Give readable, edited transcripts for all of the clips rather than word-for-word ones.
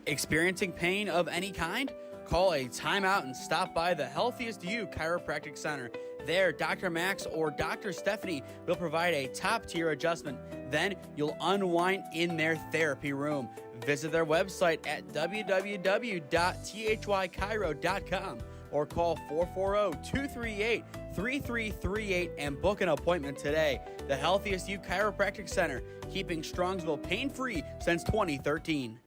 Experiencing pain of any kind? Call a timeout and stop by the Healthiest You Chiropractic Center. There, Dr. Max or Dr. Stephanie will provide a top-tier adjustment. Then you'll unwind in their therapy room. Visit their website at www.thychiro.com or call 440-238-3338 and book an appointment today. The Healthiest You Chiropractic Center, keeping Strongsville pain-free since 2013.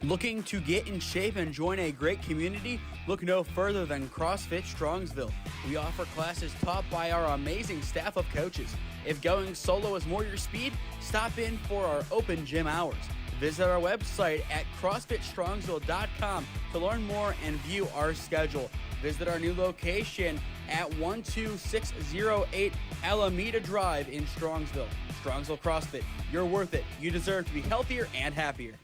Looking to get in shape and join a great community? Look no further than CrossFit Strongsville. We offer classes taught by our amazing staff of coaches. If going solo is more your speed, stop in for our open gym hours. Visit our website at CrossFitStrongsville.com to learn more and view our schedule. Visit our new location at 12608 Alameda Drive in Strongsville. Strongsville CrossFit, you're worth it. You deserve to be healthier and happier.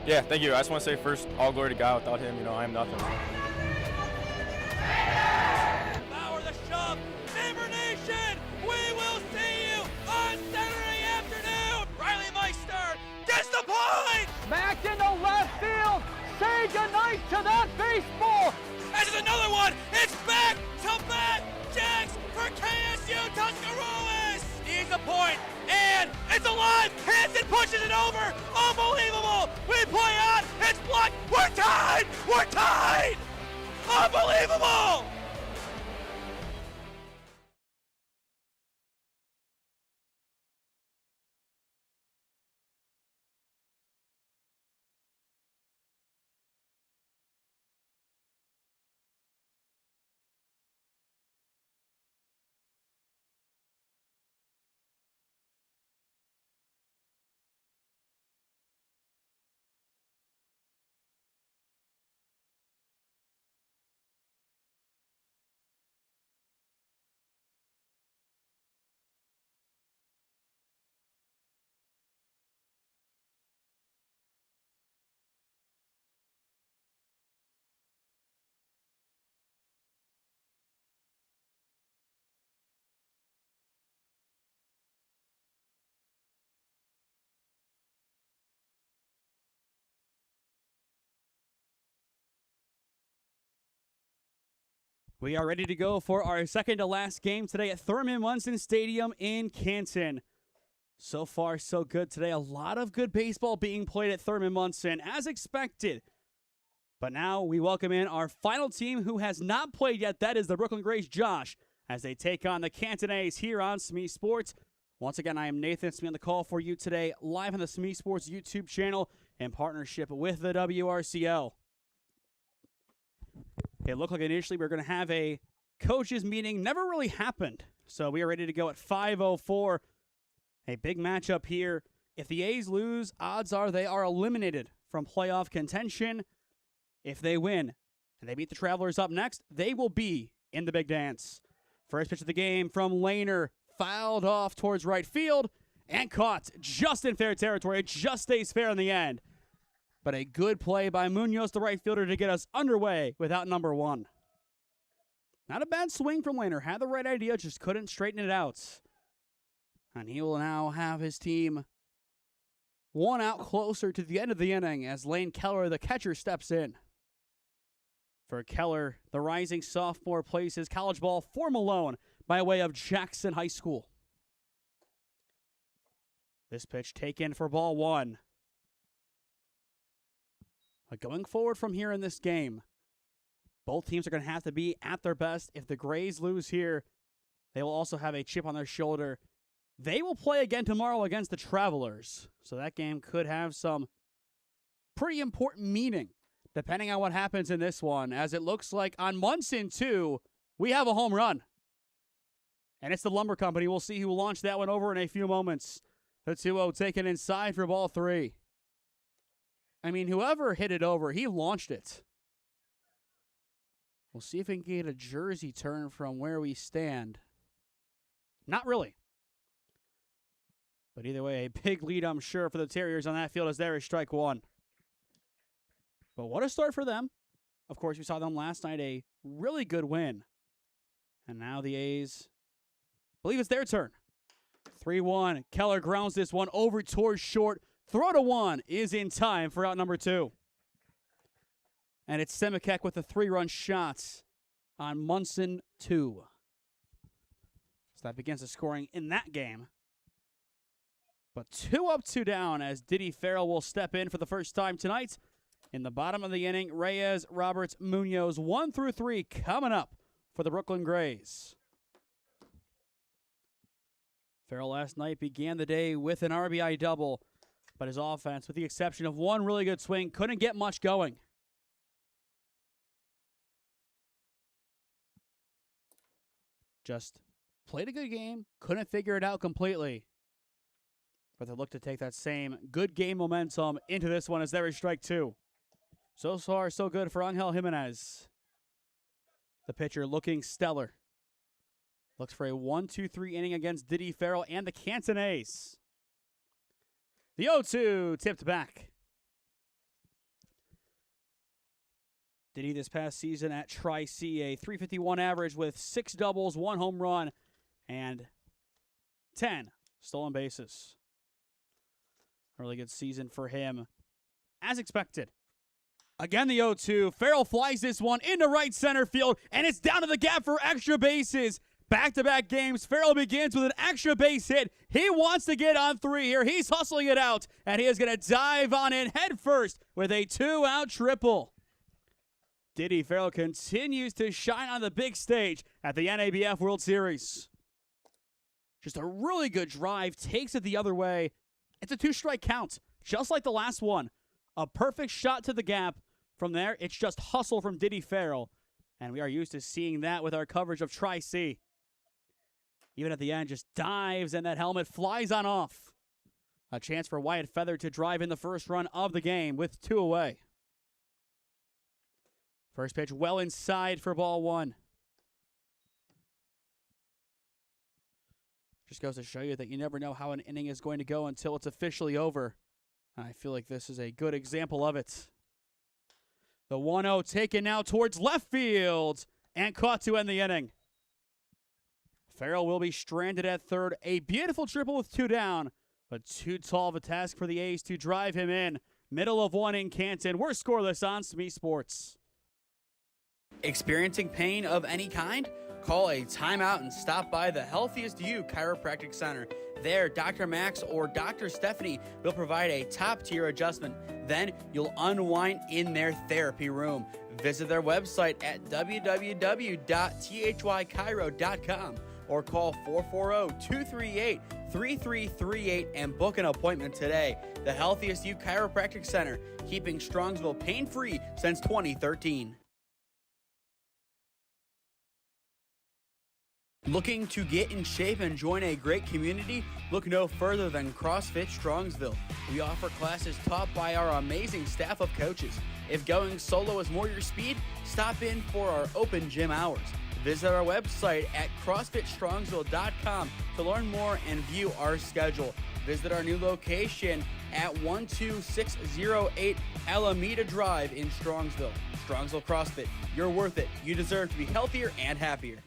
Yeah, thank you. I just want to say first, all glory to God. Without him, I am nothing. Power the shove. Neighbor Nation, we will see you on Saturday afternoon. Riley Meister gets the point. Back into left field. Say goodnight to that baseball. This is another one. It's back-to-back jacks for KSU Tuscarawas. Needs a point, and it's alive. Hanson pushes it over. Unbelievable. We play on. It's blocked. We're tied. We're tied. Unbelievable. We are ready to go for our second to last game today at Thurman Munson Stadium in Canton. So far, so good today. A lot of good baseball being played at Thurman Munson, as expected. But now we welcome in our final team who has not played yet. That is the Brooklyn Grays, Josh, as they take on the Canton A's here on SmeeSports. Once again, I am Nathan Smee on the call for you today, live on the SmeeSports YouTube channel in partnership with the WRCL. It looked like initially we were going to have a coaches meeting. Never really happened. So we are ready to go at 5:04. A big matchup here. If the A's lose, odds are they are eliminated from playoff contention. If they win and they beat the Travelers up next, they will be in the big dance. First pitch of the game from Lehner, fouled off towards right field and caught just in fair territory. It just stays fair in the end. But a good play by Munoz, the right fielder, to get us underway without number one. Not a bad swing from Lehner. Had the right idea, just couldn't straighten it out. And he will now have his team one out closer to the end of the inning as Lane Keller, the catcher, steps in. For Keller, the rising sophomore, plays his college ball for Malone by way of Jackson High School. This pitch taken for ball one. But going forward from here in this game, both teams are going to have to be at their best. If the Grays lose here, they will also have a chip on their shoulder. They will play again tomorrow against the Travelers. So that game could have some pretty important meaning, depending on what happens in this one, as it looks like on Munson 2, we have a home run. And it's the Lumber Company. We'll see who will launch that one over in a few moments. The 2-0 taken inside for ball three. I mean, whoever hit it over, he launched it. We'll see if we can get a jersey turn from where we stand. Not really. But either way, a big lead, I'm sure, for the Terriers on that field as there is strike one. But what a start for them. Of course, we saw them last night, a really good win. And now the A's, I believe it's their turn. 3-1. Keller grounds this one over towards short. Throw to one is in time for out number two. And it's Semikek with a 3-run shot on Munson 2. So that begins the scoring in that game. But 2 up, 2 down as Diddy Farrell will step in for the first time tonight. In the bottom of the inning, Reyes, Roberts, Munoz, 1 through 3 coming up for the Brooklyn Grays. Farrell last night began the day with an RBI double. But his offense, with the exception of one really good swing, couldn't get much going. Just played a good game, couldn't figure it out completely. But they look to take that same good game momentum into this one as there is strike two. So far, so good for Angel Jimenez. The pitcher looking stellar. Looks for a 1-2-3 inning against Diddy Farrell and the Canton A's. The 0-2 tipped back. Diddy this past season at Tri-C, a .351 average with 6 doubles, 1 home run, and 10 stolen bases. A really good season for him, as expected. Again, the 0-2. Farrell flies this one into right center field, and it's down to the gap for extra bases. Back-to-back games, Farrell begins with an extra base hit. He wants to get on 3 here. He's hustling it out, and he is going to dive on in head first with a 2-out triple. Diddy Farrell continues to shine on the big stage at the NABF World Series. Just a really good drive, takes it the other way. It's a 2-strike count, just like the last one. A perfect shot to the gap. From there, it's just hustle from Diddy Farrell, and we are used to seeing that with our coverage of Tri-C. Even at the end, just dives, and that helmet flies on off. A chance for Wyatt Feather to drive in the first run of the game with 2 away. First pitch well inside for ball 1. Just goes to show you that you never know how an inning is going to go until it's officially over. I feel like this is a good example of it. The 1-0 taken now towards left field and caught to end the inning. Farrell will be stranded at third. A beautiful triple with 2 down, but too tall of a task for the A's to drive him in. Middle of 1 in Canton. We're scoreless on SmeeSports. Experiencing pain of any kind? Call a timeout and stop by the Healthiest You Chiropractic Center. There, Dr. Max or Dr. Stephanie will provide a top-tier adjustment. Then you'll unwind in their therapy room. Visit their website at www.thychiro.com or call 440-238-3338 and book an appointment today. The Healthiest You Chiropractic Center, keeping Strongsville pain-free since 2013. Looking to get in shape and join a great community? Look no further than CrossFit Strongsville. We offer classes taught by our amazing staff of coaches. If going solo is more your speed, stop in for our open gym hours. Visit our website at CrossFitStrongsville.com to learn more and view our schedule. Visit our new location at 12608 Alameda Drive in Strongsville. Strongsville CrossFit, you're worth it. You deserve to be healthier and happier.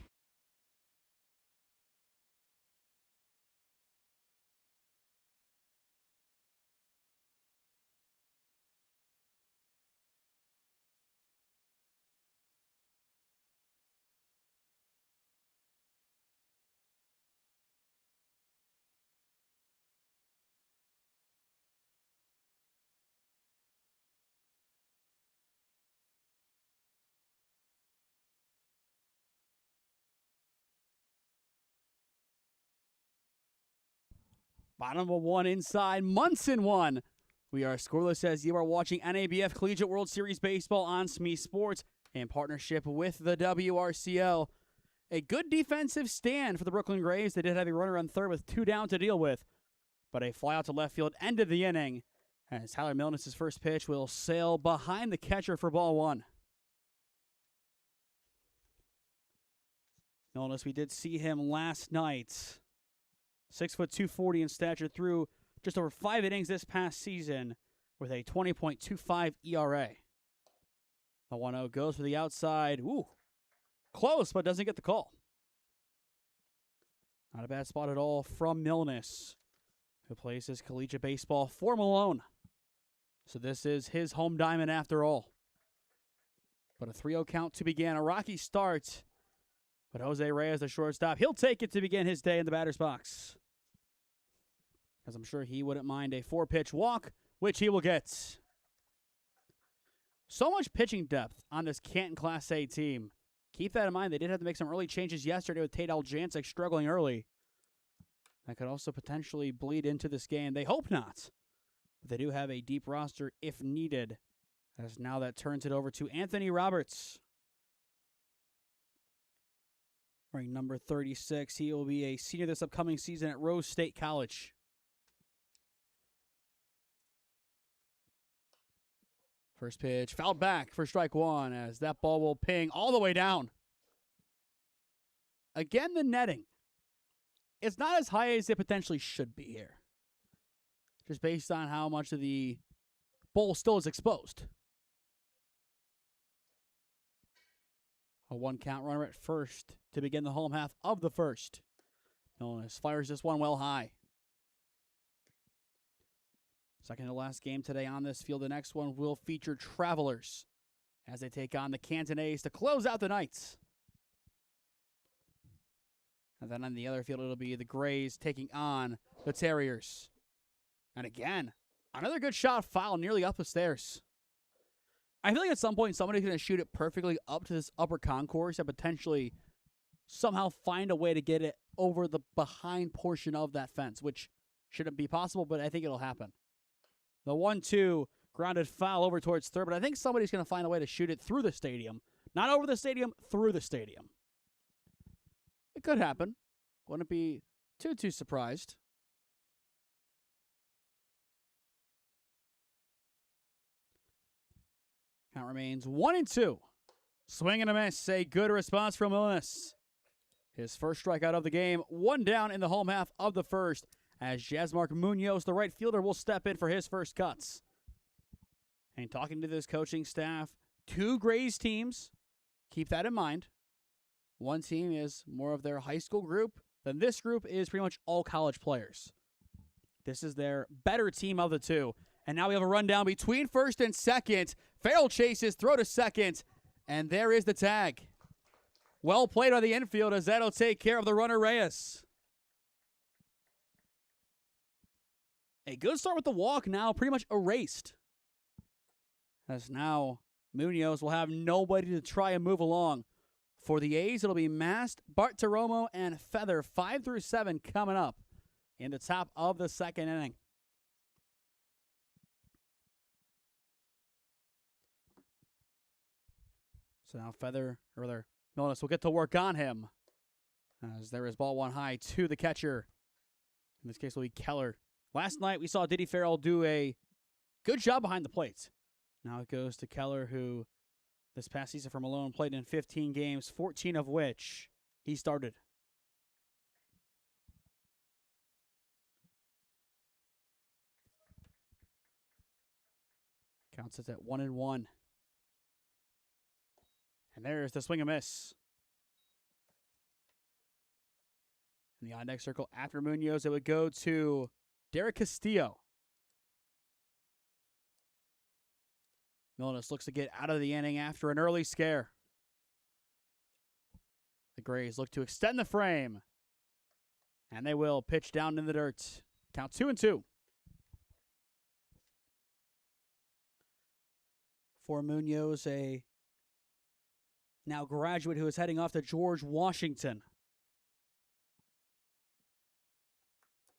Bottom of 1 inside, Munson 1. We are scoreless as you are watching NABF Collegiate World Series Baseball on SmeeSports in partnership with the WRCL. A good defensive stand for the Brooklyn Grays. They did have a runner on third with 2 down to deal with, but a fly out to left field ended the inning as Tyler Milnes' first pitch will sail behind the catcher for ball 1. Milnes, we did see him last night. 6 foot 240 in stature, through just over 5 innings this past season with a 20.25 ERA. The 1-0 goes for the outside. Ooh, close, but doesn't get the call. Not a bad spot at all from Milnes, who plays his collegiate baseball for Malone. So this is his home diamond after all. But a 3-0 count to begin. A rocky start, but Jose Reyes, the shortstop, he'll take it to begin his day in the batter's box, because I'm sure he wouldn't mind a 4-pitch walk, which he will get. So much pitching depth on this Canton Class A team. Keep that in mind. They did have to make some early changes yesterday with Tate Aljancic struggling early. That could also potentially bleed into this game. They hope not. But they do have a deep roster if needed, as now that turns it over to Anthony Roberts. Ranked number 36. He will be a senior this upcoming season at Rose State College. First pitch, fouled back for strike 1 as that ball will ping all the way down. Again, the netting. It's not as high as it potentially should be here, just based on how much of the bowl still is exposed. A 1-count runner at first to begin the home half of the first. Milnes fires this one well high. Second to last game today on this field. The next one will feature Travelers as they take on the Canton A's to close out the night. And then on the other field, it'll be the Grays taking on the Terriers. And again, another good shot foul nearly up the stairs. I feel like at some point somebody's going to shoot it perfectly up to this upper concourse and potentially somehow find a way to get it over the behind portion of that fence, which shouldn't be possible, but I think it'll happen. The 1-2 grounded foul over towards third, but I think somebody's going to find a way to shoot it through the stadium. Not over the stadium, through the stadium. It could happen. Wouldn't be too surprised. Count remains 1-2. Swing and a miss. A good response from Milnes. His first strikeout of the game. 1 down in the home half of the first as Jasmark Munoz, the right fielder, will step in for his first cuts. And talking to this coaching staff, 2 Grays teams. Keep that in mind. One team is more of their high school group. Then this group is pretty much all college players. This is their better team of the 2. And now we have a rundown between first and second. Farrell chases, throw to second, and there is the tag. Well played by the infield as that'll take care of the runner Reyes. A good start with the walk, now pretty much erased. As now Munoz will have nobody to try and move along. For the A's, it'll be Mast, Bart Taromo, and Feather 5 through 7 coming up in the top of the second inning. So now Milnes will get to work on him. As there is ball 1 high to the catcher. In this case, will be Keller. Last night, we saw Diddy Farrell do a good job behind the plate. Now it goes to Keller, who this past season for Malone played in 15 games, 14 of which he started. Counts it at 1-1. And there's the swing and miss. In the on-deck circle after Munoz, it would go to Derek Castillo. Milnes looks to get out of the inning after an early scare. The Grays look to extend the frame. And they will pitch down in the dirt. Count 2-2. For Munoz, a now graduate who is heading off to George Washington.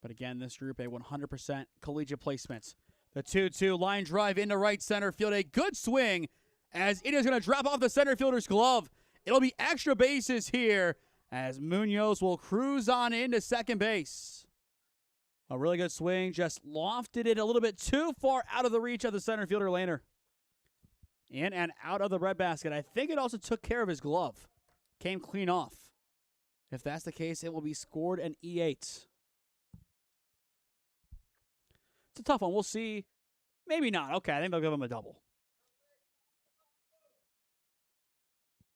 But again, this group, a 100% collegiate placement. The 2-2 line drive into right center field. A good swing as it is going to drop off the center fielder's glove. It'll be extra bases here as Munoz will cruise on into second base. A really good swing, just lofted it a little bit too far out of the reach of the center fielder Lehner. In and out of the breadbasket. I think it also took care of his glove. Came clean off. If that's the case, it will be scored an E8. It's a tough one. We'll see. Maybe not. Okay, I think they'll give him a double.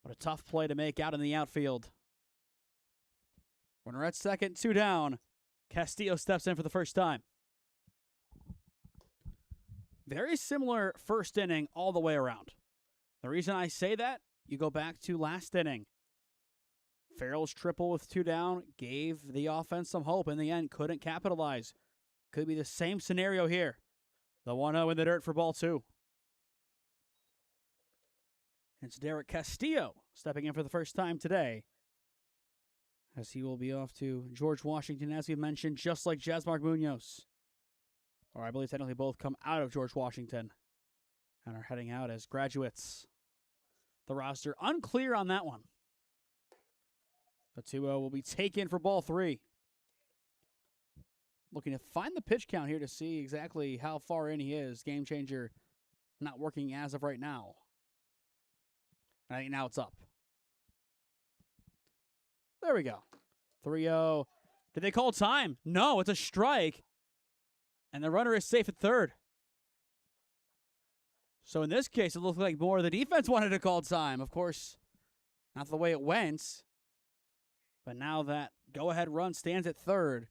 But a tough play to make out in the outfield. Runner at second, 2 down. Castillo steps in for the first time. Very similar first inning all the way around. The reason I say that, you go back to last inning. Farrell's triple with 2 down gave the offense some hope. In the end, couldn't capitalize. Could be the same scenario here. The 1-0 in the dirt for ball 2. It's Derek Castillo stepping in for the first time today, as he will be off to George Washington, as we mentioned, just like Jasmark Munoz. Or I believe technically both come out of George Washington and are heading out as graduates. The roster unclear on that one. The 2-0 will be taken for ball 3. Looking to find the pitch count here to see exactly how far in he is. Game changer not working as of right now. I think now it's up. There we go. 3-0. Did they call time? No, it's a strike. And the runner is safe at third. So in this case, it looked like more the defense wanted to call time. Of course, Not the way it went, but now that go-ahead run stands at third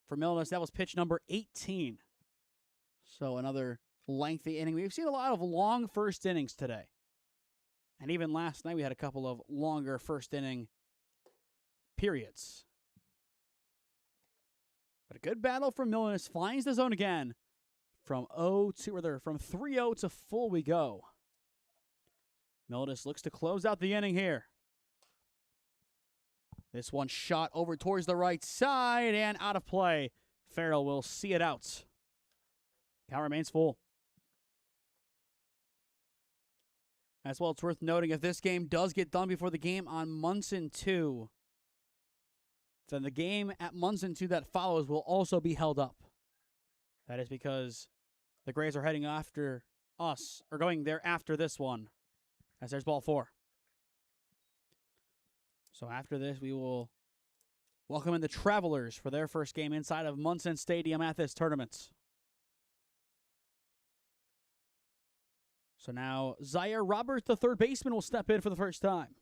for Milanus. That was pitch number 18. So another lengthy inning. We've seen a lot of long first innings today. And even last night we had a couple of longer first inning periods. But a good battle from Milanus. Finds the zone again. From 3-0 to full we go. Milanus looks to close out the inning here. This one shot over towards the right side and out of play. Farrell will see it out. Count remains full. As well, it's worth noting if this game does get done before the game on Munson 2, then the game at Munson 2 that follows will also be held up. That is because the Grays are heading after us, or going there after this one, as there's ball 4. So after this, we will welcome in the Travelers for their first game inside of Munson Stadium at this tournament. So now Zaire Roberts, the third baseman, will step in for the first time.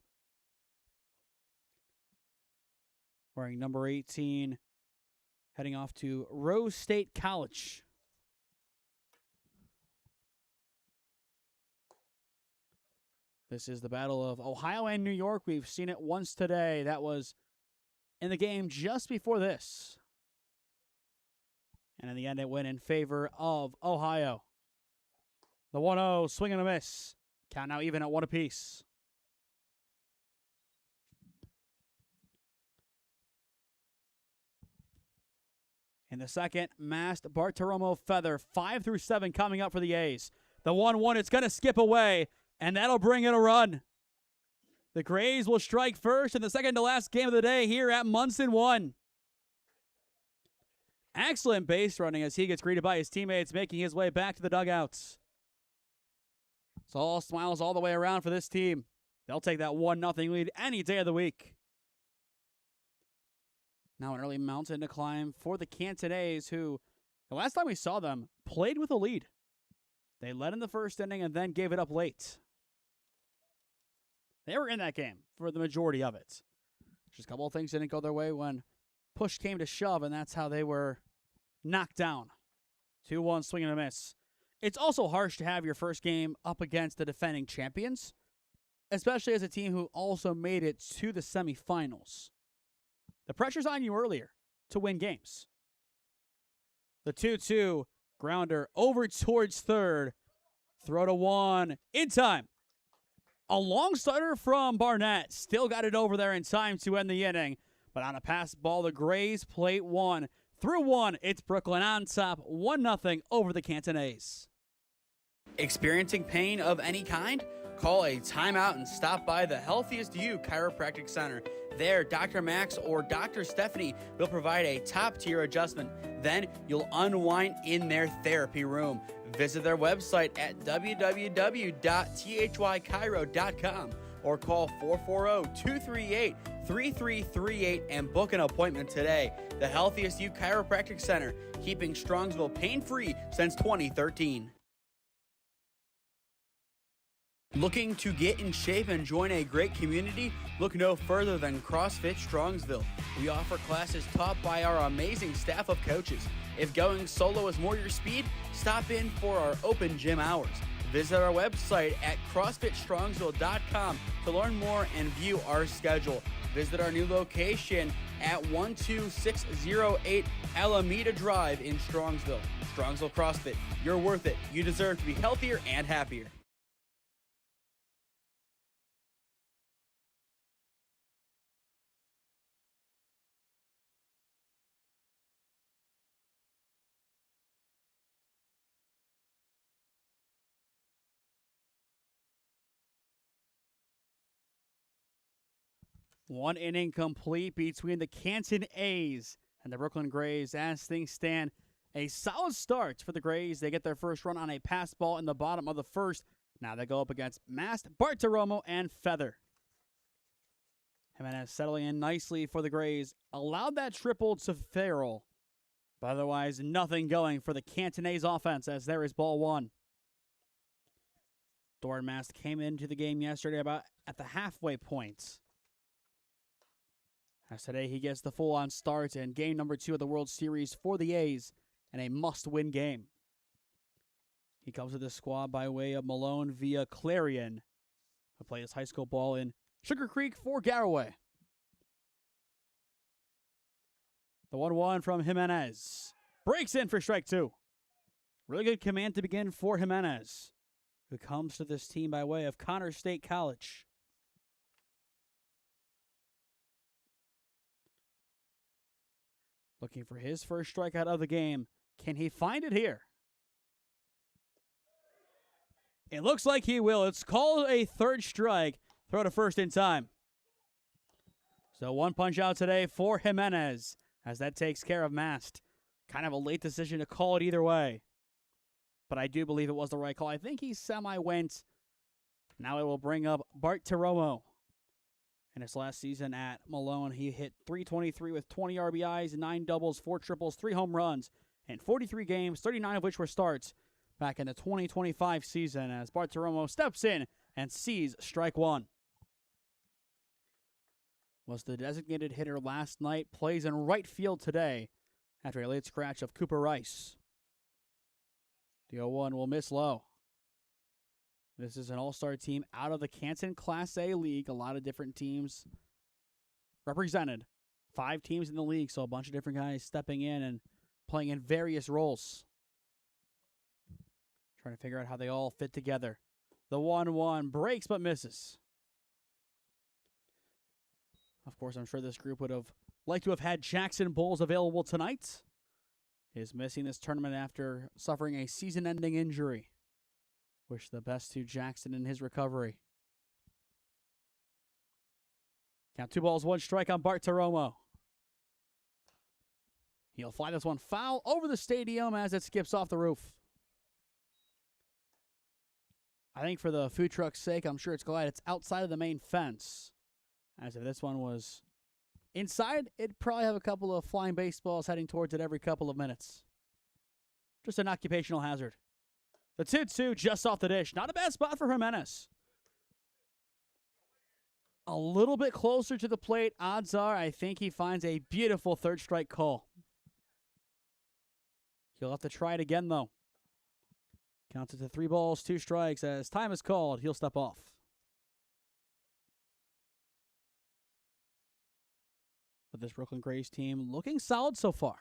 Wearing number 18, heading off to Rose State College. This is the battle of Ohio and New York. We've seen it once today. That was in the game just before this. And in the end, it went in favor of Ohio. The 1-0, swing and a miss. Count now even at 1 apiece. In the second, masked Bartiromo Feather, 5 through 7 coming up for the A's. The 1-1, it's going to skip away, and that'll bring in a run. The Grays will strike first in the second to last game of the day here at Munson 1. Excellent base running as he gets greeted by his teammates, making his way back to the dugouts. It's all smiles all the way around for this team. They'll take that 1-0 lead any day of the week. Now an early mountain to climb for the Canton A's, who, the last time we saw them, played with a lead. They led in the first inning and then gave it up late. They were in that game for the majority of it. Just a couple of things didn't go their way when push came to shove, and that's how they were knocked down. 2-1, swing and a miss. It's also harsh to have your first game up against the defending champions, especially as a team who also made it to the semifinals. The pressure's on you earlier to win games. The 2-2 grounder over towards third. Throw to 1 in time. A long starter from Barnett. Still got it over there in time to end the inning. But on a pass ball, the Grays plate 1. Through 1, it's Brooklyn on top. 1-0 over the Canton A's. Experiencing pain of any kind? Call a timeout and stop by the Healthiest You Chiropractic Center. There, Dr. Max or Dr. Stephanie will provide a top-tier adjustment. Then you'll unwind in their therapy room. Visit their website at www.thychiro.com or call 440-238-3338 and book an appointment today. The Healthiest You Chiropractic Center, keeping Strongsville pain-free since 2013. Looking to get in shape and join a great community? Look no further than CrossFit Strongsville. We offer classes taught by our amazing staff of coaches. If going solo is more your speed, stop in for our open gym hours. Visit our website at CrossFitStrongsville.com to learn more and view our schedule. Visit our new location at 12608 Alameda Drive in Strongsville. Strongsville CrossFit, you're worth it. You deserve to be healthier and happier. One inning complete between the Canton A's and the Brooklyn Grays. As things stand, a solid start for the Grays. They get their first run on a pass ball in the bottom of the first. Now they go up against Mast, Bartiromo, and Feather. Jimenez settling in nicely for the Grays. Allowed that triple to Farrell. But otherwise, nothing going for the Canton A's offense as there is ball 1. Dornmast came into the game yesterday about at the halfway point. As today he gets the full-on start in game number 2 of the World Series for the A's and a must-win game. He comes to the squad by way of Malone via Clarion, who plays high school ball in Sugar Creek for Garraway. The 1-1 from Jimenez. Breaks in for strike 2. Really good command to begin for Jimenez, who comes to this team by way of Connor State College. Looking for his first strikeout of the game. Can he find it here? It looks like he will. It's called a third strike. Throw to first in time. So 1 punch out today for Jimenez, as that takes care of Mast. Kind of a late decision to call it either way, but I do believe it was the right call. I think he semi-went. Now it will bring up Bart Taromo. In his last season at Malone, he hit .323 with 20 RBIs, 9 doubles, 4 triples, 3 home runs, in 43 games, 39 of which were starts back in the 2025 season, as Bart Taromo steps in and sees strike 1. Was the designated hitter last night, plays in right field today after a late scratch of Cooper Rice. The 0-1 will miss low. This is an all-star team out of the Canton Class A League. A lot of different teams represented. 5 teams in the league, so a bunch of different guys stepping in and playing in various roles. Trying to figure out how they all fit together. The 1-1 breaks but misses. Of course, I'm sure this group would have liked to have had Jackson Bulls available tonight. He is missing this tournament after suffering a season-ending injury. Wish the best to Jackson in his recovery. Count 2 balls, 1 strike on Bart Taromo. He'll fly this one foul over the stadium as it skips off the roof. I think for the food truck's sake, I'm sure it's glad it's outside of the main fence. As if this one was inside, it'd probably have a couple of flying baseballs heading towards it every couple of minutes. Just an occupational hazard. The 2-2 just off the dish. Not a bad spot for Jimenez. A little bit closer to the plate. Odds are I think he finds a beautiful third strike call. He'll have to try it again, though. Counts it to 3 balls, 2 strikes. As time is called, he'll step off. But this Brooklyn Grays team looking solid so far.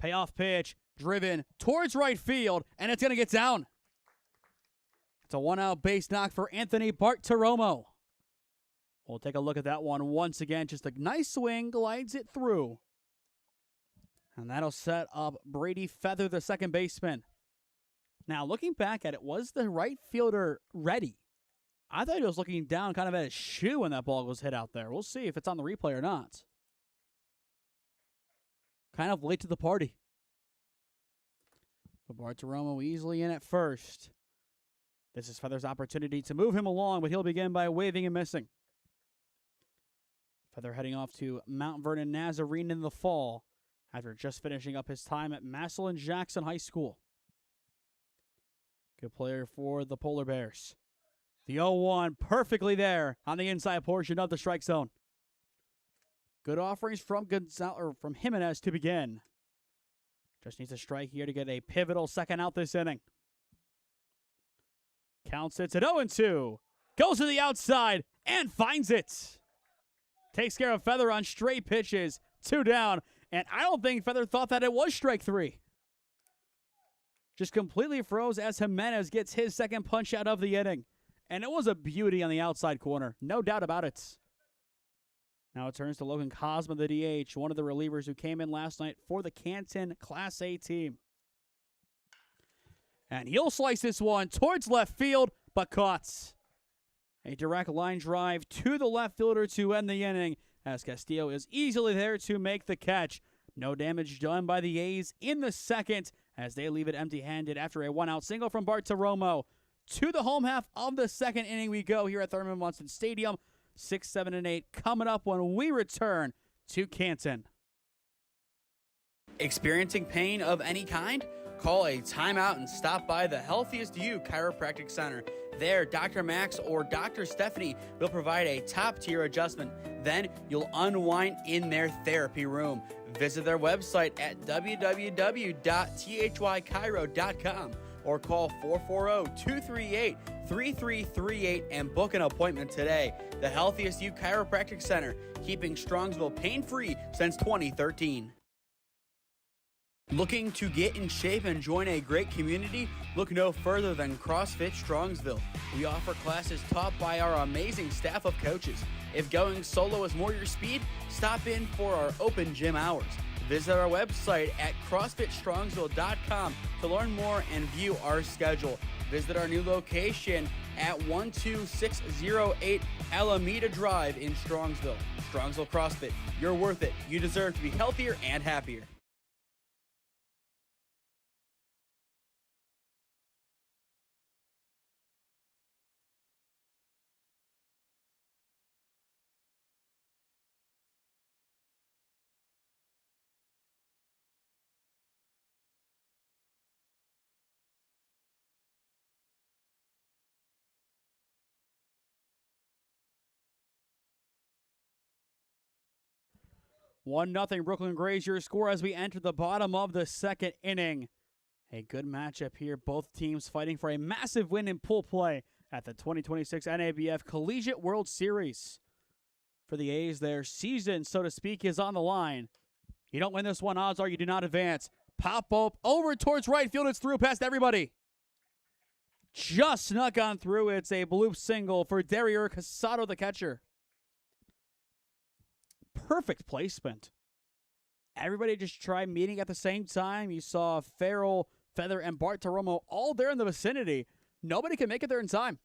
Payoff pitch, driven towards right field, and it's going to get down. It's a 1-out base knock for Anthony Bart Taromo. We'll take a look at that one once again. Just a nice swing, glides it through. And that'll set up Brady Feather, the second baseman. Now, looking back at it, was the right fielder ready? I thought he was looking down kind of at his shoe when that ball was hit out there. We'll see if it's on the replay or not. Kind of late to the party. But Bart Taromo easily in at first. This is Feather's opportunity to move him along, but he'll begin by waving and missing. Feather heading off to Mount Vernon Nazarene in the fall after just finishing up his time at Massillon Jackson High School. Good player for the Polar Bears. The 0-1 perfectly there on the inside portion of the strike zone. Good offerings from from Jimenez to begin. Just needs a strike here to get a pivotal second out this inning. Counts it at 0-2. Goes to the outside and finds it. Takes care of Feather on straight pitches. 2 down. And I don't think Feather thought that it was strike 3. Just completely froze as Jimenez gets his second punch out of the inning. And it was a beauty on the outside corner. No doubt about it. Now it turns to Logan Cosma, the DH, one of the relievers who came in last night for the Canton Class A team. And he'll slice this one towards left field, but caught. A direct line drive to the left fielder to end the inning, as Castillo is easily there to make the catch. No damage done by the A's in the second, as they leave it empty-handed after a 1-out single from Bart Taromo. To the home half of the second inning we go here at Thurman Munson Stadium. 6, 7, and 8 coming up when we return to Canton. Experiencing pain of any kind? Call a timeout and stop by the Healthiest You Chiropractic Center. There, Dr. Max or Dr. Stephanie will provide a top-tier adjustment. Then you'll unwind in their therapy room. Visit their website at www.thychiro.com or call 440-238-3338 and book an appointment today. The Healthiest You Chiropractic Center, keeping Strongsville pain-free since 2013. Looking to get in shape and join a great community? Look no further than CrossFit Strongsville. We offer classes taught by our amazing staff of coaches. If going solo is more your speed, stop in for our open gym hours. Visit our website at CrossFitStrongsville.com to learn more and view our schedule. Visit our new location at 12608 Alameda Drive in Strongsville. Strongsville CrossFit, you're worth it. You deserve to be healthier and happier. One nothing Brooklyn Grays, your score as we enter the bottom of the second inning. A good matchup here. Both teams fighting for a massive win in pool play at the 2026 NABF Collegiate World Series. For the A's, their season, so to speak, is on the line. You don't win this one, odds are you do not advance. Pop up over towards right field. It's through past everybody. Just snuck on through. It's a bloop single for Derrier Casado, the catcher. Perfect placement. Everybody just tried meeting at the same time. You saw Farrell, Feather, and Bart Taromo all there in the vicinity. Nobody can make it there in time.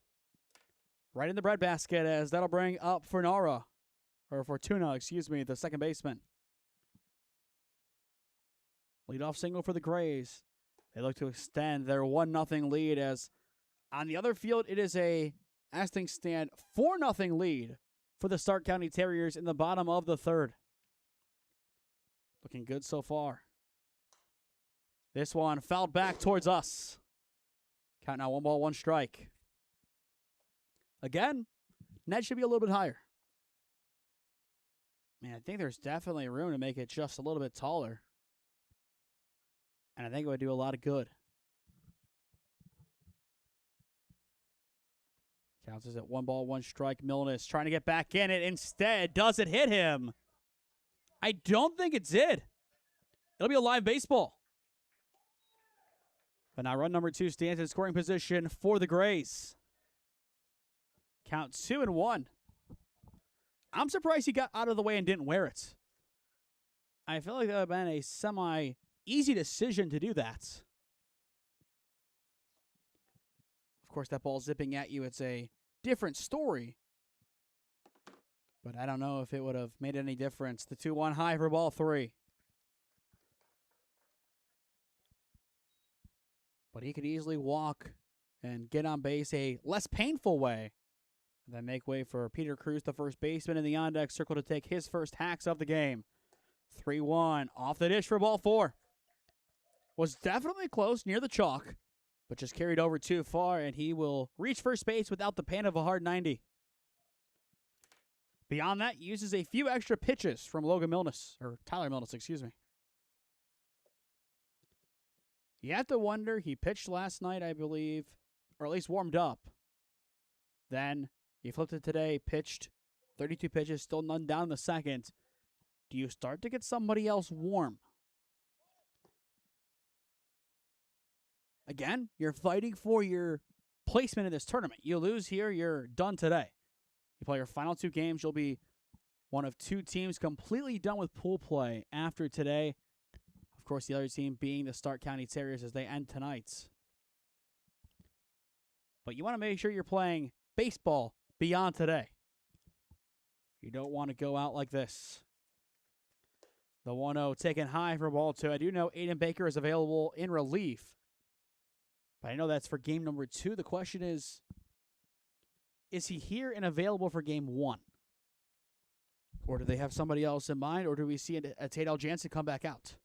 Right in the breadbasket as that'll bring up Fortuna, the second baseman. Leadoff single for the Grays. They look to extend their 1-0 lead as on the other field it is a, as things stand, 4-0 lead for the Stark County Terriers in the bottom of the third. Looking good so far. This one fouled back towards us. Count now 1-1. Again, net should be a little bit higher. Man, I think there's definitely room to make it just a little bit taller. And I think it would do a lot of good. Counts as at 1-1. Milnes trying to get back in it. Instead, does it hit him? I don't think it did. It'll be a live baseball. But now run number 2 stands in scoring position for the Grays. Count 2-1. I'm surprised he got out of the way and didn't wear it. I feel like that would have been a semi-easy decision to do that. Of course, that ball zipping at you, it's a different story. But I don't know if it would have made any difference. The 2-1 high for ball 3. But he could easily walk and get on base a less painful way. And then make way for Peter Cruz, the first baseman, in the on-deck circle to take his first hacks of the game. 3-1 off the dish for ball 4. Was definitely close, near the chalk, but just carried over too far, and he will reach first base without the pain of a hard 90. Beyond that, uses a few extra pitches from Tyler Milnes, excuse me. You have to wonder, he pitched last night, I believe, or at least warmed up. Then he flipped it today, pitched 32 pitches, still none down in the second. Do you start to get somebody else warm? Again, you're fighting for your placement in this tournament. You lose here, you're done today. You play your final 2 games, you'll be one of 2 teams completely done with pool play after today. Of course, the other team being the Stark County Terriers as they end tonight. But you want to make sure you're playing baseball beyond today. You don't want to go out like this. The 1-0 taken high for ball 2. I do know Aiden Baker is available in relief. But I know that's for game number 2. The question is he here and available for game 1? Or do they have somebody else in mind? Or do we see a Tate L. Jansen come back out?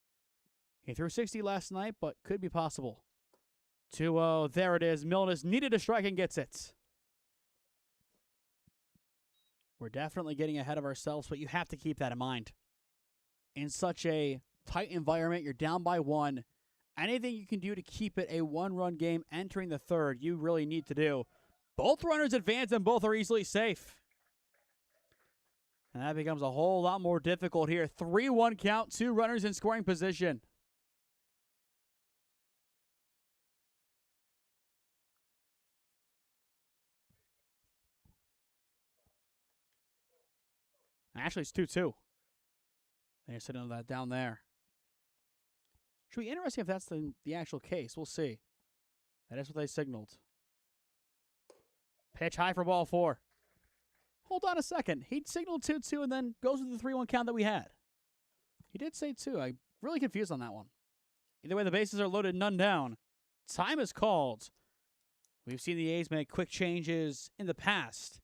He threw 60 last night, but could be possible. 2-0. There it is. Milnes needed a strike and gets it. We're definitely getting ahead of ourselves, but you have to keep that in mind. In such a tight environment, you're down by 1. Anything you can do to keep it a 1-run game entering the third, you really need to do. Both runners advance and both are easily safe. And that becomes a whole lot more difficult here. 3-1 count, 2 runners in scoring position. Actually, it's 2-2. They're sitting that down there. Should be interesting if that's the actual case. We'll see. That is what they signaled. Pitch high for ball 4. Hold on a second. He signaled 2-2 and then goes with the 3-1 count that we had. He did say 2. I'm really confused on that one. Either way, the bases are loaded, none down. Time is called. We've seen the A's make quick changes in the past.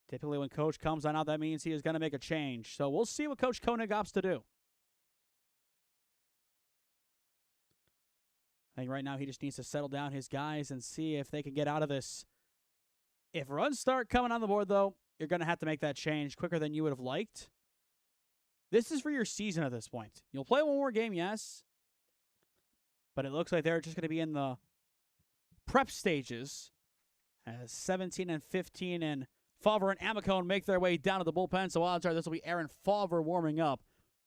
Typically, when Coach comes on out, that means he is going to make a change. So we'll see what Coach Koenig opts to do. I think right now he just needs to settle down his guys and see if they can get out of this. If runs start coming on the board, though, you're going to have to make that change quicker than you would have liked. This is for your season at this point. You'll play one more game, yes. But it looks like they're just going to be in the prep stages as 17 and 15 and Favre and Amicone make their way down to the bullpen, so odds are this will be Aaron Favre warming up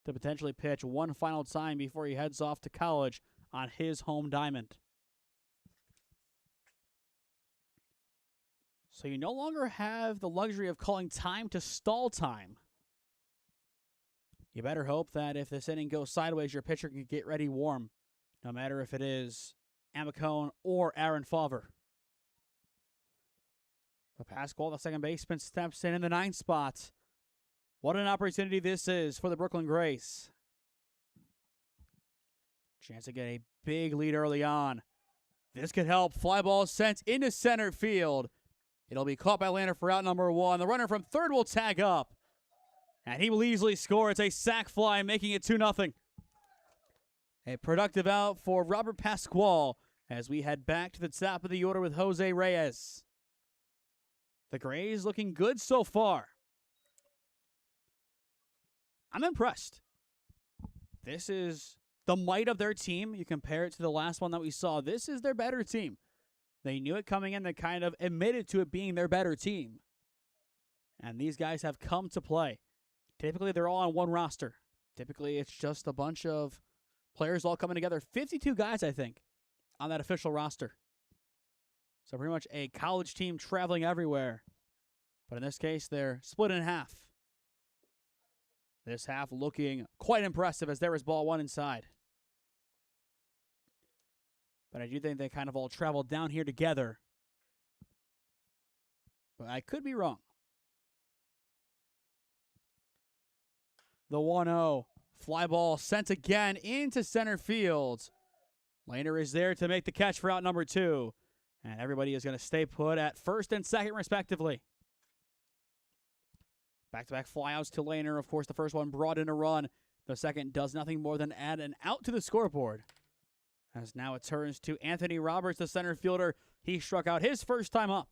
to potentially pitch one final time before he heads off to college on his home diamond. So you no longer have the luxury of calling time to stall time. You better hope that if this inning goes sideways, your pitcher can get ready warm, no matter if it is Amicone or Aaron Favre. Pasquale, the second baseman, steps in the 9th spot. What an opportunity this is for the Brooklyn Grays. Chance to get a big lead early on. This could help. Fly ball sent into center field. It'll be caught by Lander for out number 1. The runner from third will tag up. And he will easily score. It's a sac fly, making it 2-0. A productive out for Robert Pasquale as we head back to the top of the order with Jose Reyes. The Grays looking good so far. I'm impressed. This is the might of their team. You compare it to the last one that we saw. This is their better team. They knew it coming in. They kind of admitted to it being their better team. And these guys have come to play. Typically, they're all on one roster. Typically, it's just a bunch of players all coming together. 52 guys, I think, on that official roster. So pretty much a college team traveling everywhere. But in this case, they're split in half. This half looking quite impressive as there is ball 1 inside. But I do think they kind of all traveled down here together. But I could be wrong. The 1-0. Fly ball sent again into center field. Laner is there to make the catch for out number 2. And everybody is going to stay put at first and second, respectively. Back-to-back flyouts to Laner. Of course, the first one brought in a run. The second does nothing more than add an out to the scoreboard. As now it turns to Anthony Roberts, the center fielder. He struck out his first time up.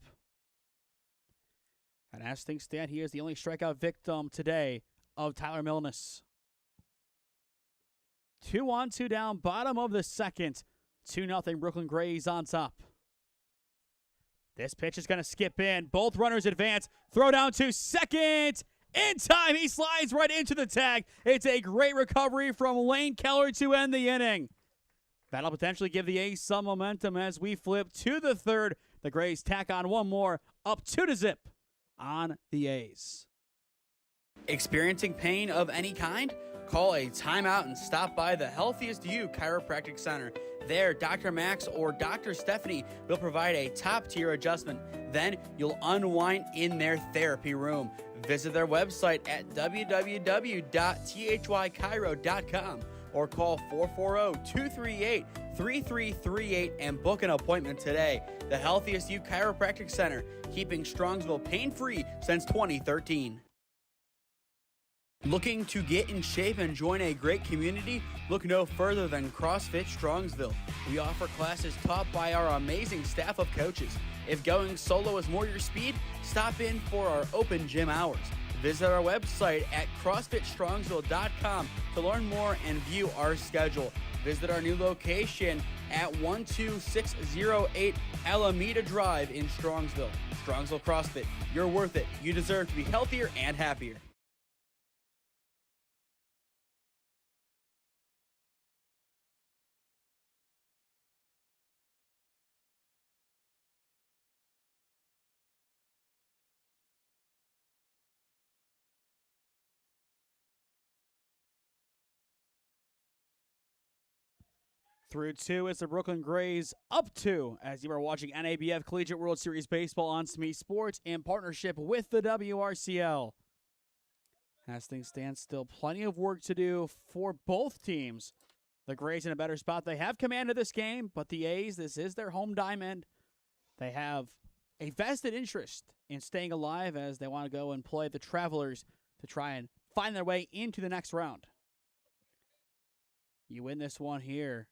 And as things stand, he is the only strikeout victim today of Tyler Milnes. 2 on, 2 down, bottom of the second. 2-0 Brooklyn Grays on top. This pitch is going to skip in. Both runners advance. Throw down to second. In time, he slides right into the tag. It's a great recovery from Lane Keller to end the inning. That'll potentially give the A's some momentum as we flip to the third. The Grays tack on one more, up 2-0 on the A's. Experiencing pain of any kind? Call a timeout and stop by the Healthiest You Chiropractic Center. There, Dr. Max or Dr. Stephanie will provide a top-tier adjustment. Then you'll unwind in their therapy room. Visit their website at www.thychiro.com or call 440-238-3338 and book an appointment today. The Healthiest You Chiropractic Center, keeping Strongsville pain-free since 2013. Looking to get in shape and join a great community? Look no further than CrossFit Strongsville. We offer classes taught by our amazing staff of coaches. If going solo is more your speed, stop in for our open gym hours. Visit our website at CrossFitStrongsville.com to learn more and view our schedule. Visit our new location at 12608 Alameda Drive in Strongsville. Strongsville CrossFit, you're worth it. You deserve to be healthier and happier. Through two is the Brooklyn Grays, up two as you are watching NABF Collegiate World Series Baseball on SmeeSports in partnership with the WRCL. As things stand, still plenty of work to do for both teams. The Grays in a better spot. They have command of this game, but the A's, this is their home diamond. They have a vested interest in staying alive as they want to go and play the Travelers to try and find their way into the next round. You win this one here.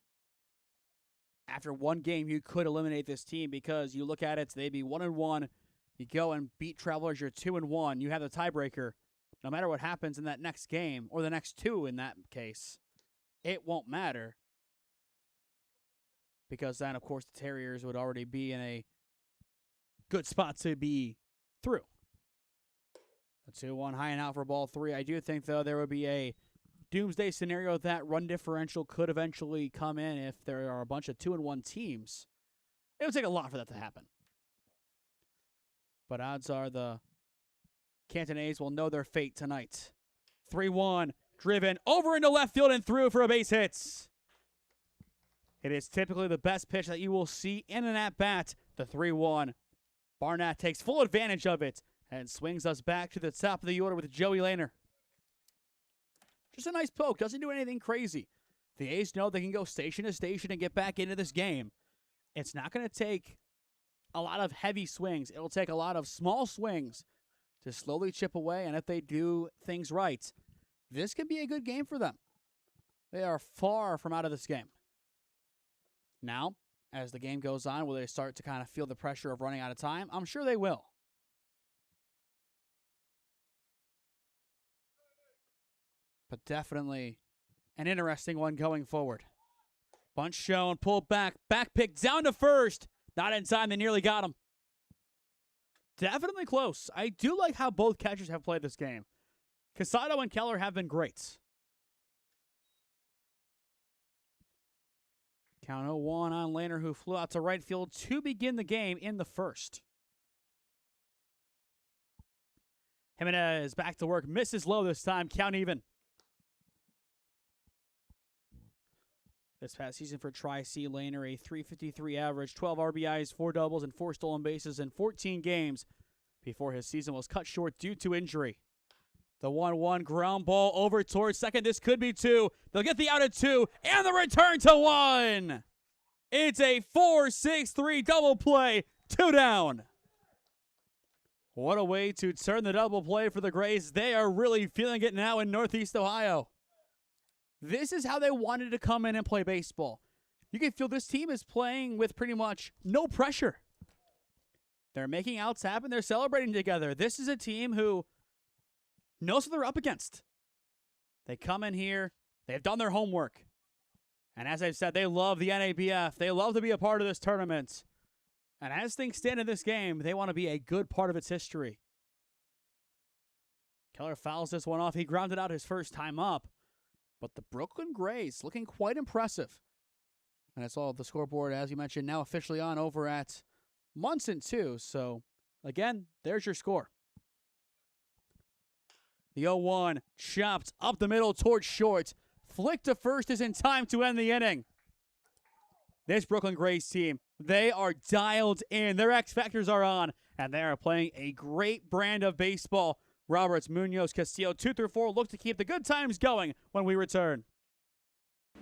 After one game, you could eliminate this team because you look at it, they'd be 1-1. You go and beat Travelers, you're 2-1. You have the tiebreaker. No matter what happens in that next game, or the next two in that case, it won't matter. Because then, of course, the Terriers would already be in a good spot to be through. A 2-1 high and out for ball three. I do think, though, there would be a doomsday scenario that run differential could eventually come in if there are a bunch of 2-1 teams. It would take a lot for that to happen. But odds are the Canton A's will know their fate tonight. 3-1, driven over into left field and through for a base hit. It is typically the best pitch that you will see in an at-bat. The 3-1. Barnett takes full advantage of it and swings us back to the top of the order with Joey Lehner. Just a nice poke. Doesn't do anything crazy. The A's know they can go station to station and get back into this game. It's not going to take a lot of heavy swings. It'll take a lot of small swings to slowly chip away, and if they do things right, this could be a good game for them. They are far from out of this game. Now, as the game goes on, will they start to kind of feel the pressure of running out of time? I'm sure they will. But definitely an interesting one going forward. Bunch shown, pulled back, back pick down to first. Not in time, they nearly got him. Definitely close. I do like how both catchers have played this game. Casado and Keller have been great. Count 0-1 on Lehner, who flew out to right field to begin the game in the first. Jimenez back to work, misses low this time, count even. This past season for Tri-C, Lehner, a .353 average, 12 RBIs, 4 doubles, and 4 stolen bases in 14 games before his season was cut short due to injury. The 1-1 ground ball over towards second. This could be 2. They'll get the out at 2, and the return to 1. It's a 4-6-3 double play, 2 down. What a way to turn the double play for the Grays. They are really feeling it now in Northeast Ohio. This is how they wanted to come in and play baseball. You can feel this team is playing with pretty much no pressure. They're making outs happen. They're celebrating together. This is a team who knows what they're up against. They come in here. They've done their homework. And as I've said, they love the NABF. They love to be a part of this tournament. And as things stand in this game, they want to be a good part of its history. Keller fouls this one off. He grounded out his first time up. But the Brooklyn Grays looking quite impressive. And I saw the scoreboard, as you mentioned, now officially on over at Munson too. So, again, there's your score. The 0-1 chopped up the middle towards short. Flick to first is in time to end the inning. This Brooklyn Grays team, they are dialed in. Their X Factors are on, and they are playing a great brand of baseball. Roberts, Munoz, Castillo, 2 through 4 look to keep the good times going when we return.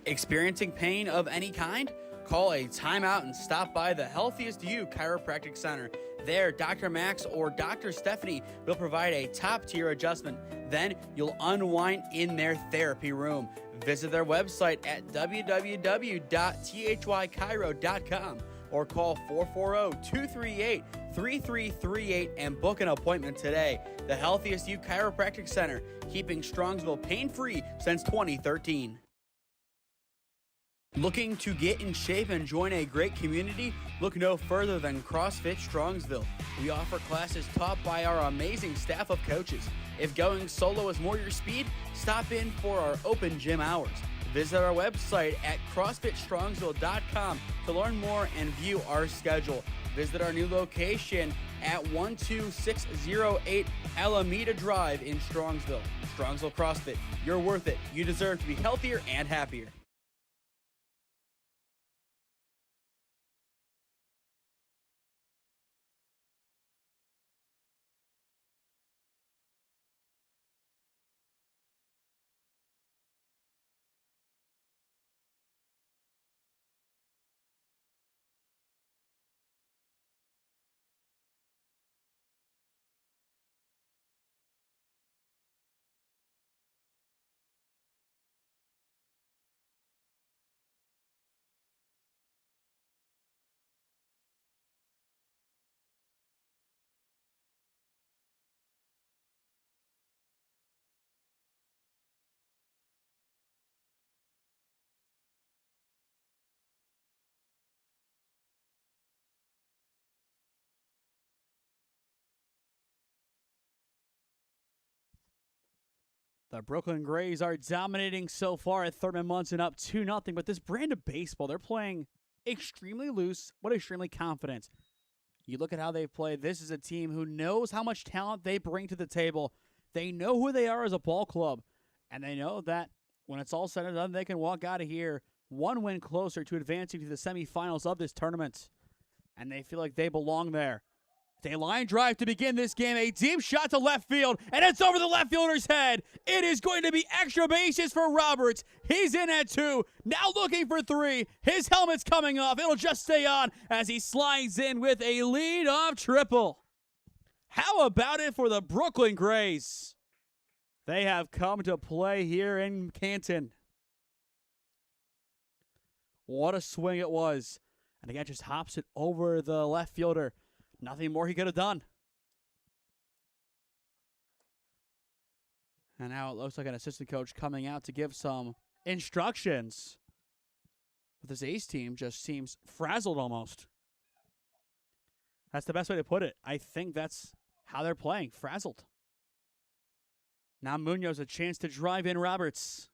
Experiencing pain of any kind? call a timeout and stop by the Healthiest You Chiropractic Center. There, Dr. Max or Dr. Stephanie will provide a top-tier adjustment. Then you'll unwind in their therapy room. Visit their website at www.thychiro.com or call 440-238-3338 and book an appointment today. The Healthiest You Chiropractic Center, keeping Strongsville pain-free since 2013. Looking to get in shape and join a great community? Look no further than CrossFit Strongsville. We offer classes taught by our amazing staff of coaches. If going solo is more your speed, stop in for our open gym hours. Visit our website at CrossFitStrongsville.com to learn more and view our schedule. Visit our new location at 12608 Alameda Drive in Strongsville. Strongsville CrossFit, you're worth it. You deserve to be healthier and happier. The Brooklyn Grays are dominating so far at Thurman Munson, up 2-0. But this brand of baseball, they're playing extremely loose, but extremely confident. You look at how they've played. This is a team who knows how much talent they bring to the table. They know who they are as a ball club. And they know that when it's all said and done, they can walk out of here one win closer to advancing to the semifinals of this tournament. And they feel like they belong there. A line drive to begin this game. A deep shot to left field, and it's over the left fielder's head. It is going to be extra bases for Roberts. He's in at 2, now looking for 3. His helmet's coming off. It'll just stay on as he slides in with a lead-off triple. How about it for the Brooklyn Grays? They have come to play here in Canton. What a swing it was. And again, just hops it over the left fielder. Nothing more he could have done. And now it looks like an assistant coach coming out to give some instructions. But this Ace team just seems frazzled almost. That's the best way to put it. I think that's how they're playing, frazzled. Now Munoz a chance to drive in Roberts.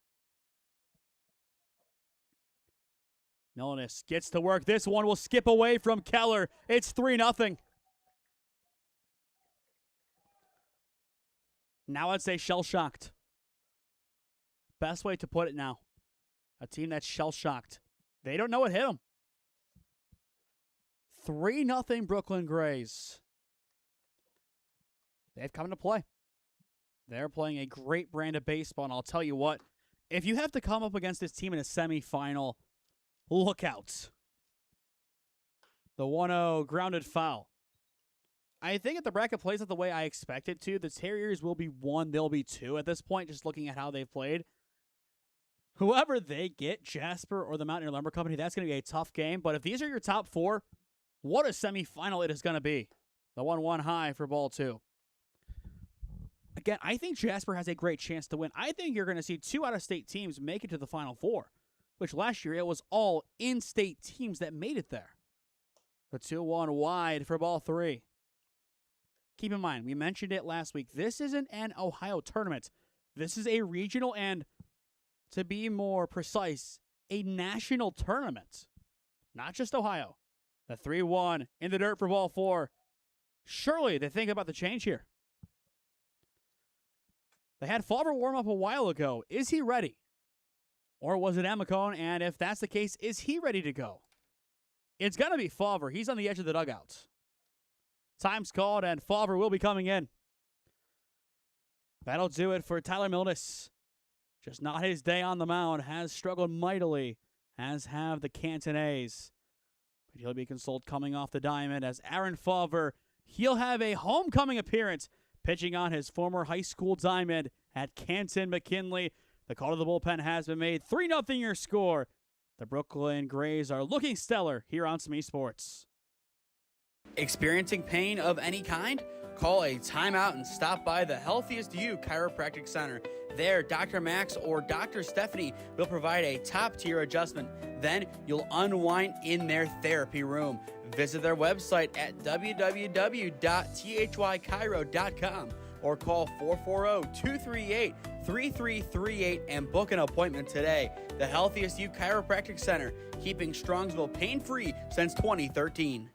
Milanis gets to work. This one will skip away from Keller. It's 3-0. Now I'd say shell-shocked. Best way to put it now. A team that's shell-shocked. They don't know what hit them. 3-0 Brooklyn Grays. They've come to play. They're playing a great brand of baseball, and I'll tell you what, if you have to come up against this team in a semifinal, look out. The 1-0 grounded foul. I think if the bracket plays out the way I expect it to, the Terriers will be 1, they'll be 2 at this point, just looking at how they've played. Whoever they get, Jasper or the Mountaineer Lumber Company, that's going to be a tough game. But if these are your top 4, what a semifinal it is going to be. The 1-1 high for ball 2. Again, I think Jasper has a great chance to win. I think you're going to see 2 out-of-state teams make it to the Final Four, which last year it was all in-state teams that made it there. The 2-1 wide for ball 3. Keep in mind, we mentioned it last week. This isn't an Ohio tournament. This is a regional and, to be more precise, a national tournament. Not just Ohio. The 3-1 in the dirt for ball 4. Surely they think about the change here. They had Favre warm up a while ago. Is he ready? Or was it Amicone? And if that's the case, is he ready to go? It's going to be Favre. He's on the edge of the dugout. Time's called, and Favre will be coming in. That'll do it for Tyler Milnes. Just not his day on the mound. Has struggled mightily as have the Canton A's. But he'll be consoled coming off the diamond as Aaron Fulver, he'll have a homecoming appearance pitching on his former high school diamond at Canton McKinley. The call to the bullpen has been made. 3-0 your score. The Brooklyn Grays are looking stellar here on SmeeSports. Experiencing pain of any kind? Call a timeout and stop by the Healthiest You Chiropractic Center. There, Dr. Max or Dr. Stephanie will provide a top-tier adjustment. Then you'll unwind in their therapy room. Visit their website at www.thychiro.com or call 440-238-3338 and book an appointment today. The Healthiest You Chiropractic Center, keeping Strongsville pain-free since 2013.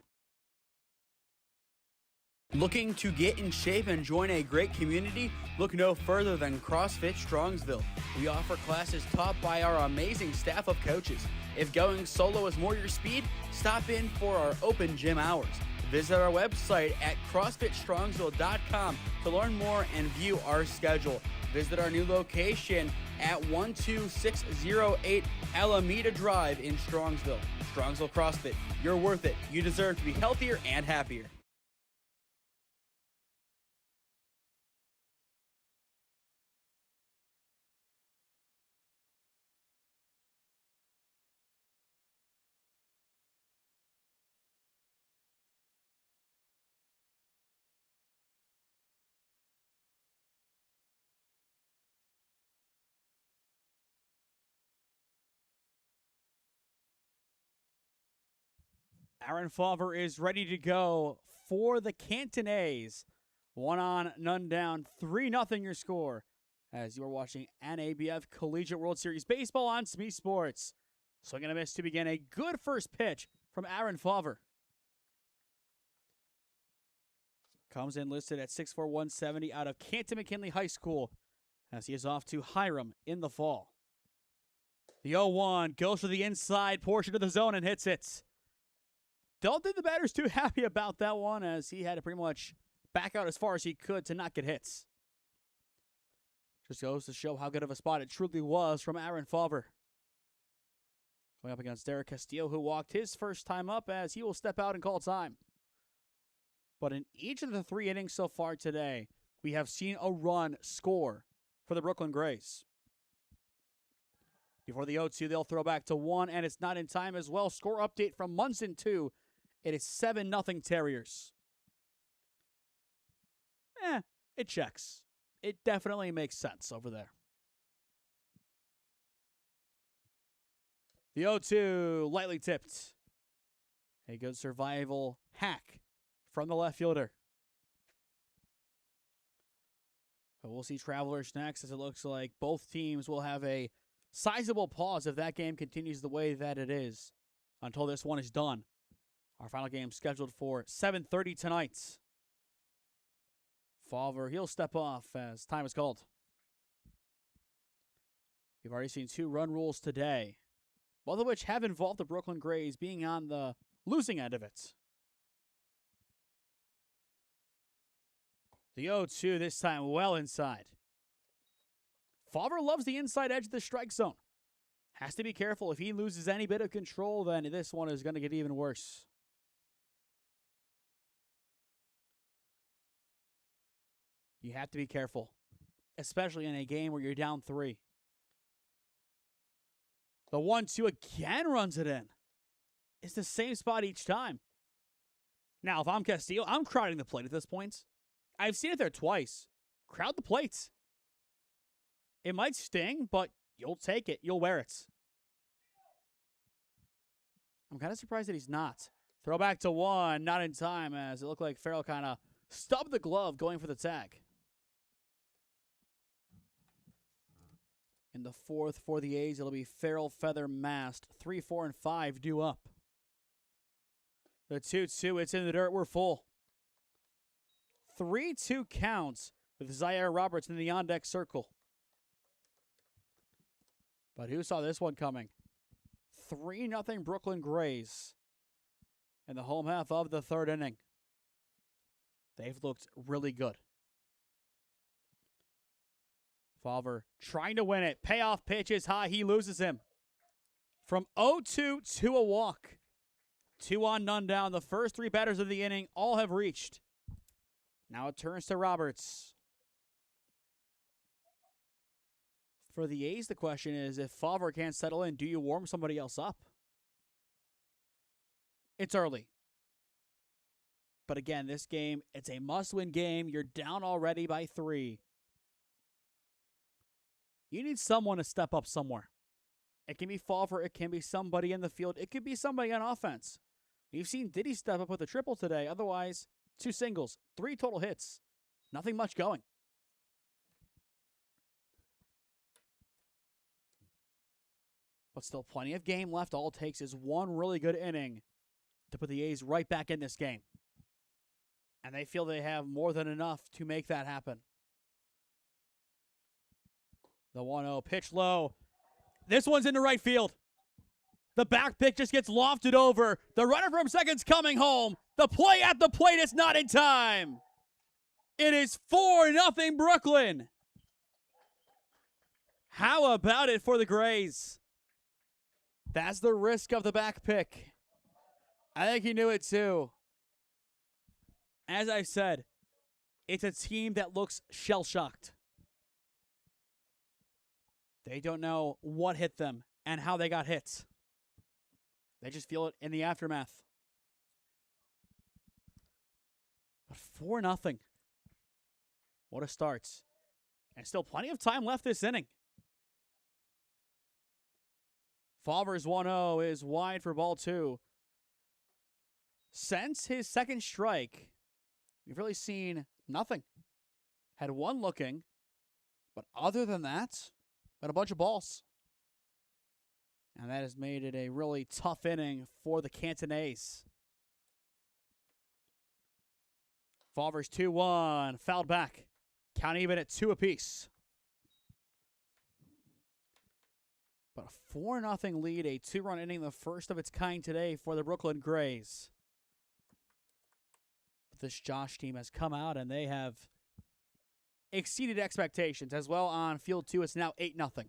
Looking to get in shape and join a great community? Look no further than CrossFit Strongsville. We offer classes taught by our amazing staff of coaches. If going solo is more your speed, stop in for our open gym hours. Visit our website at CrossFitStrongsville.com to learn more and view our schedule. Visit our new location at 12608 Alameda Drive in Strongsville. Strongsville CrossFit, you're worth it. You deserve to be healthier and happier. Aaron Fulver is ready to go for the Canton A's. 1 on, none down, 3-0 your score as you are watching NABF Collegiate World Series Baseball on SmeeSports. Swing and a miss to begin. A good first pitch from Aaron Fulver. Comes in listed at 6'4", 170 out of Canton McKinley High School as he is off to Hiram in the fall. The 0-1 goes to the inside portion of the zone and hits it. Don't think the batter's too happy about that one as he had to pretty much back out as far as he could to not get hits. Just goes to show how good of a spot it truly was from Aaron Fulver. Going up against Derek Castillo, who walked his first time up as he will step out and call time. But in each of the 3 innings so far today, we have seen a run score for the Brooklyn Grays. Before the 0-2, they'll throw back to 1, and it's not in time as well. Score update from Munson 2. It is 7-0 Terriers. It checks. It definitely makes sense over there. The 0-2, lightly tipped. A good survival hack from the left fielder. But we'll see Travelers next, as it looks like both teams will have a sizable pause if that game continues the way that it is until this one is done. Our final game scheduled for 7:30 tonight. Fulver, he'll step off as time is called. We've already seen 2 run rules today, both of which have involved the Brooklyn Grays being on the losing end of it. The 0-2 this time well inside. Fulver loves the inside edge of the strike zone. Has to be careful. If he loses any bit of control, then this one is going to get even worse. You have to be careful, especially in a game where you're down 3. The 1-2 again runs it in. It's the same spot each time. Now, if I'm Castillo, I'm crowding the plate at this point. I've seen it there twice. Crowd the plates. It might sting, but you'll take it. You'll wear it. I'm kind of surprised that he's not. Throw back to 1, not in time, as it looked like Farrell kind of stubbed the glove going for the tag. In the 4th for the A's, it'll be Farrell, Feather, Mast. 3, 4, and 5 due up. The 2-2, it's in the dirt. We're full. 3-2 counts with Zaire Roberts in the on-deck circle. But who saw this one coming? 3-0 Brooklyn Grays in the home half of the 3rd inning. They've looked really good. Fulver trying to win it. Payoff pitch is high. He loses him. From 0-2 to a walk. 2 on, none down. The first 3 batters of the inning all have reached. Now it turns to Roberts. For the A's, the question is, if Favre can't settle in, do you warm somebody else up? It's early. But again, this game, it's a must-win game. You're down already by 3. You need someone to step up somewhere. It can be Favre. It can be somebody in the field. It could be somebody on offense. We've seen Diddy step up with a triple today. Otherwise, 2 singles, 3 total hits. Nothing much going. But still plenty of game left. All it takes is one really good inning to put the A's right back in this game. And they feel they have more than enough to make that happen. The 1-0 pitch low. This one's into right field. The back pitch just gets lofted over. The runner from second's coming home. The play at the plate is not in time. It is 4-0 Brooklyn. How about it for the Grays? That's the risk of the back pick. I think he knew it too. As I said, it's a team that looks shell-shocked. They don't know what hit them and how they got hit. They just feel it in the aftermath. But 4-0. What a start. And still plenty of time left this inning. Favre's 1-0 is wide for ball 2. Since his second strike, we've really seen nothing. Had one looking, but other than that, had a bunch of balls. And that has made it a really tough inning for the Canton A's. Favre's 2-1, fouled back. Count even at 2 apiece. But a 4-0 lead, a 2-run inning, the first of its kind today for the Brooklyn Grays. But this Josh team has come out and they have exceeded expectations. As well on field 2, it's now 8-0.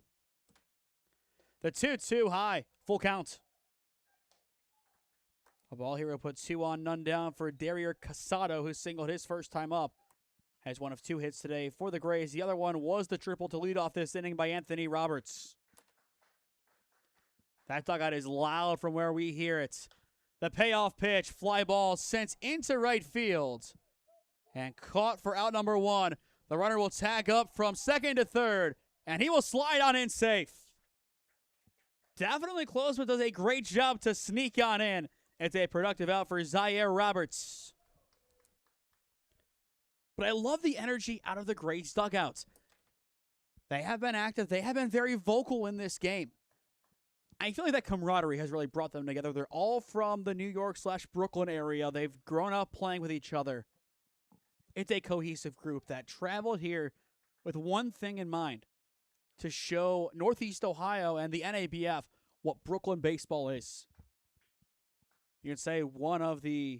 The 2-2 high, full count. A ball here will put 2 on, none down for Derrier Casado, who singled his first time up. Has one of 2 hits today for the Grays. The other one was the triple to lead off this inning by Anthony Roberts. That dugout is loud from where we hear it. The payoff pitch, fly ball sent into right field. And caught for out number 1. The runner will tag up from second to third. And he will slide on in safe. Definitely close, but does a great job to sneak on in. It's a productive out for Zaire Roberts. But I love the energy out of the Grays dugout. They have been active. They have been very vocal in this game. I feel like that camaraderie has really brought them together. They're all from the New York/Brooklyn area. They've grown up playing with each other. It's a cohesive group that traveled here with one thing in mind: to show Northeast Ohio and the NABF what Brooklyn baseball is. You can say one of the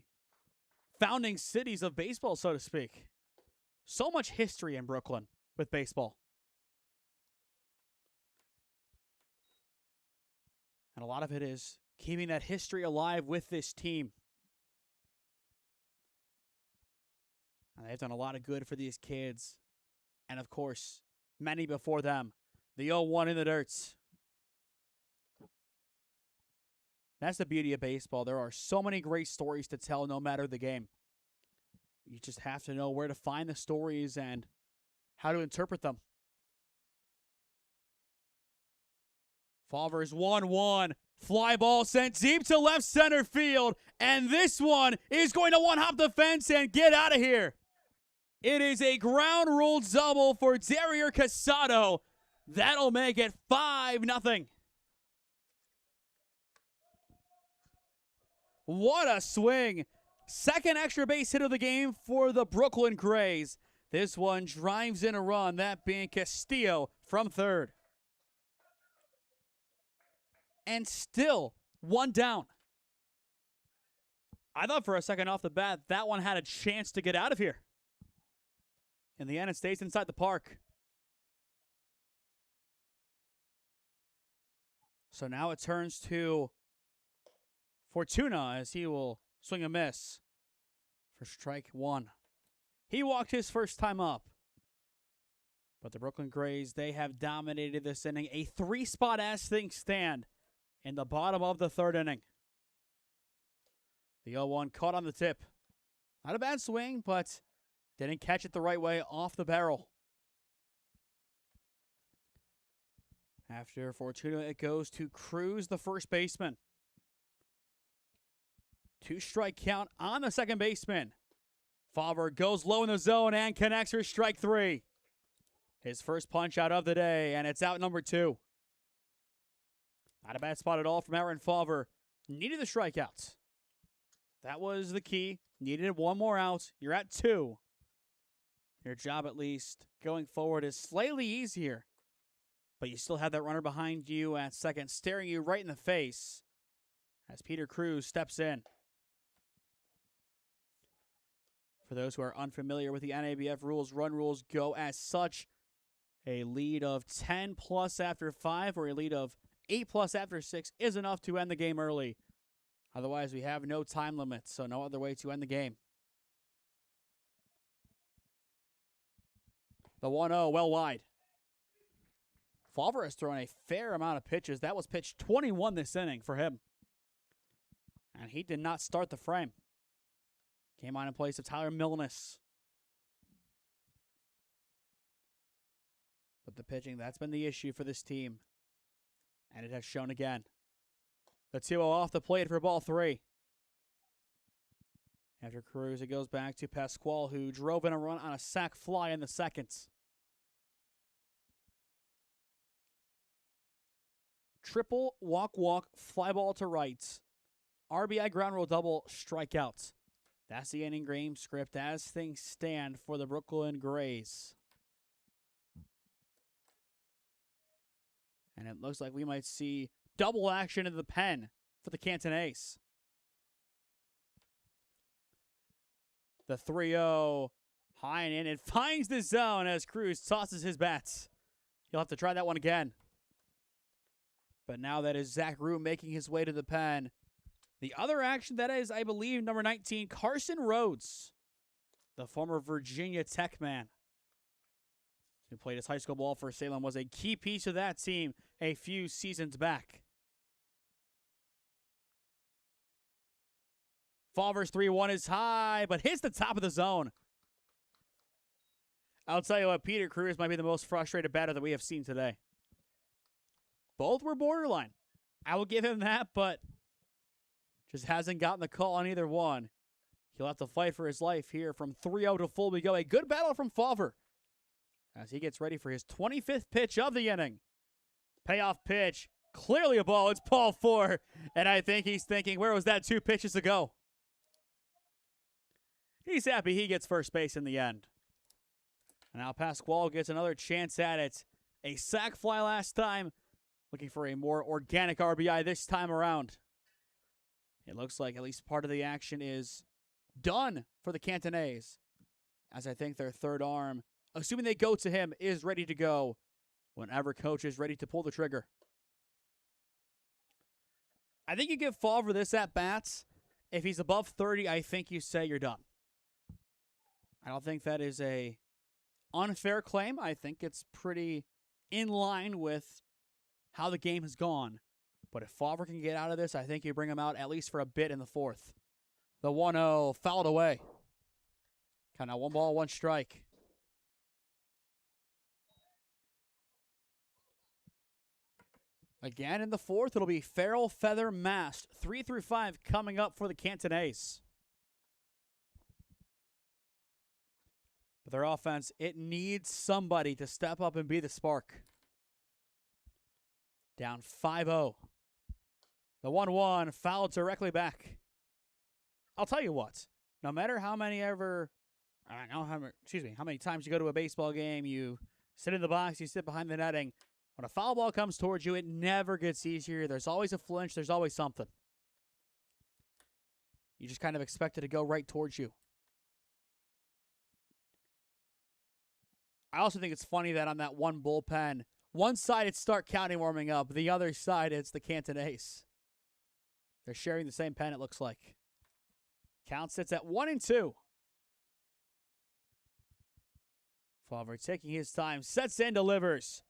founding cities of baseball, so to speak. So much history in Brooklyn with baseball. And a lot of it is keeping that history alive with this team. And they've done a lot of good for these kids. And of course, many before them. The 0-1 in the dirt. That's the beauty of baseball. There are so many great stories to tell no matter the game. You just have to know where to find the stories and how to interpret them. Favre's 1-1. Fly ball sent deep to left center field. And this one is going to one-hop the fence and get out of here. It is a ground rule double for Derrier Casado. That'll make it 5-0. What a swing. Second extra base hit of the game for the Brooklyn Grays. This one drives in a run, that being Castillo from third. And still one down. I thought for a second off the bat that one had a chance to get out of here. In the end, it stays inside the park. So now it turns to Fortuna as he will swing a miss for strike one. He walked his first time up. But the Brooklyn Grays, they have dominated this inning. A 3-spot as things stand in the bottom of the third inning. The 0-1 caught on the tip. Not a bad swing, but didn't catch it the right way off the barrel. After Fortuna, it goes to Cruz, the first baseman. 2-strike count on the second baseman. Favre goes low in the zone and connects for strike 3. His first punch out of the day, and it's out number 2. Not a bad spot at all from Aaron Favre. Needed the strikeouts. That was the key. Needed one more out. You're at 2. Your job, at least, going forward is slightly easier. But you still have that runner behind you at second, staring you right in the face as Peter Cruz steps in. For those who are unfamiliar with the NABF rules, run rules go as such. A lead of 10 plus after 5 or a lead of 8 plus after 6 is enough to end the game early. Otherwise, we have no time limit, so no other way to end the game. The 1-0 well wide. Favre has thrown a fair amount of pitches. That was pitch 21 this inning for him. And he did not start the frame. Came on in place of Tyler Milnes. But the pitching, that's been the issue for this team. And it has shown again. The 2-0 off the plate for ball 3. After Cruz, it goes back to Pasquale, who drove in a run on a sac fly in the second. Triple, walk, fly ball to right. RBI ground rule double, strikeouts. That's the inning game script as things stand for the Brooklyn Grays. And it looks like we might see double action in the pen for the Canton A's. The 3-0 high and in. It finds the zone as Cruz tosses his bats. He'll have to try that one again. But now that is Zach Rue making his way to the pen. The other action, that is, I believe, number 19, Carson Rhodes, the former Virginia Tech man, who played his high school ball for Salem, was a key piece of that team a few seasons back. Favre's 3-1 is high, but hits the top of the zone. I'll tell you what, Peter Cruz might be the most frustrated batter that we have seen today. Both were borderline. I will give him that, but just hasn't gotten the call on either one. He'll have to fight for his life here from 3-0 to full we go. A good battle from Favre as he gets ready for his 25th pitch of the inning. Payoff pitch. Clearly a ball. It's ball 4. And I think he's thinking, where was that 2 pitches ago? He's happy he gets first base in the end. And now Pasquale gets another chance at it. A sac fly last time. Looking for a more organic RBI this time around. It looks like at least part of the action is done for the Canton A's, as I think their third arm, assuming they go to him, is ready to go whenever coach is ready to pull the trigger. I think you give Favre this at-bats. If he's above 30, I think you say you're done. I don't think that is a unfair claim. I think it's pretty in line with how the game has gone. But if Favre can get out of this, I think you bring him out at least for a bit in the 4th. The 1-0 fouled away. Kind of 1 ball, 1 strike. Again in the 4th, it'll be Farrell, Feather, Mast. 3 through 5 coming up for the Canton A's. But their offense, it needs somebody to step up and be the spark. Down 5-0. The 1-1 fouled directly back. I'll tell you what. No matter how many times you go to a baseball game, you sit in the box, you sit behind the netting. When a foul ball comes towards you, it never gets easier. There's always a flinch. There's always something. You just kind of expect it to go right towards you. I also think it's funny that on that one bullpen, One side, it's Stark County warming up. The other side, it's the Canton A's. They're sharing the same pen, it looks like. Count sits at 1-2. Favre taking his time, sets in, delivers.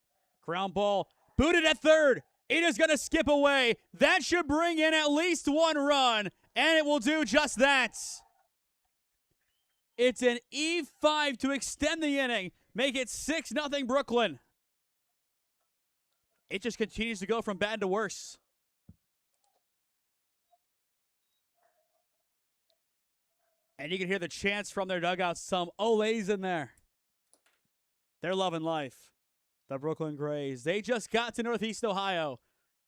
Ground ball, booted at third. It is going to skip away. That should bring in at least one run, and it will do just that. It's an E5 to extend the inning, make it 6-0 Brooklyn. It just continues to go from bad to worse. And you can hear the chants from their dugouts. Some Olays in there. They're loving life. The Brooklyn Grays. They just got to Northeast Ohio,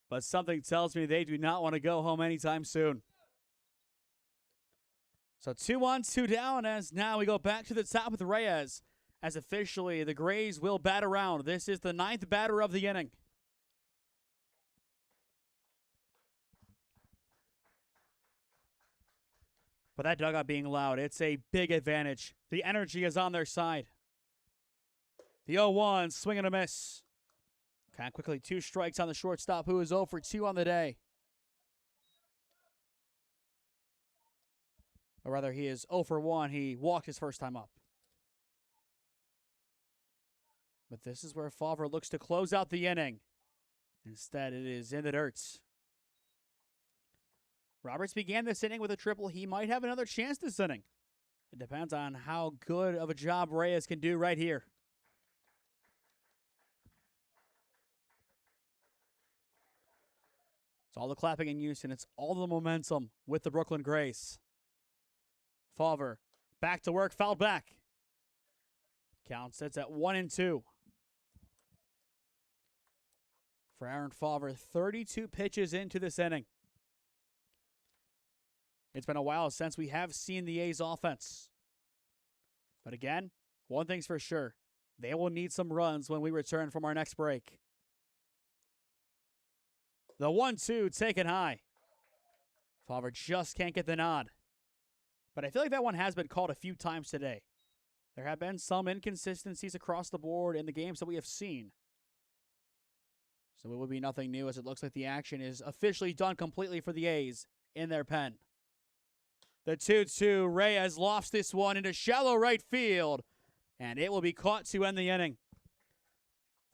but something tells me they do not want to go home anytime soon. So 2-1, 2 down, as now we go back to the top with Reyes, as officially the Grays will bat around. This is the 9th batter of the inning. But that dugout being loud, it's a big advantage. The energy is on their side. The 0-1, swing and a miss. Kind of quickly, 2 strikes on the shortstop, who is 0 for 2 on the day. Or rather, he is 0 for 1. He walked his first time up. But this is where Favre looks to close out the inning. Instead, it is in the dirt. Roberts began this inning with a triple. He might have another chance this inning. It depends on how good of a job Reyes can do right here. It's all the clapping in use, and it's all the momentum with the Brooklyn Grays. Favre back to work, fouled back. Count sits at 1-2. For Aaron Favre, 32 pitches into this inning. It's been a while since we have seen the A's offense. But again, one thing's for sure. They will need some runs when we return from our next break. The 1-2 taken high. Favre just can't get the nod. But I feel like that one has been called a few times today. There have been some inconsistencies across the board in the games that we have seen. So it would be nothing new, as it looks like the action is officially done completely for the A's in their pen. The 2-2, Reyes lofts this one into shallow right field, and it will be caught to end the inning.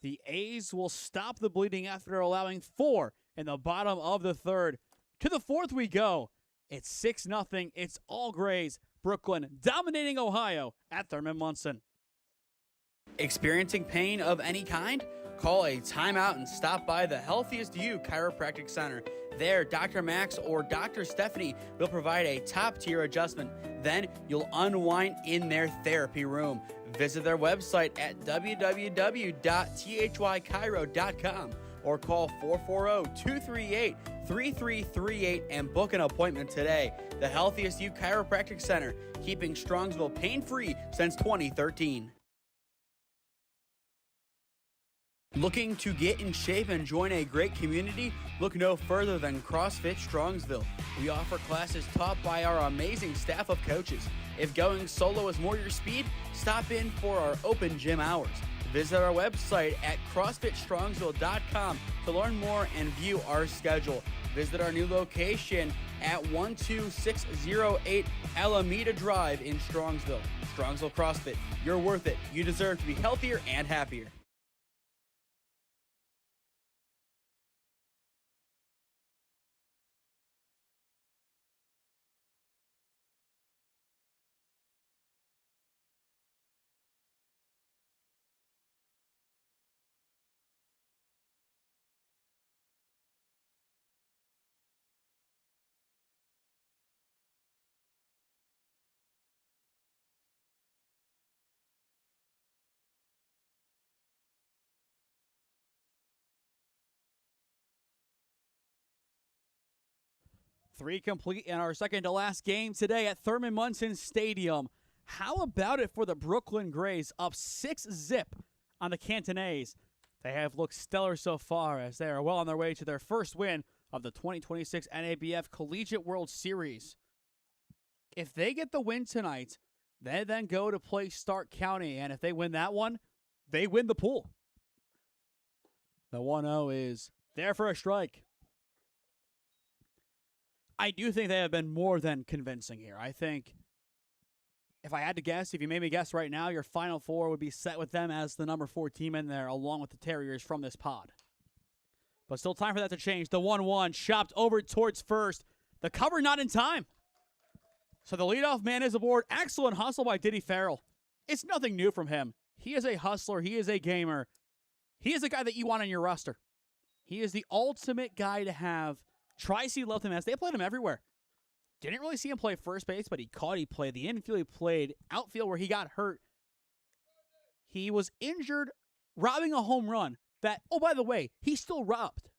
The A's will stop the bleeding after allowing 4 in the bottom of the third. To the 4th we go. It's 6-0. It's all Grays. Brooklyn dominating Ohio at Thurman Munson. Experiencing pain of any kind? Call a timeout and stop by the Healthiest You Chiropractic Center. There, Dr. Max or Dr. Stephanie will provide a top-tier adjustment. Then you'll unwind in their therapy room. Visit their website at www.thychiro.com or call 440-238-3338 and book an appointment today. The Healthiest You Chiropractic Center, keeping Strongsville pain-free since 2013. Looking to get in shape and join a great community? Look no further than CrossFit Strongsville. We offer classes taught by our amazing staff of coaches. If going solo is more your speed, stop in for our open gym hours. Visit our website at CrossFitStrongsville.com to learn more and view our schedule. Visit our new location at 12608 Alameda Drive in Strongsville. Strongsville CrossFit, you're worth it. You deserve to be healthier and happier. Three complete in our second to last game today at Thurman Munson Stadium. How about it for the Brooklyn Grays, up 6-0 on the Canton A's? They have looked stellar so far, as they are well on their way to their first win of the 2026 NABF Collegiate World Series. If they get the win tonight, they then go to play Stark County, and if they win that one, they win the pool. The 1-0 is there for a strike. I do think they have been more than convincing here. I think if I had to guess, if you made me guess right now, your final four would be set with them as the number 4 team in there, along with the Terriers from this pod. But still time for that to change. The 1-1 chopped over towards first. The cover not in time. So the leadoff man is aboard. Excellent hustle by Diddy Farrell. It's nothing new from him. He is a hustler. He is a gamer. He is a guy that you want on your roster. He is the ultimate guy to have. Tri-C loved him as they played him everywhere. Didn't really see him play first base, but he played the infield, he played outfield where he got hurt. He was injured robbing a home run that, oh, by the way, he still robbed.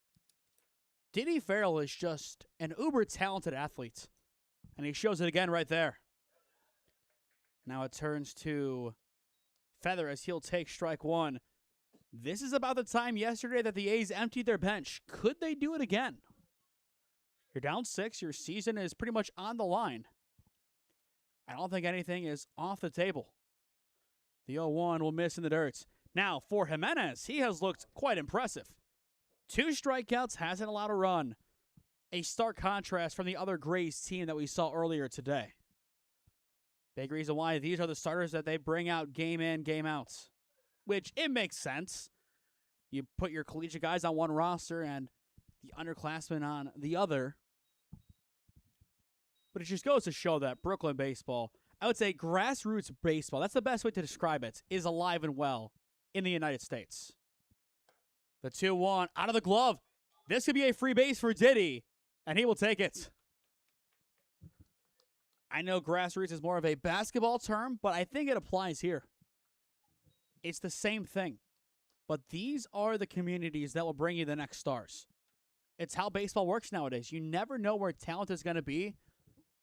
Diddy Farrell is just an uber talented athlete, and he shows it again right there. Now it turns to Feather as he'll take strike one. This is about the time yesterday that the A's emptied their bench. Could they do it again? You're down 6. Your season is pretty much on the line. I don't think anything is off the table. The 0-1 will miss in the dirt. Now, for Jimenez, he has looked quite impressive. 2 strikeouts, hasn't allowed a run. A stark contrast from the other Grays team that we saw earlier today. Big reason why these are the starters that they bring out game in, game out. Which, it makes sense. You put your collegiate guys on one roster and the underclassmen on the other. But it just goes to show that Brooklyn baseball, I would say grassroots baseball, that's the best way to describe it, is alive and well in the United States. The 2-1 out of the glove. This could be a free base for Diddy, and he will take it. I know grassroots is more of a basketball term, but I think it applies here. It's the same thing. But these are the communities that will bring you the next stars. It's how baseball works nowadays. You never know where talent is going to be.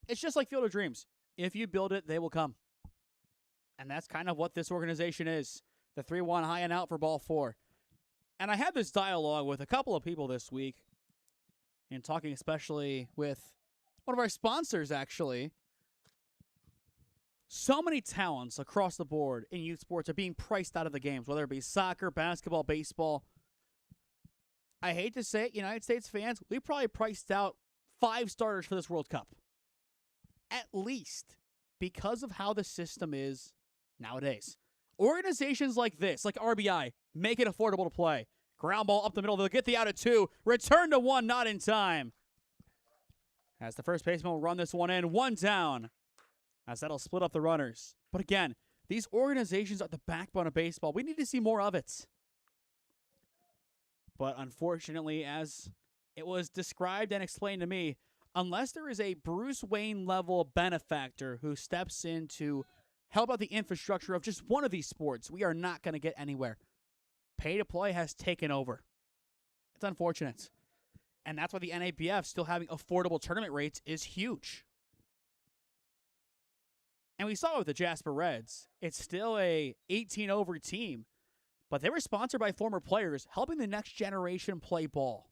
It's just like Field of Dreams. If you build it, they will come. And that's kind of what this organization is. The 3-1 high and out for ball 4. And I had this dialogue with a couple of people this week, and talking especially with one of our sponsors, actually. So many talents across the board in youth sports are being priced out of the games, whether it be soccer, basketball, baseball. I hate to say it, United States fans, we probably priced out 5 starters for this World Cup. At least, because of how the system is nowadays. Organizations like this, like RBI, make it affordable to play. Ground ball up the middle, they'll get the out at 2. Return to 1, not in time. As the first baseman will run this one in, 1 down. As that'll split up the runners. But again, these organizations are the backbone of baseball. We need to see more of it. But unfortunately, as it was described and explained to me, unless there is a Bruce Wayne level benefactor who steps in to help out the infrastructure of just one of these sports, we are not going to get anywhere. Pay to play has taken over. It's unfortunate. And that's why the NABF still having affordable tournament rates is huge. And we saw it with the Jasper Reds. It's still a 18-over team, but they were sponsored by former players, helping the next generation play ball.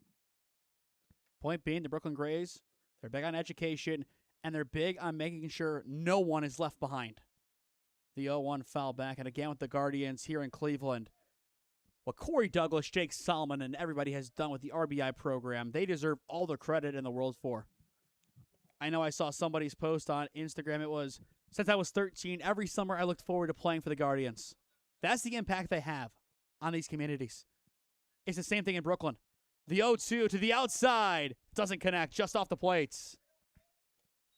Point being, the Brooklyn Grays, they're big on education, and they're big on making sure no one is left behind. The 0-1 foul back, and again with the Guardians here in Cleveland. What Corey Douglas, Jake Solomon, and everybody has done with the RBI program, they deserve all the credit in the world for. I know I saw somebody's post on Instagram. It was, since I was 13, every summer I looked forward to playing for the Guardians. That's the impact they have on these communities. It's the same thing in Brooklyn. The 0-2 to the outside. Doesn't connect, just off the plates.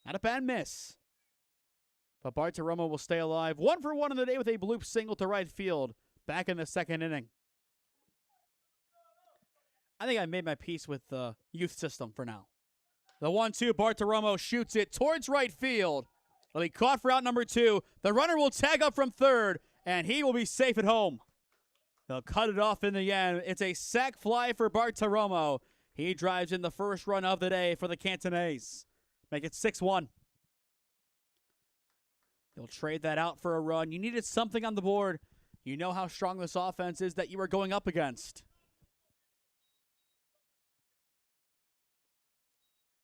Not a bad miss. But Bartiromo will stay alive. 1 for 1 in the day with a bloop single to right field. Back in the second inning. I think I made my peace with the youth system for now. The 1-2, Bartiromo shoots it towards right field. Well, he caught for out number 2. The runner will tag up from third, and he will be safe at home. They'll cut it off in the end. It's a sac fly for Bartiromo. He drives in the first run of the day for the Canton A's. Make it 6-1. They'll trade that out for a run. You needed something on the board. You know how strong this offense is that you are going up against.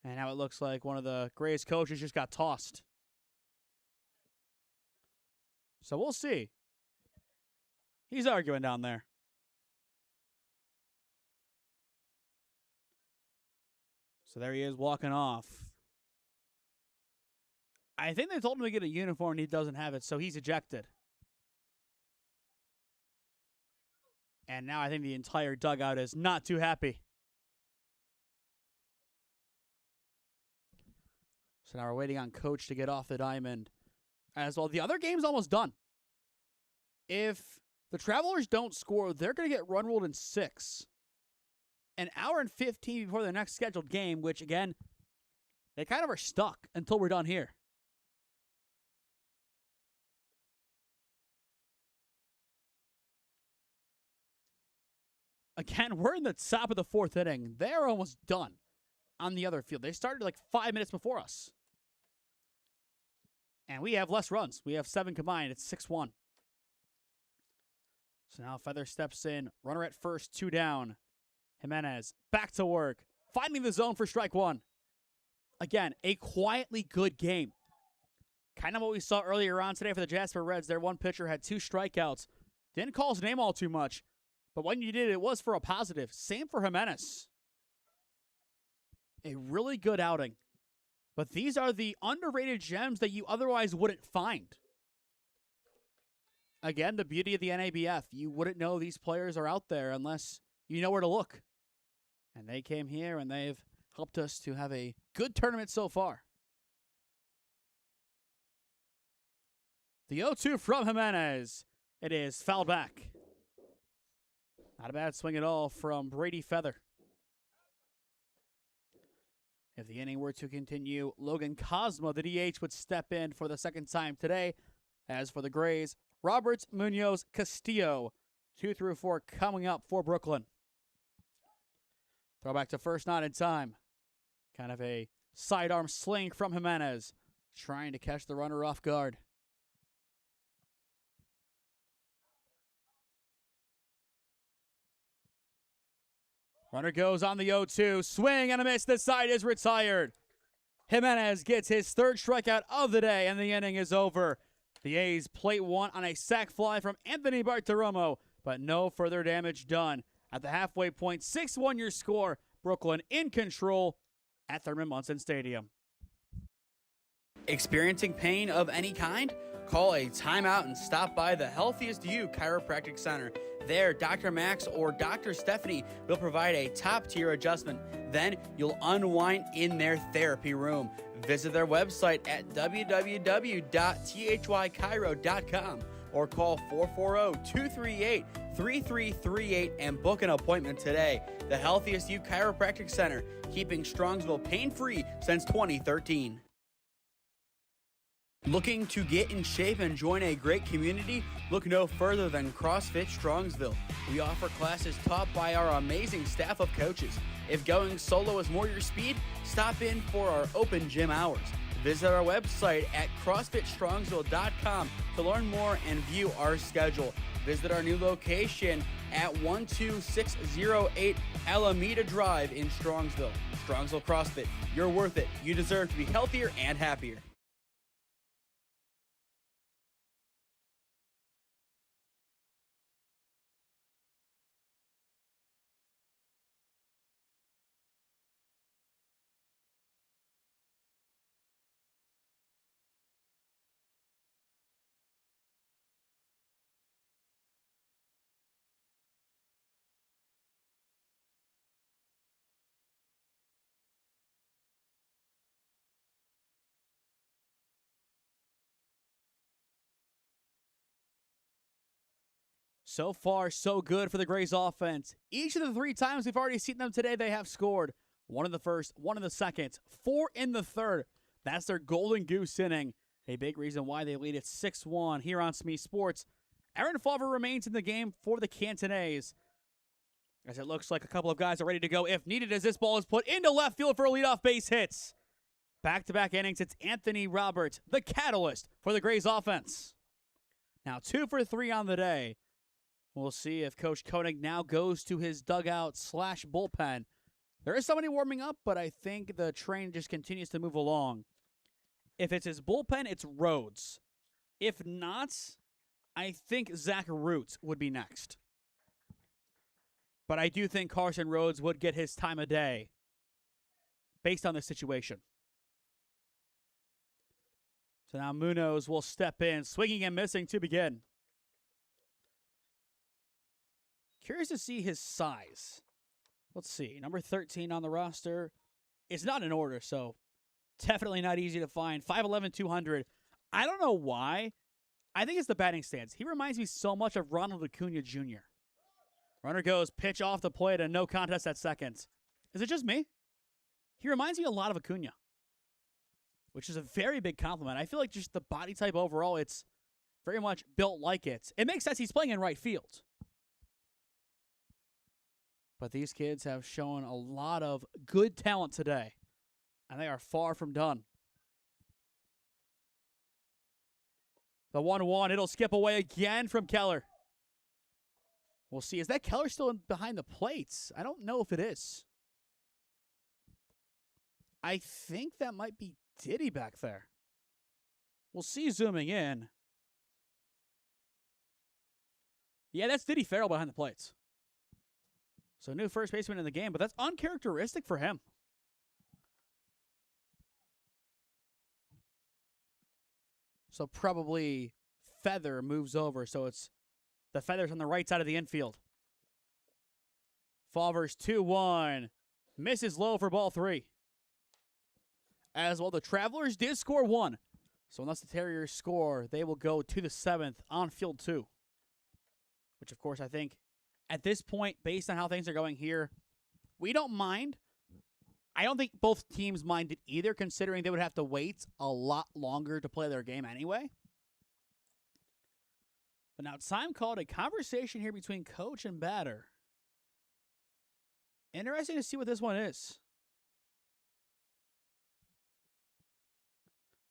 And now it looks like one of the Grays coaches just got tossed. So we'll see. He's arguing down there. So there he is walking off. I think they told him to get a uniform and he doesn't have it, so he's ejected. And now I think the entire dugout is not too happy. So now we're waiting on Coach to get off the diamond as well. The other game's almost done. If the Travelers don't score, they're going to get run ruled in 6. An hour and 15 before the next scheduled game, which, again, they kind of are stuck until we're done here. Again, we're in the top of the 4th inning. They're almost done on the other field. They started like 5 minutes before us. And we have less runs. We have 7 combined. It's 6-1. So now Feather steps in. Runner at first, 2 down. Jimenez back to work. Finding the zone for strike 1. Again, a quietly good game. Kind of what we saw earlier on today for the Jasper Reds. Their one pitcher had 2 strikeouts. Didn't call his name all too much. But when you did, it was for a positive. Same for Jimenez. A really good outing. But these are the underrated gems that you otherwise wouldn't find. Again, the beauty of the NABF. You wouldn't know these players are out there unless you know where to look. And they came here and they've helped us to have a good tournament so far. The 0-2 from Jimenez. It is fouled back. Not a bad swing at all from Brady Feather. If the inning were to continue, Logan Cosmo, the DH, would step in for the second time today. As for the Grays, Roberts, Munoz, Castillo, 2 through 4 coming up for Brooklyn. Throw back to first, not in time. Kind of a sidearm sling from Jimenez, trying to catch the runner off guard. Runner goes on the 0-2. Swing and a miss. This side is retired. Jimenez gets his 3rd strikeout of the day, and the inning is over. The A's plate 1 on a sac fly from Anthony Bartiromo, but no further damage done. At the halfway point, 6-1 your score. Brooklyn in control at Thurman Munson Stadium. Experiencing pain of any kind? Call a timeout and stop by the Healthiest You Chiropractic Center. There, Dr. Max or Dr. Stephanie will provide a top-tier adjustment. Then you'll unwind in their therapy room. Visit their website at www.thychiro.com or call 440-238-3338 and book an appointment today. The Healthiest You Chiropractic Center, keeping Strongsville pain-free since 2013. Looking to get in shape and join a great community? Look no further than CrossFit Strongsville. We offer classes taught by our amazing staff of coaches. If going solo is more your speed, stop in for our open gym hours. Visit our website at CrossFitStrongsville.com to learn more and view our schedule. Visit our new location at 12608 Alameda Drive in Strongsville. Strongsville CrossFit, you're worth it. You deserve to be healthier and happier. So far, so good for the Grays offense. Each of the 3 times we've already seen them today, they have scored. 1 in the first, 1 in the second, 4 in the third. That's their golden goose inning. A big reason why they lead at 6-1 here on SmeeSports. Aaron Fulver remains in the game for the Canton A's, as it looks like a couple of guys are ready to go if needed, as this ball is put into left field for a leadoff base hits. Back-to-back innings, it's Anthony Roberts, the catalyst for the Grays offense. Now 2 for 3 on the day. We'll see if Coach Koenig now goes to his dugout / bullpen. There is somebody warming up, but I think the train just continues to move along. If it's his bullpen, it's Rhodes. If not, I think Zach Roots would be next. But I do think Carson Rhodes would get his time of day based on this situation. So now Munoz will step in, swinging and missing to begin. Curious to see his size. Let's see. Number 13 on the roster. It's not in order, so definitely not easy to find. 5'11", 200. I don't know why. I think it's the batting stance. He reminds me so much of Ronald Acuna Jr. Runner goes, pitch off the plate, and no contest at second. Is it just me? He reminds me a lot of Acuna, which is a very big compliment. I feel like just the body type overall, it's very much built like it. It makes sense he's playing in right field. But these kids have shown a lot of good talent today, and they are far from done. The 1-1, it'll skip away again from Keller. We'll see. Is that Keller still behind the plates? I don't know if it is. I think that might be Diddy back there. We'll see zooming in. Yeah, that's Diddy Farrell behind the plates. So new first baseman in the game, but that's uncharacteristic for him. So probably Feather moves over, so it's the Feathers on the right side of the infield. Favre's 2-1. Misses low for ball 3. As well, the Travelers did score 1. So unless the Terriers score, they will go to the 7th on field 2. Which, of course, I think at this point, based on how things are going here, we don't mind. I don't think both teams minded either, considering they would have to wait a lot longer to play their game anyway. But now time called a conversation here between coach and batter. Interesting to see what this one is.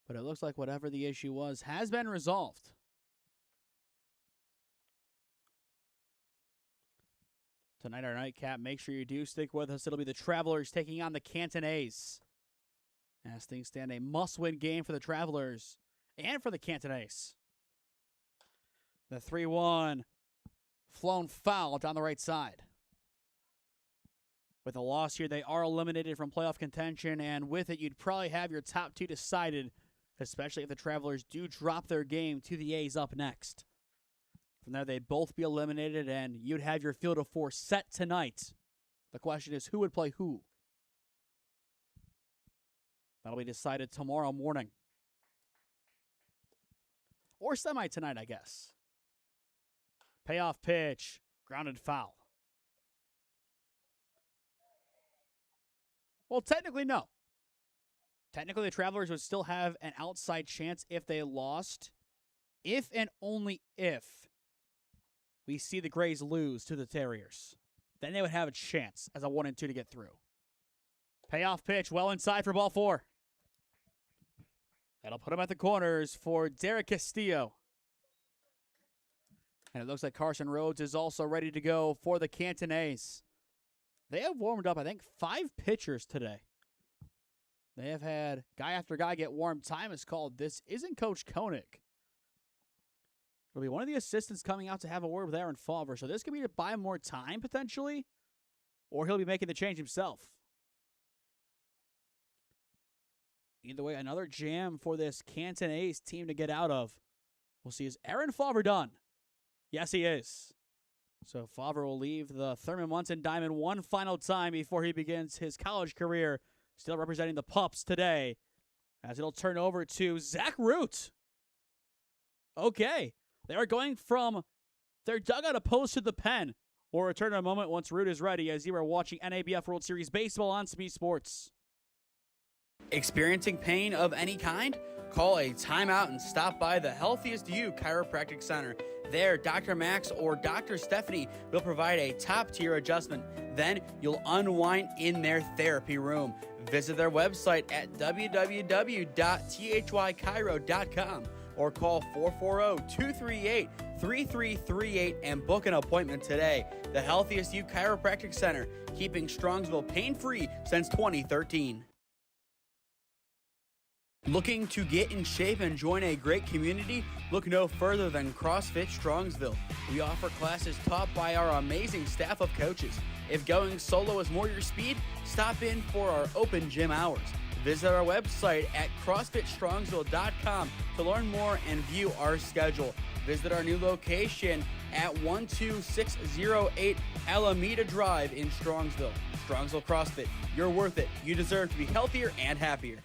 But it looks like whatever the issue was has been resolved. Tonight, our nightcap. Make sure you do stick with us. It'll be the Travelers taking on the Canton A's. As things stand, a must-win game for the Travelers and for the Canton A's. The 3-1 flown foul down the right side. With a loss here, they are eliminated from playoff contention, and with it, you'd probably have your top 2 decided, especially if the Travelers do drop their game to the A's up next. From there, they'd both be eliminated, and you'd have your field of 4 set tonight. The question is, who would play who? That'll be decided tomorrow morning. Or semi-tonight, I guess. Payoff pitch, grounded foul. Well, technically, no. Technically, the Travelers would still have an outside chance if they lost. If and only if we see the Grays lose to the Terriers. Then they would have a chance as a 1-2 to get through. Payoff pitch well inside for ball 4. That'll put him at the corners for Derek Castillo. And it looks like Carson Rhodes is also ready to go for the Canton A's. They have warmed up, I think, 5 pitchers today. They have had guy after guy get warm. Time is called. This isn't Coach Koenig. It'll be one of the assistants coming out to have a word with Aaron Favre. So this could be to buy more time, potentially, or he'll be making the change himself. Either way, another jam for this Canton A's team to get out of. We'll see. Is Aaron Favre done? Yes, he is. So Favre will leave the Thurman Munson Diamond one final time before he begins his college career, still representing the Pups today, as it'll turn over to Zach Root. Okay. They are going from their dugout opposed to the pen. We'll return in a moment once Root is ready, as you are watching NABF World Series Baseball on SmeeSports. Experiencing pain of any kind? Call a timeout and stop by the Healthiest You Chiropractic Center. There, Dr. Max or Dr. Stephanie will provide a top-tier adjustment. Then you'll unwind in their therapy room. Visit their website at www.thychiro.com or call 440-238-3338 and book an appointment today. The Healthiest You Chiropractic Center, keeping Strongsville pain-free since 2013. Looking to get in shape and join a great community? Look no further than CrossFit Strongsville. We offer classes taught by our amazing staff of coaches. If going solo is more your speed, stop in for our open gym hours. Visit our website at CrossFitStrongsville.com to learn more and view our schedule. Visit our new location at 12608 Alameda Drive in Strongsville. Strongsville CrossFit, you're worth it. You deserve to be healthier and happier.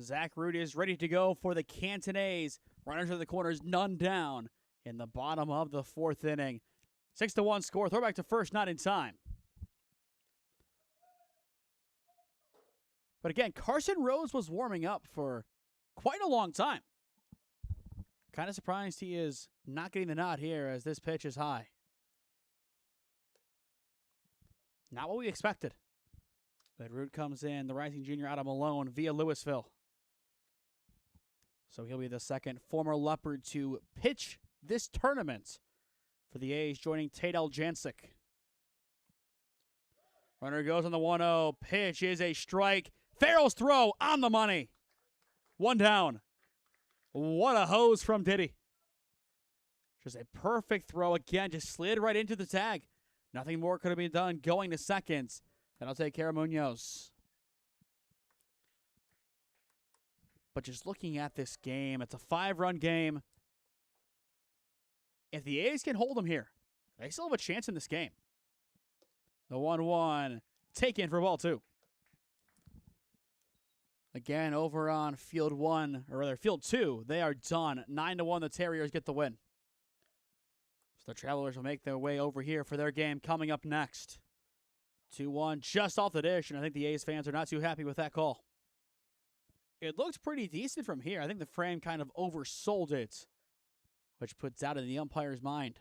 Zach Root is ready to go for the Canton A's. Runners in the corners, none down in the bottom of the fourth inning. 6-1 score. Throwback to first, not in time. But again, Carson Rose was warming up for quite a long time. Kind of surprised he is not getting the nod here as this pitch is high. Not what we expected. But Root comes in, the rising junior out of Malone via Louisville. So he'll be the second former Leopard to pitch this tournament for the A's, joining Tadel Jancic. Runner goes on the 1-0. Pitch is a strike. Farrell's throw on the money. One down. What a hose from Diddy. Just a perfect throw again. Just slid right into the tag. Nothing more could have been done going to second. And I'll take care of Munoz. But just looking at this game, it's a 5-run game. If the A's can hold them here, they still have a chance in this game. The 1-1 taken for ball 2. Again, over on field 1, or rather field 2, they are done. 9-1, the Terriers get the win. So the Travelers will make their way over here for their game coming up next. 2-1 just off the dish, and I think the A's fans are not too happy with that call. It looked pretty decent from here. I think the frame kind of oversold it, which puts doubt in the umpire's mind.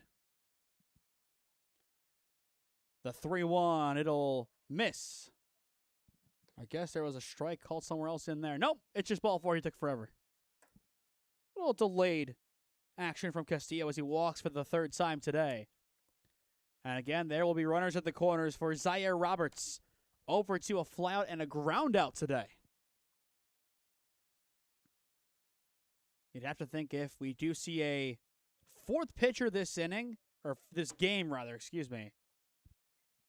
The 3-1, it'll miss. I guess there was a strike called somewhere else in there. Nope, it's just ball 4. He took forever. A little delayed action from Castillo as he walks for the third time today. And again, there will be runners at the corners for Zaire Roberts. Over to a flyout and a ground out today. You'd have to think if we do see a fourth pitcher this inning, or this game rather, excuse me,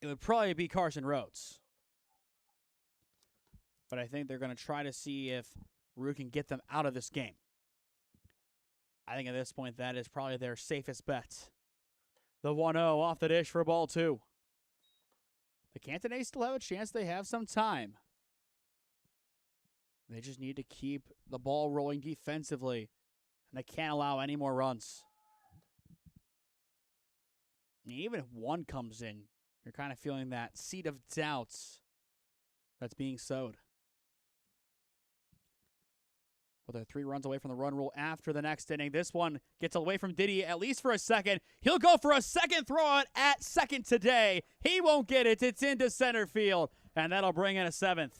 it would probably be Carson Rhodes. But I think they're going to try to see if Root can get them out of this game. I think at this point that is probably their safest bet. The 1-0 off the dish for ball 2. The Canton A's still have a chance. They have some time. They just need to keep the ball rolling defensively, and they can't allow any more runs. And even if one comes in, you're kind of feeling that seed of doubts that's being sowed. Well, they're 3 runs away from the run rule after the next inning. This one gets away from Diddy at least for a second. He'll go for a second throw at second today. He won't get it. It's into center field, and that'll bring in a 7th.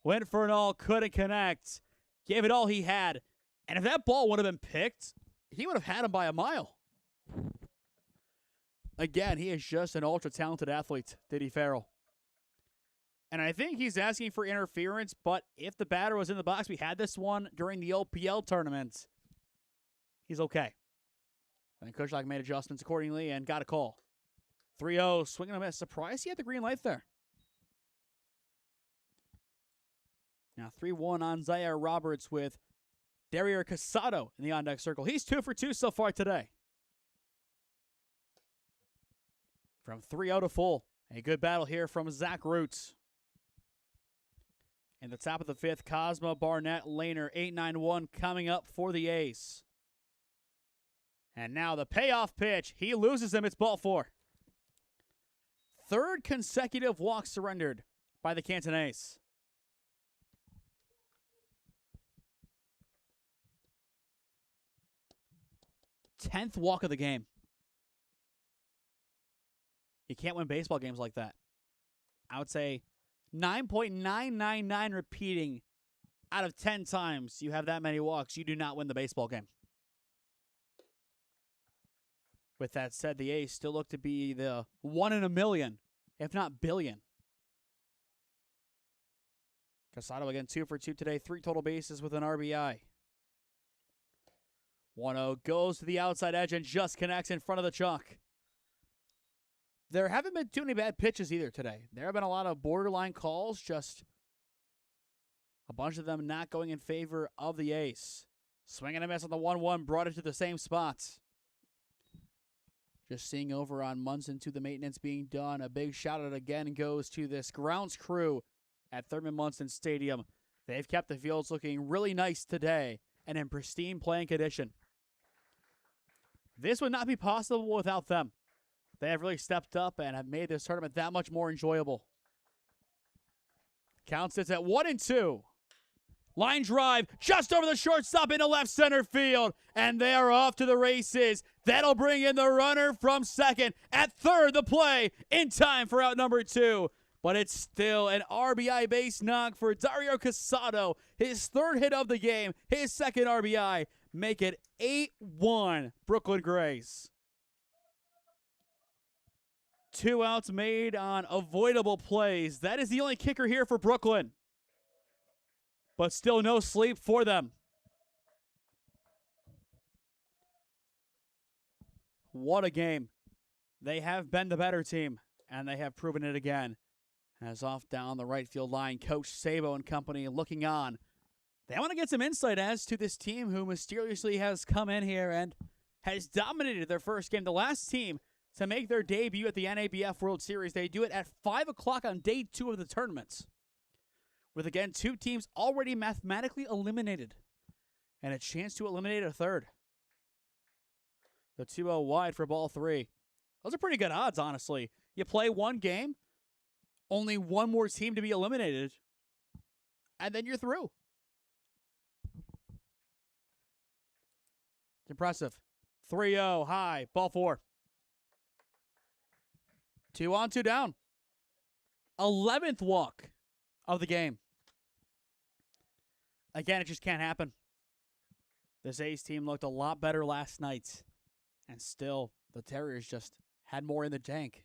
Went for an all, couldn't connect. Gave it all he had. And if that ball would have been picked, he would have had him by a mile. Again, he is just an ultra-talented athlete, Diddy Farrell. And I think he's asking for interference, but if the batter was in the box, we had this one during the OPL tournament, he's okay. And Kushlock made adjustments accordingly and got a call. 3-0, swinging a miss. Surprised he had the green light there. Now 3-1 on Zaire Roberts with Dario Casado in the on-deck circle. He's 2 for 2 so far today. From 3-0 to full. A good battle here from Zach Roots. In the top of the 5th, Cosmo Barnett Laner, 8-9-1 coming up for the ace. And now the payoff pitch. He loses him. It's ball 4. 3rd consecutive walk surrendered by the Canton A's. 10th walk of the game. You can't win baseball games like that. I would say 9.999 repeating out of 10 times you have that many walks, you do not win the baseball game. With that said, the A's still look to be the 1 in a million, if not billion. Casado again 2 for 2 today, 3 total bases with an RBI. 1-0 goes to the outside edge and just connects in front of the chalk. There haven't been too many bad pitches either today. There have been a lot of borderline calls, just a bunch of them not going in favor of the Ace. Swing and a miss on the 1-1, brought it to the same spots. Just seeing over on Munson to the maintenance being done. A big shout out again goes to this grounds crew at Thurman Munson Stadium. They've kept the fields looking really nice today and in pristine playing condition. This would not be possible without them. They have really stepped up and have made this tournament that much more enjoyable. Count sits at 1-2. Line drive just over the shortstop into left center field. And they are off to the races. That'll bring in the runner from second. At third, the play in time for out number 2. But it's still an RBI base knock for Dario Casado. His 3rd hit of the game. His 2nd RBI. Make it 8-1 Brooklyn Grays. 2 outs made on avoidable plays. That is the only kicker here for Brooklyn. But still no sleep for them. What a game. They have been the better team, and they have proven it again. As off down the right field line, Coach Sabo and company looking on. They want to get some insight as to this team who mysteriously has come in here and has dominated their first game. The last team to make their debut at the NABF World Series. They do it at 5 o'clock on day 2 of the tournaments. With, again, 2 teams already mathematically eliminated. And a chance to eliminate a third. The 2-0 wide for ball 3. Those are pretty good odds, honestly. You play 1 game, only 1 more team to be eliminated, and then you're through. It's impressive. 3-0 high, ball 4. 2 on, 2 down. 11th walk of the game. Again, it just can't happen. This A's team looked a lot better last night. And still, the Terriers just had more in the tank.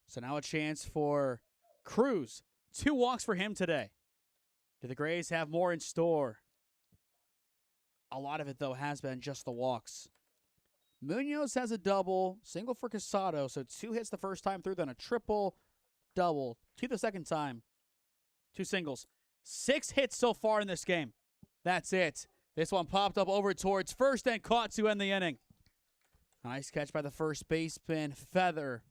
So now a chance for Cruz. 2 walks for him today. Do the Grays have more in store? A lot of it, though, has been just the walks. Munoz has a double, single for Casado, so 2 hits the first time through, then a triple, double, 2 the second time, 2 singles. 6 hits so far in this game. That's it. This one popped up over towards first and caught to end the inning. Nice catch by the first baseman, Feather.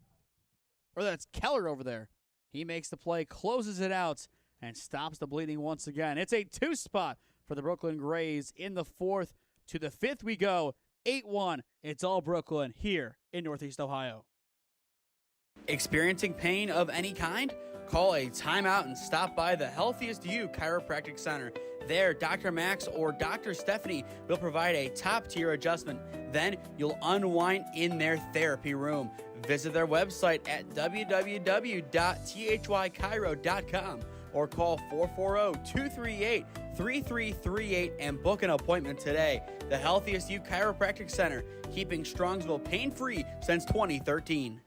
Or that's Keller over there. He makes the play, closes it out, and stops the bleeding once again. It's a 2 spot for the Brooklyn Grays. In the 4th to the 5th we go. 8-1. It's all Brooklyn here in Northeast Ohio. Experiencing pain of any kind? Call a timeout and stop by the Healthiest You Chiropractic Center. There, Dr. Max or Dr. Stephanie will provide a top-tier adjustment. Then you'll unwind in their therapy room. Visit their website at www.thychiro.com or call 440-238-3338 and book an appointment today. The Healthiest You Chiropractic Center, keeping Strongsville pain-free since 2013.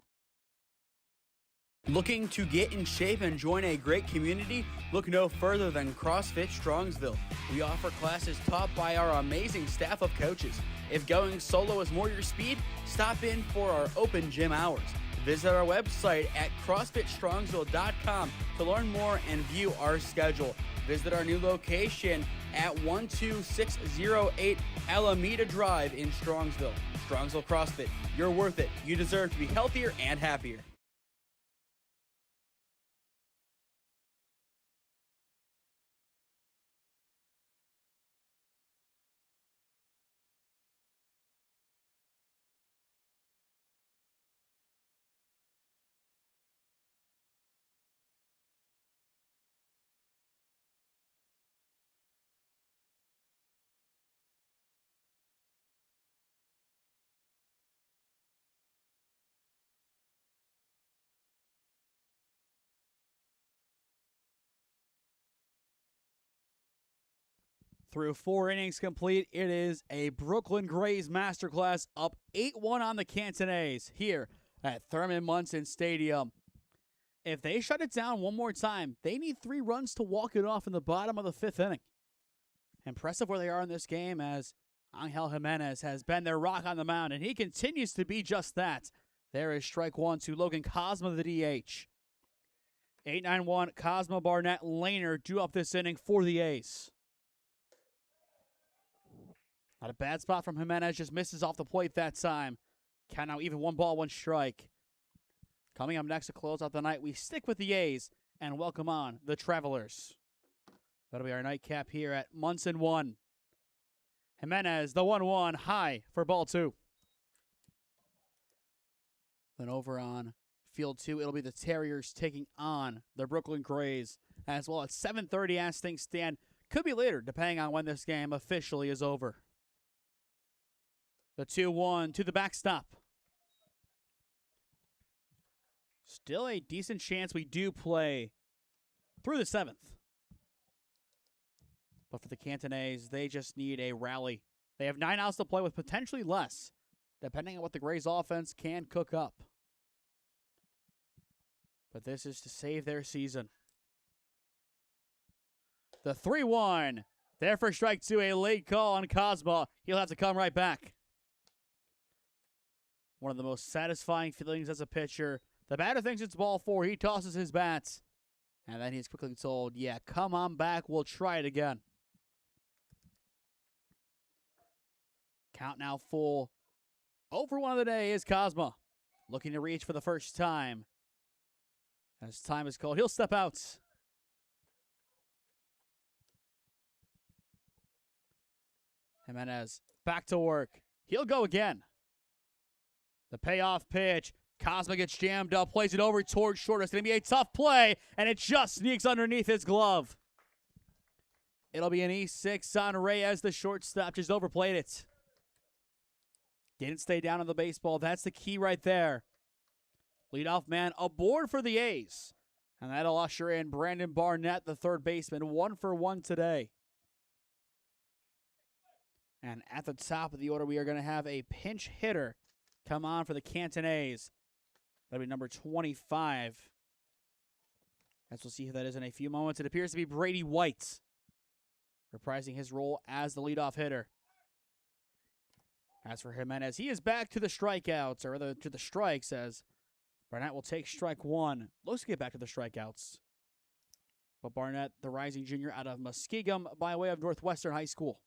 Looking to get in shape and join a great community? Look no further than CrossFit Strongsville. We offer classes taught by our amazing staff of coaches. If going solo is more your speed, stop in for our open gym hours. Visit our website at CrossFitStrongsville.com to learn more and view our schedule. Visit our new location at 12608 Alameda Drive in Strongsville. Strongsville CrossFit, you're worth it. You deserve to be healthier and happier. Through 4 innings complete, it is a Brooklyn Grays masterclass, up 8-1 on the Canton A's here at Thurman Munson Stadium. If they shut it down one more time, they need 3 runs to walk it off in the bottom of the 5th inning. Impressive where they are in this game, as Angel Jimenez has been their rock on the mound, and he continues to be just that. There is strike 1 to Logan Cosma, the DH. 8-9-1, Cosma, Barnett, Laner due up this inning for the A's. Not a bad spot from Jimenez, just misses off the plate that time. Count now even 1 ball, 1 strike. Coming up next to close out the night, we stick with the A's and welcome on the Travelers. That'll be our nightcap here at Munson 1. Jimenez, the 1-1, high for ball 2. Then over on field 2, it'll be the Terriers taking on the Brooklyn Grays, as well at 7:30 as things stand. Could be later, depending on when this game officially is over. The 2-1 to the backstop. Still a decent chance we do play through the 7th. But for the Canton A's, they just need a rally. They have 9 outs to play with potentially less, depending on what the Grays offense can cook up. But this is to save their season. The 3-1. There for strike 2, a late call on Cosma. He'll have to come right back. One of the most satisfying feelings as a pitcher. The batter thinks it's ball 4. He tosses his bats. And then he's quickly told, yeah, come on back. We'll try it again. Count now full. 0 for 1 of the day is Cosma. Looking to reach for the first time. As time is called, he'll step out. Jimenez back to work. He'll go again. The payoff pitch. Cosma gets jammed up, plays it over towards short. It's going to be a tough play, and it just sneaks underneath his glove. It'll be an E6 on Reyes, the shortstop. Just overplayed it. Didn't stay down on the baseball. That's the key right there. Leadoff man aboard for the A's. And that'll usher in Brandon Barnett, the third baseman. 1 for 1 today. And at the top of the order, we are going to have a pinch hitter come on for the Canton A's. That'll be number 25. As we'll see who that is in a few moments. It appears to be Brady White, reprising his role as the leadoff hitter. As for Jimenez, he is back to the strikeouts, or rather to the strikes, as Barnett will take strike 1. Looks to get back to the strikeouts. But Barnett, the rising junior out of Muskegum by way of Northwestern High School.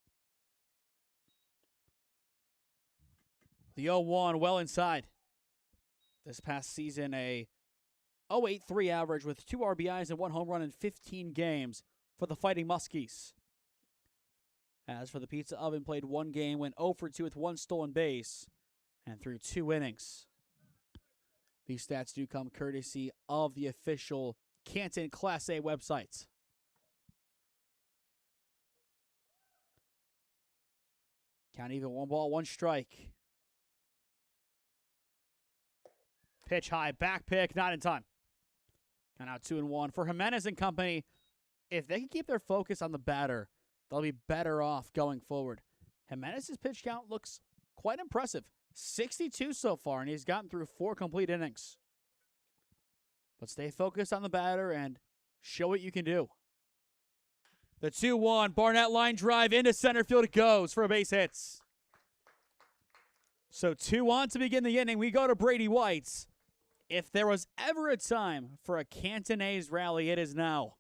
The 0-1 well inside. This past season, a 0.83 average with 2 RBIs and 1 home run in 15 games for the Fighting Muskies. As for the Pizza Oven, played 1 game, went 0 for 2 with 1 stolen base, and through 2 innings. These stats do come courtesy of the official Canton Class A website. Count even, 1 ball, 1 strike. Pitch high, back pick, not in time. And now 2-1 for Jimenez and company. If they can keep their focus on the batter, they'll be better off going forward. Jimenez's pitch count looks quite impressive. 62 so far, and he's gotten through 4 complete innings. But stay focused on the batter and show what you can do. The 2-1 Barnett line drive into center field it goes for a base hits. So 2-1 to begin the inning. We go to Brady White's. If there was ever a time for a Canton A's rally, it is now.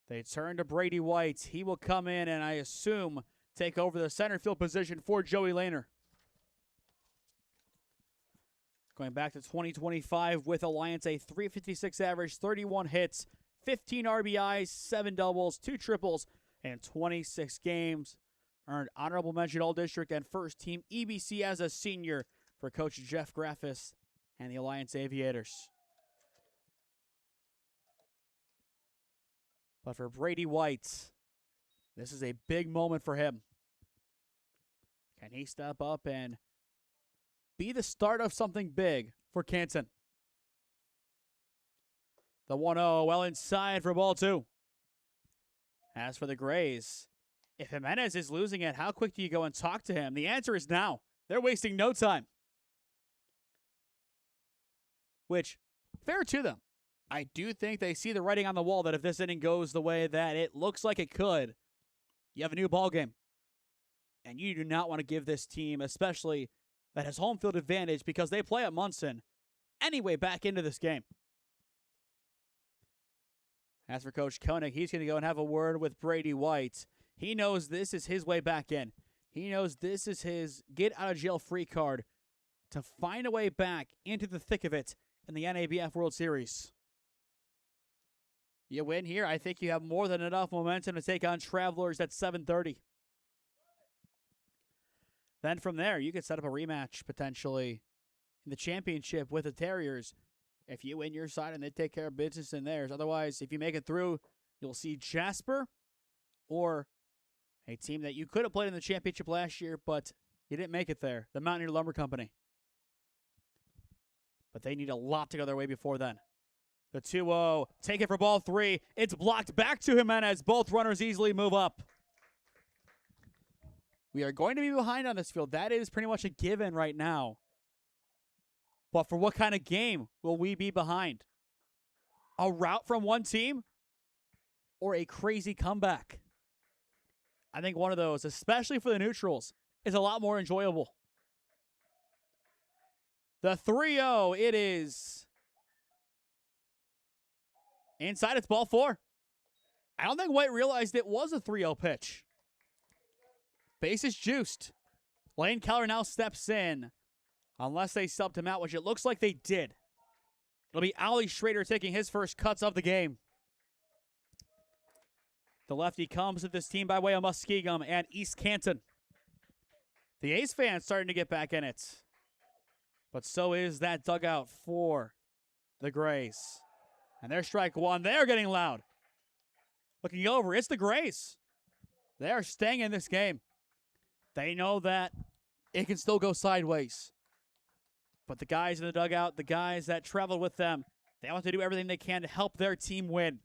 They turn to Brady White. He will come in and I assume take over the center field position for Joey Lehner. Going back to 2025 with Alliance, a .356 average, 31 hits, 15 RBIs, 7 doubles, 2 triples, and 26 games. Earned honorable mention All-District and first team EBC as a senior for Coach Jeff Graffis and the Alliance Aviators. But for Brady White, this is a big moment for him. Can he step up and be the start of something big for Canton? The 1-0 well inside for ball 2. As for the Grays, if Jimenez is losing it, how quick do you go and talk to him? The answer is now. They're wasting no time. Which, fair to them. I do think they see the writing on the wall that if this inning goes the way that it looks like it could, you have a new ball game. And you do not want to give this team, especially that has home field advantage because they play at Munson, anyway back into this game. As for Coach Koenig, he's going to go and have a word with Brady White. He knows this is his way back in. He knows this is his get-out-of-jail-free card to find a way back into the thick of it in the NABF World Series. You win here, I think you have more than enough momentum to take on Travelers at 7:30. Then from there, you could set up a rematch potentially in the championship with the Terriers if you win your side and they take care of business in theirs. Otherwise, if you make it through, you'll see Jasper or a team that you could have played in the championship last year, but you didn't make it there, the Mountaineer Lumber Company. But they need a lot to go their way before then. The 2-0, take it for ball 3. It's blocked back to Jimenez. Both runners easily move up. We are going to be behind on this field. That is pretty much a given right now. But for what kind of game will we be behind? A rout from one team or a crazy comeback? I think one of those, especially for the neutrals, is a lot more enjoyable. The 3-0, it is inside. It's ball 4. I don't think White realized it was a 3-0 pitch. Base is juiced. Lane Keller now steps in. Unless they subbed him out, which it looks like they did. It'll be Ollie Schrader taking his first cuts of the game. The lefty comes to this team by way of Muskegum and East Canton. The A's fans starting to get back in it. But so is that dugout for the Grays. And there's strike 1. They're getting loud. Looking over, it's the Grays. They are staying in this game. They know that it can still go sideways. But the guys in the dugout, the guys that traveled with them, they want to do everything they can to help their team win.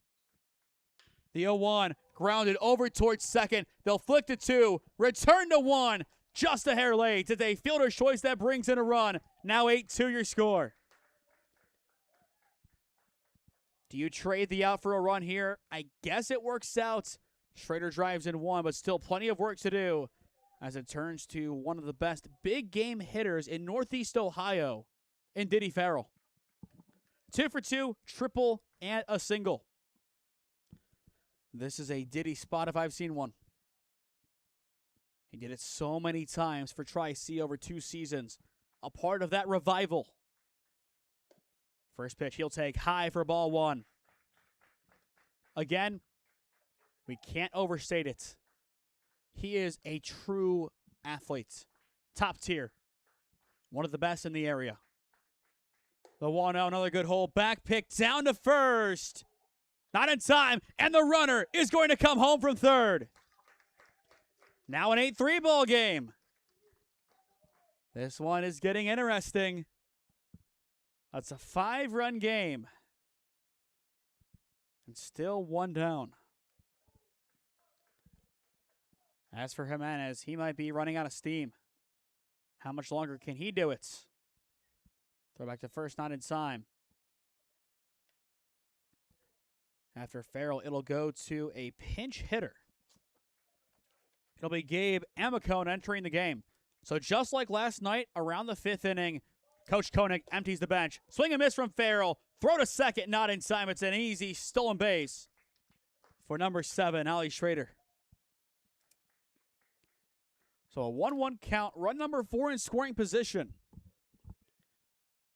The 0-1, grounded over towards second. They'll flick to 2, return to 1, just a hair late. It's a fielder's choice that brings in a run. Now 8-2 your score. Do you trade the out for a run here? I guess it works out. Schrader drives in 1, but still plenty of work to do as it turns to one of the best big game hitters in Northeast Ohio in Diddy Farrell. 2 for 2, triple, and a single. This is a Diddy spot if I've seen one. He did it so many times for Tri-C over 2 seasons. A part of that revival. First pitch he'll take high for ball 1. Again, we can't overstate it. He is a true athlete. Top tier. One of the best in the area. The 1-0, another good hole. Back pick down to first. Not in time. And the runner is going to come home from third. Now an 8-3 ball game. This one is getting interesting. That's a 5-run game. And still 1 down. As for Jimenez, he might be running out of steam. How much longer can he do it? Throw back to first, not in time. After Farrell, it'll go to a pinch hitter. It'll be Gabe Amicone entering the game. So just like last night, around the 5th inning, Coach Koenig empties the bench. Swing and miss from Farrell. Throw to second, not in time. It's an easy stolen base for number 7, Ali Schrader. So a 1-1 count. Run number 4 in scoring position.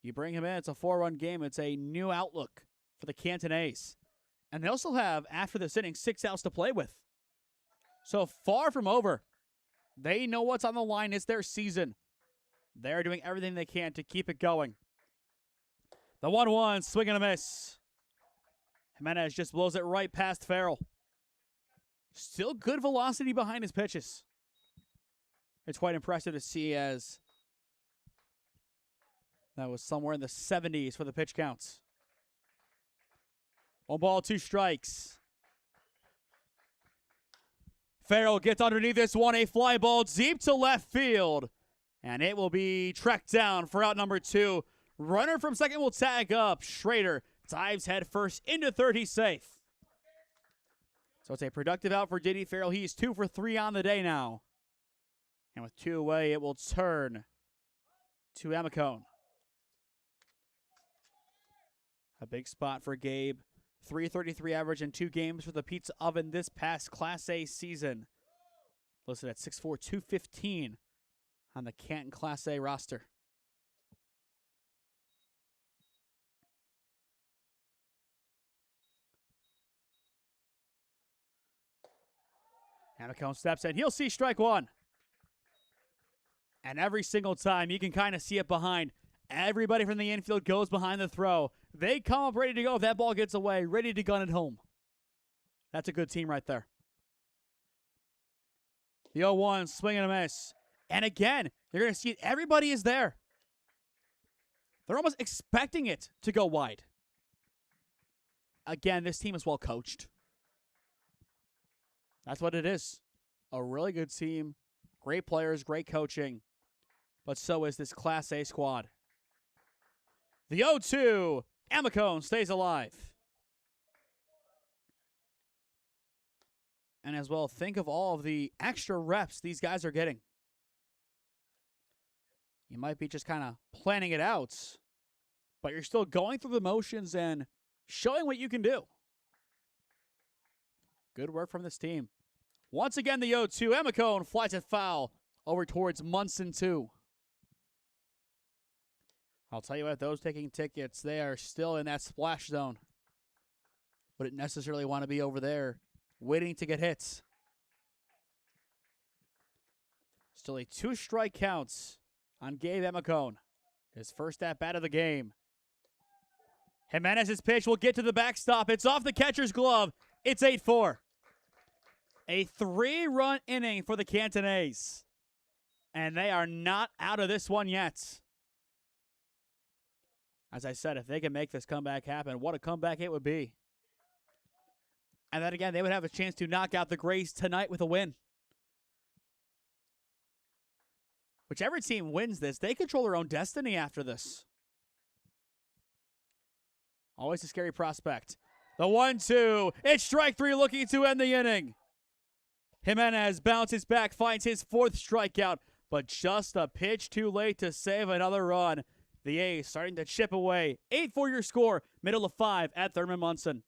You bring him in, it's a 4-run game. It's a new outlook for the Canton A's. And they also have, after this inning, 6 outs to play with. So far from over. They know what's on the line. It's their season. They're doing everything they can to keep it going. The 1-1, swing and a miss. Jimenez just blows it right past Farrell. Still good velocity behind his pitches. It's quite impressive to see, as that was somewhere in the 70s for the pitch counts. 1 ball, 2 strikes. Farrell gets underneath this one, a fly ball deep to left field. And it will be tracked down for out number 2. Runner from second will tag up. Schrader dives head first into third. He's safe. So it's a productive out for Diddy Farrell. He's 2 for 3 on the day now. And with 2 away, it will turn to Amicone. A big spot for Gabe. 333 average in 2 games for the Pizza Oven this past Class A season. Listed at 6'4", 215 on the Canton Class A roster. Amicone steps in. He'll see strike 1. And every single time, you can kind of see it behind. Everybody from the infield goes behind the throw. They come up ready to go if that ball gets away, ready to gun it home. That's a good team right there. The 0-1, swing and a miss. And again, you're going to see it. Everybody is there. They're almost expecting it to go wide. Again, this team is well coached. That's what it is. A really good team. Great players, great coaching. But so is this Class A squad. The 0-2, Amicone stays alive. And as well, think of all of the extra reps these guys are getting. You might be just kind of planning it out, but you're still going through the motions and showing what you can do. Good work from this team. Once again, the 0-2, Amicone flies it foul over towards Munson 2. I'll tell you what, those taking tickets, they are still in that splash zone. Wouldn't necessarily want to be over there waiting to get hits. Still a 2 strike counts on Gabe Amicone. His first at-bat of the game. Jimenez's pitch will get to the backstop. It's off the catcher's glove. It's 8-4. A 3-run inning for the Canton A's. And they are not out of this one yet. As I said, if they can make this comeback happen, what a comeback it would be. And then again, they would have a chance to knock out the Grays tonight with a win. Whichever team wins this, they control their own destiny after this. Always a scary prospect. The 1-2. It's strike 3 looking to end the inning. Jimenez bounces back, finds his 4th strikeout, but just a pitch too late to save another run. The A's starting to chip away. 8-4 your score, middle of 5 at Thurman Munson.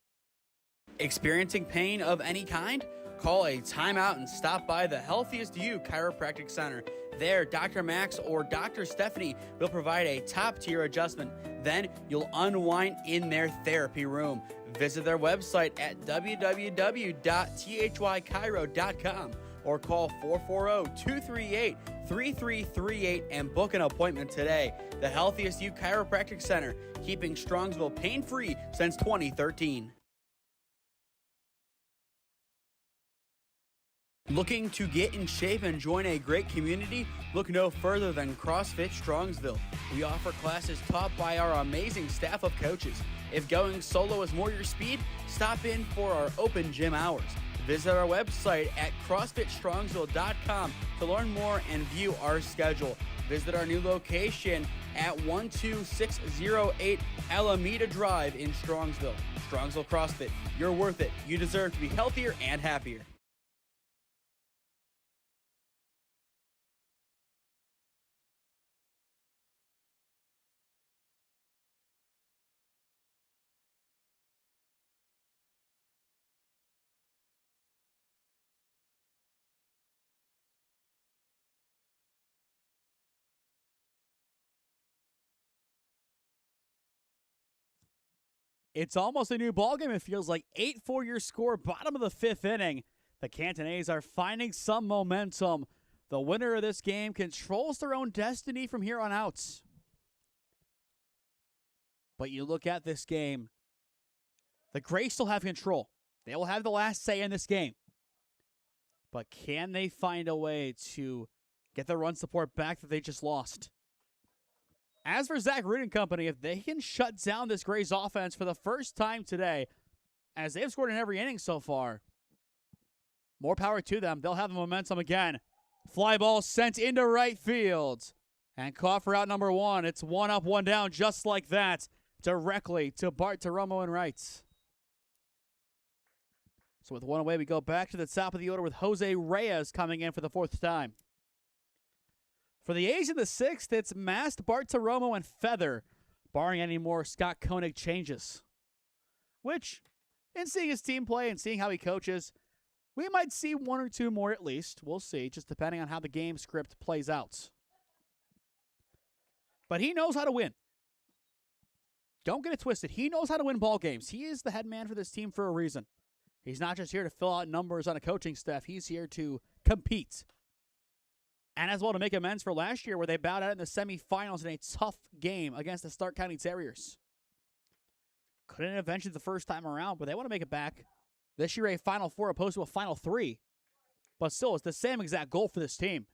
Experiencing pain of any kind? Call a timeout and stop by the Healthiest You Chiropractic Center. There, Dr. Max or Dr. Stephanie will provide a top-tier adjustment. Then you'll unwind in their therapy room. Visit their website at www.thychiro.com or call 440-238-3338 and book an appointment today. The Healthiest You Chiropractic Center, keeping Strongsville pain-free since 2013. Looking to get in shape and join a great community? Look no further than CrossFit Strongsville. We offer classes taught by our amazing staff of coaches. If going solo is more your speed, stop in for our open gym hours. Visit our website at CrossFitStrongsville.com to learn more and view our schedule. Visit our new location at 12608 Alameda Drive in Strongsville. Strongsville CrossFit, you're worth it. You deserve to be healthier and happier. It's almost a new ballgame. It feels like 8-4 your score, bottom of the 5th inning. The Canton A's are finding some momentum. The winner of this game controls their own destiny from here on out. But you look at this game, the Grays still have control. They will have the last say in this game. But can they find a way to get the run support back that they just lost? As for Zach Root and company, if they can shut down this Grays offense for the first time today, as they've scored in every inning so far, more power to them. They'll have the momentum again. Fly ball sent into right field. And caught for out number 1. It's 1 up, 1 down, just like that. Directly to Bart Taromo and right. So with 1 away, we go back to the top of the order with Jose Reyes coming in for the 4th time. For the A's in the 6th, it's Mast, Bart Taromo, and Feather, barring any more Scott Koenig changes. Which, in seeing his team play and seeing how he coaches, we might see 1 or 2 more at least. We'll see, just depending on how the game script plays out. But he knows how to win. Don't get it twisted. He knows how to win ball games. He is the head man for this team for a reason. He's not just here to fill out numbers on a coaching staff. He's here to compete. And as well to make amends for last year where they bowed out in the semifinals in a tough game against the Stark County Terriers. Couldn't have ventured the first time around, but they want to make it back. This year a Final Four opposed to a Final Three. But still, it's the same exact goal for this team.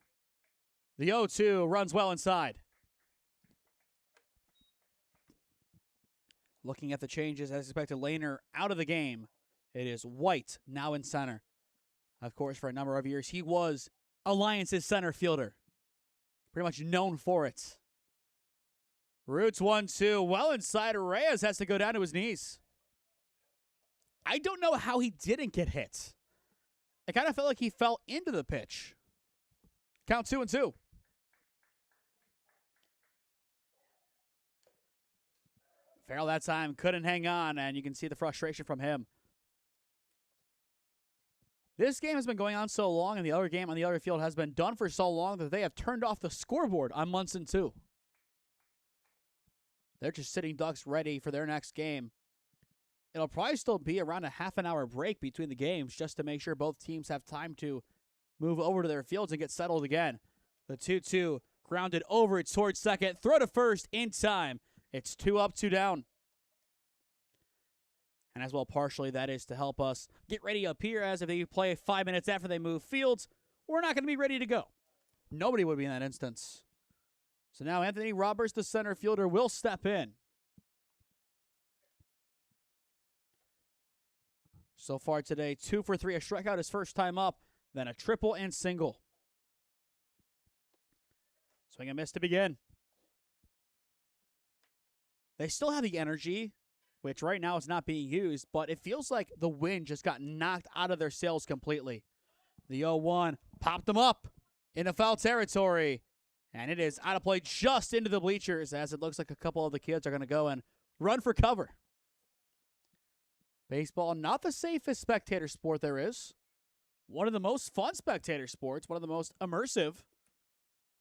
The 0-2 runs well inside. Looking at the changes as expected, Lehner out of the game. It is White now in center. Of course, for a number of years, he was Alliance's center fielder. Pretty much known for it. Roots 1-2. Well inside. Reyes has to go down to his knees. I don't know how he didn't get hit. It kind of felt like he fell into the pitch. Count 2-2. Farrell that time couldn't hang on, and you can see the frustration from him. This game has been going on so long, and the other game on the other field has been done for so long that they have turned off the scoreboard on Munson 2. They're just sitting ducks ready for their next game. It'll probably still be around a half an hour break between the games just to make sure both teams have time to move over to their fields and get settled again. The 2-2 grounded over towards second. Throw to first in time. It's 2 up, 2 down. And as well, partially that is to help us get ready up here, as if they play 5 minutes after they move fields, we're not going to be ready to go. Nobody would be in that instance. So now Anthony Roberts, the center fielder, will step in. So far today, 2 for 3, a strikeout his first time up, then a triple and single. Swing and miss to begin. They still have the energy, which right now is not being used, but it feels like the wind just got knocked out of their sails completely. The 0-1 popped them up into foul territory, and it is out of play just into the bleachers, as it looks like a couple of the kids are going to go and run for cover. Baseball, not the safest spectator sport there is. One of the most fun spectator sports, one of the most immersive.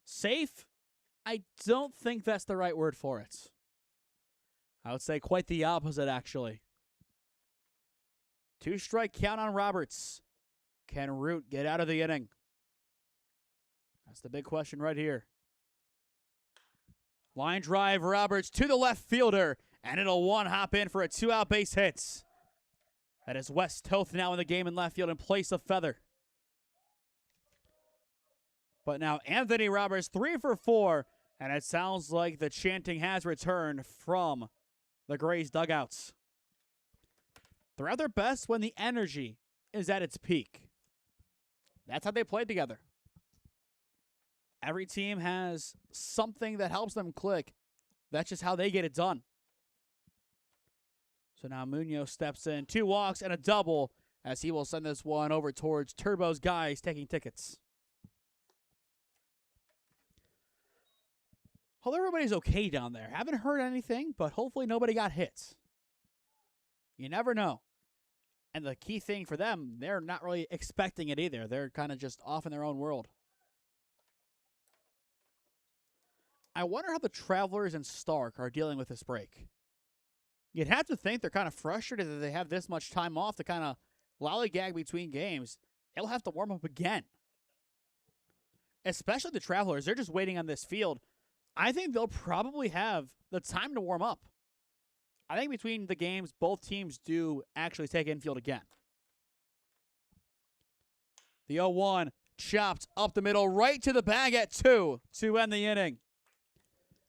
Safe, I don't think that's the right word for it. I would say quite the opposite, actually. 2-strike count on Roberts. Can Root get out of the inning? That's the big question right here. Line drive, Roberts to the left fielder, and it'll one-hop in for a 2-out base hit. That is Wes Toth now in the game in left field in place of Feather. But now Anthony Roberts 3 for 4, and it sounds like the chanting has returned from the Grays dugouts. They're at their best when the energy is at its peak. That's how they play together. Every team has something that helps them click That's just how they get it done. So now Munoz steps in, 2 walks and a double, as he will send this one over towards Turbo's guys taking tickets. Hope everybody's okay down there. Haven't heard anything, but hopefully nobody got hit. You never know. And the key thing for them, they're not really expecting it either. They're kind of just off in their own world. I wonder how the Travelers and Stark are dealing with this break. You'd have to think they're kind of frustrated that they have this much time off to kind of lollygag between games. They'll have to warm up again. Especially the Travelers. They're just waiting on this field. I think they'll probably have the time to warm up. I think between the games, both teams do actually take infield again. The 0-1 chopped up the middle, right to the bag at 2 to end the inning.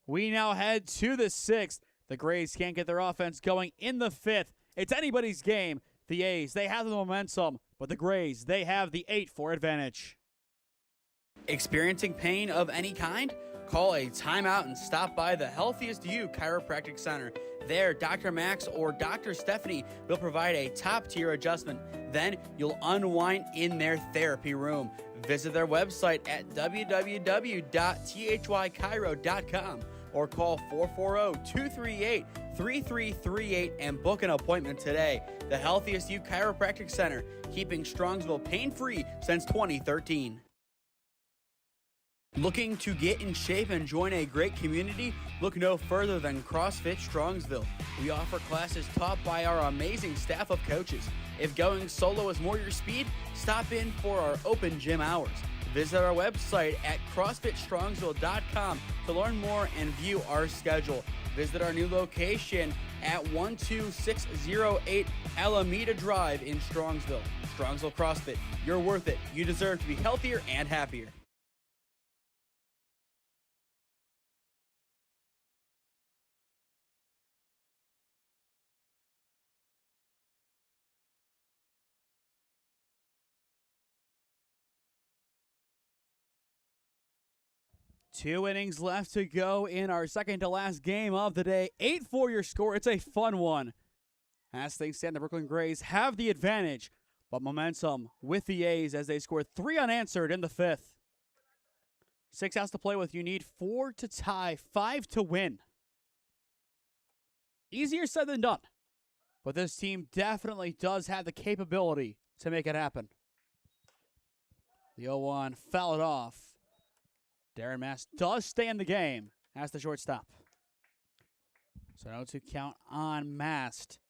We now head to the 6th. The Grays can't get their offense going in the 5th. It's anybody's game. The A's, they have the momentum, but the Grays, they have the 8-4 advantage. Experiencing pain of any kind? Call a timeout and stop by the Healthiest You Chiropractic Center. There, Dr. Max or Dr. Stephanie will provide a top-tier adjustment. Then you'll unwind in their therapy room. Visit their website at www.thychiro.com or call 440-238-3338 and book an appointment today. The Healthiest You Chiropractic Center, keeping Strongsville pain-free since 2013. Looking to get in shape and join a great community? Look no further than CrossFit Strongsville. We offer classes taught by our amazing staff of coaches. If going solo is more your speed, stop in for our open gym hours. Visit our website at CrossFitStrongsville.com to learn more and view our schedule. Visit our new location at 12608 Alameda Drive in Strongsville. Strongsville CrossFit, you're worth it. You deserve to be healthier and happier. Two innings left to go in our second to last game of the day. 8-4 your score. It's a fun one. As things stand, the Brooklyn Grays have the advantage, but momentum with the A's as they score 3 unanswered in the 5th. 6 outs to play with. You need 4 to tie, 5 to win. Easier said than done, but this team definitely does have the capability to make it happen. The 0-1 fouled off. Darren Mass does stay in the game as the shortstop. So 0-2 count on Mast.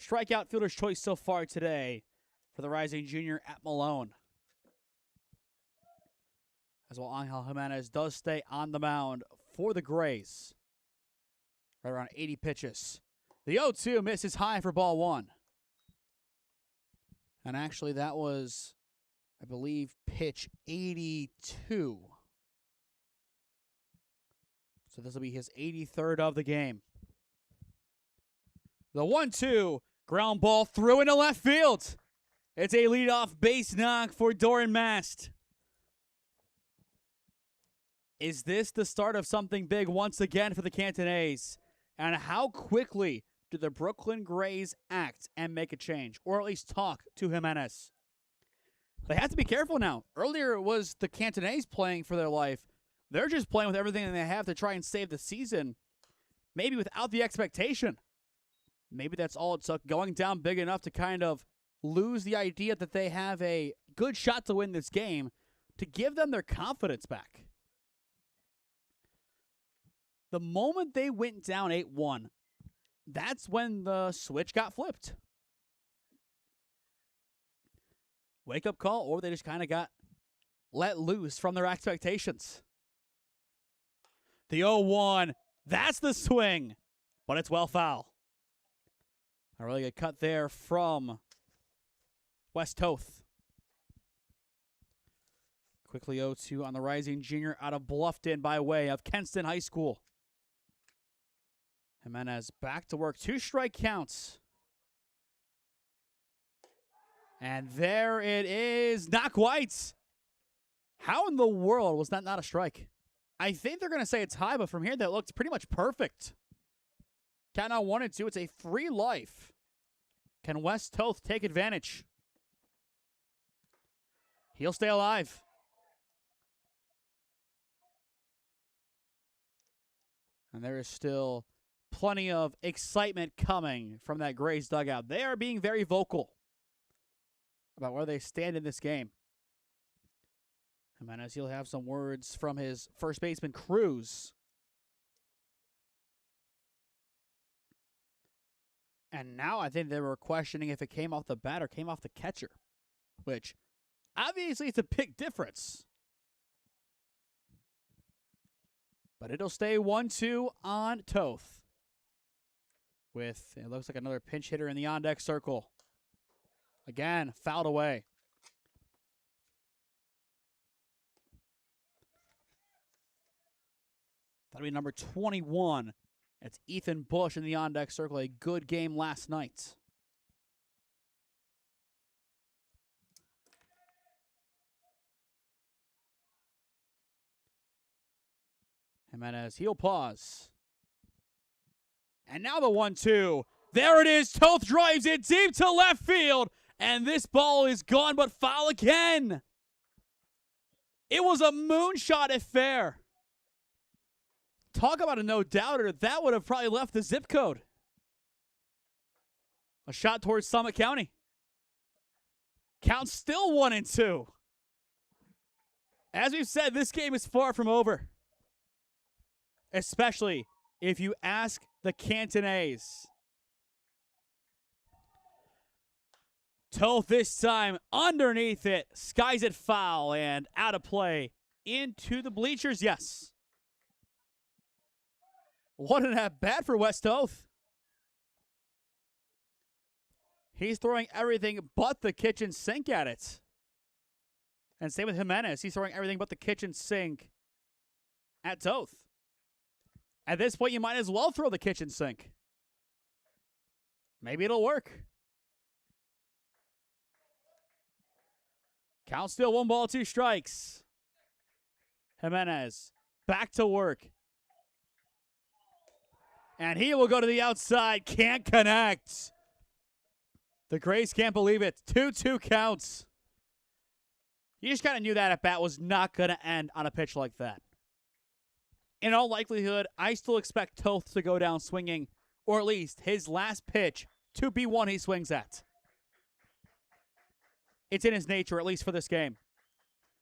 Strikeout fielder's choice so far today for the rising junior at Malone. As well, Angel Jimenez does stay on the mound for the Grays. Right around 80 pitches. The 0-2 misses high for ball 1. And actually that was, I believe, pitch 82. So this will be his 83rd of the game. The 1-2, ground ball through into left field. It's a leadoff base knock for Doran Mast. Is this the start of something big once again for the Canton A's? And how quickly do the Brooklyn Grays act and make a change? Or at least talk to Jimenez? They have to be careful now. Earlier it was the Canton A's playing for their life. They're just playing with everything that they have to try and save the season. Maybe without the expectation. Maybe that's all it took. Going down big enough to kind of lose the idea that they have a good shot to win this game, to give them their confidence back. The moment they went down 8-1, that's when the switch got flipped. Wake-up call, or they just kind of got let loose from their expectations. The 0-1, that's the swing, but it's well foul. A really good cut there from West Toth. Quickly 0-2 on the rising junior out of Bluffton by way of Kenston High School. Jimenez back to work. 2 strike counts. And there it is. Not quite. How in the world was that not a strike? I think they're going to say it's high, but from here that looks pretty much perfect. Canton A 1 and 2. It's a free life. Can West Toth take advantage? He'll stay alive. And there is still plenty of excitement coming from that Grays dugout. They are being very vocal about where they stand in this game. Jimenez, he'll have some words from his first baseman, Cruz. And now I think they were questioning if it came off the bat or came off the catcher, which obviously it's a big difference. But it'll stay 1-2 on Toth. With, it looks like another pinch hitter in the on-deck circle. Again, fouled away. That'll be number 21. It's Ethan Bush in the on-deck circle. A good game last night. Jimenez, he'll pause. And now the 1-2. There it is. Toth drives it deep to left field. And this ball is gone, but foul again. It was a moonshot if fair. Talk about a no-doubter. That would have probably left the zip code. A shot towards Summit County. Count still 1-2. As we've said, this game is far from over. Especially if you ask the Canton A's. Toth this time underneath it. Skies it foul and out of play. Into the bleachers, yes. What an at-bat for West Toth. He's throwing everything but the kitchen sink at it. And same with Jimenez. He's throwing everything but the kitchen sink at Toth. At this point, you might as well throw the kitchen sink. Maybe it'll work. Count still 1-2 strikes. Jimenez back to work. And he will go to the outside. Can't connect. The Grays can't believe it. 2-2 counts. You just kind of knew that at-bat was not going to end on a pitch like that. In all likelihood, I still expect Toth to go down swinging, or at least his last pitch to be one he swings at. It's in his nature, at least for this game.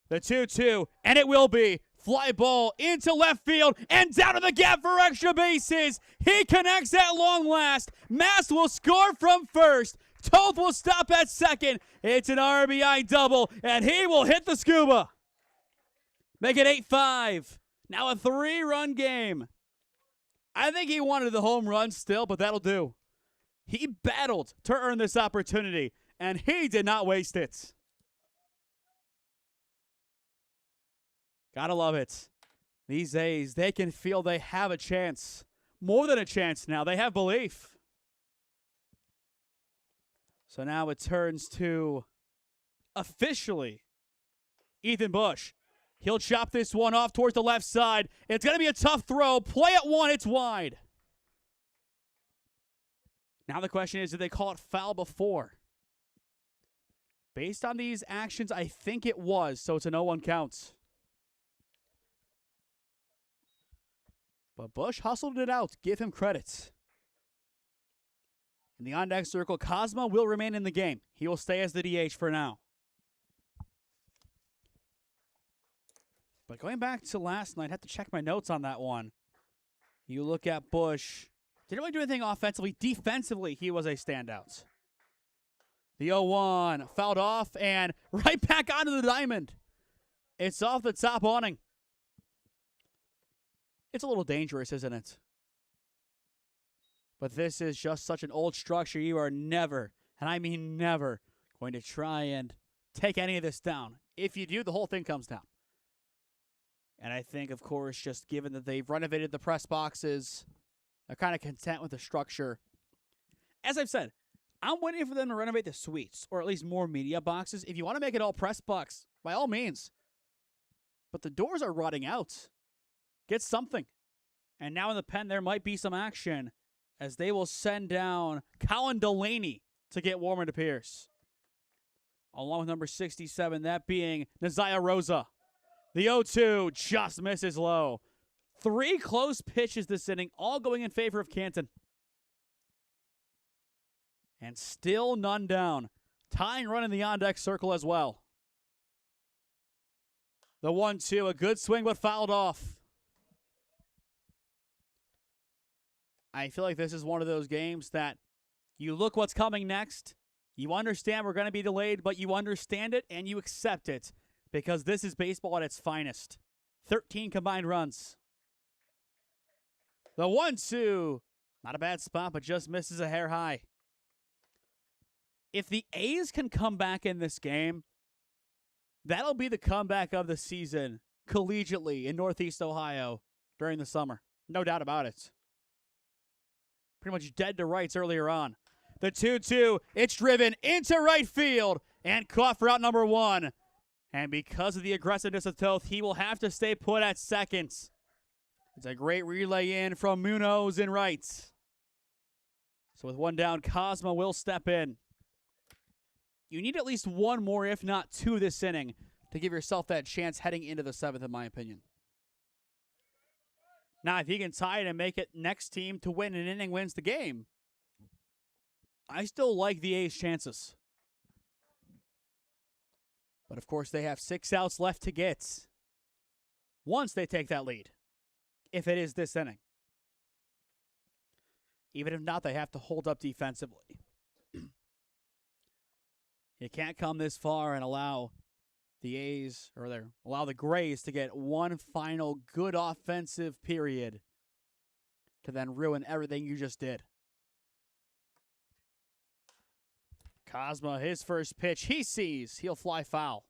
The 2-2, and it will be. Fly ball into left field and down to the gap for extra bases. He connects at long last. Mass will score from first. Toth will stop at second. It's an RBI double, and he will hit the scuba. Make it 8-5. Now a 3-run game. I think he wanted the home run still, but that'll do. He battled to earn this opportunity, and he did not waste it. Gotta love it. These A's, they can feel they have a chance. More than a chance now. They have belief. So now it turns to officially Ethan Bush. He'll chop this one off towards the left side. It's going to be a tough throw. Play at one. It's wide. Now the question is, did they call it foul before? Based on these actions, I think it was, so it's an 0-1 count. But Bush hustled it out. Give him credit. In the on-deck circle, Cosma will remain in the game. He will stay as the DH for now. But going back to last night, I have to check my notes on that one. You look at Bush. Didn't really do anything offensively. Defensively, he was a standout. The 0-1 fouled off and right back onto the diamond. It's off the top awning. It's a little dangerous, isn't it? But this is just such an old structure. You are never, and I mean never, going to try and take any of this down. If you do, the whole thing comes down. And I think, of course, just given that they've renovated the press boxes, they're kind of content with the structure. As I've said, I'm waiting for them to renovate the suites, or at least more media boxes. If you want to make it all press box, by all means. But the doors are rotting out. get something. And now in the pen, there might be some action as they will send down Colin Delaney to get Warmer to Pierce. Along with number 67, that being Naziah Rosa. The 0-2 just misses low. 3 close pitches this inning, all going in favor of Canton. And still none down. Tying run in the on-deck circle as well. The 1-2, a good swing but fouled off. I feel like this is one of those games that you look what's coming next. You understand we're going to be delayed, but you understand it and you accept it because this is baseball at its finest. 13 combined runs. The 1-2, not a bad spot, but just misses a hair high. If the A's can come back in this game, that'll be the comeback of the season collegiately in Northeast Ohio during the summer. No doubt about it. Pretty much dead to rights earlier on. The 2-2, it's driven into right field and caught for out number 1. And because of the aggressiveness of Toth, he will have to stay put at second. It's a great relay in from Munoz in right. So with 1 down, Cosma will step in. You need at least 1 more, if not 2 this inning to give yourself that chance heading into the 7th, in my opinion. Now, if he can tie it and make it next team to win an inning wins the game, I still like the A's chances. But, of course, they have 6 outs left to get once they take that lead, if it is this inning. Even if not, they have to hold up defensively. You can't come this far and allow the A's, or allow the Grays to get one final good offensive period to then ruin everything you just did. Cosma, his first pitch, he sees. He'll fly foul.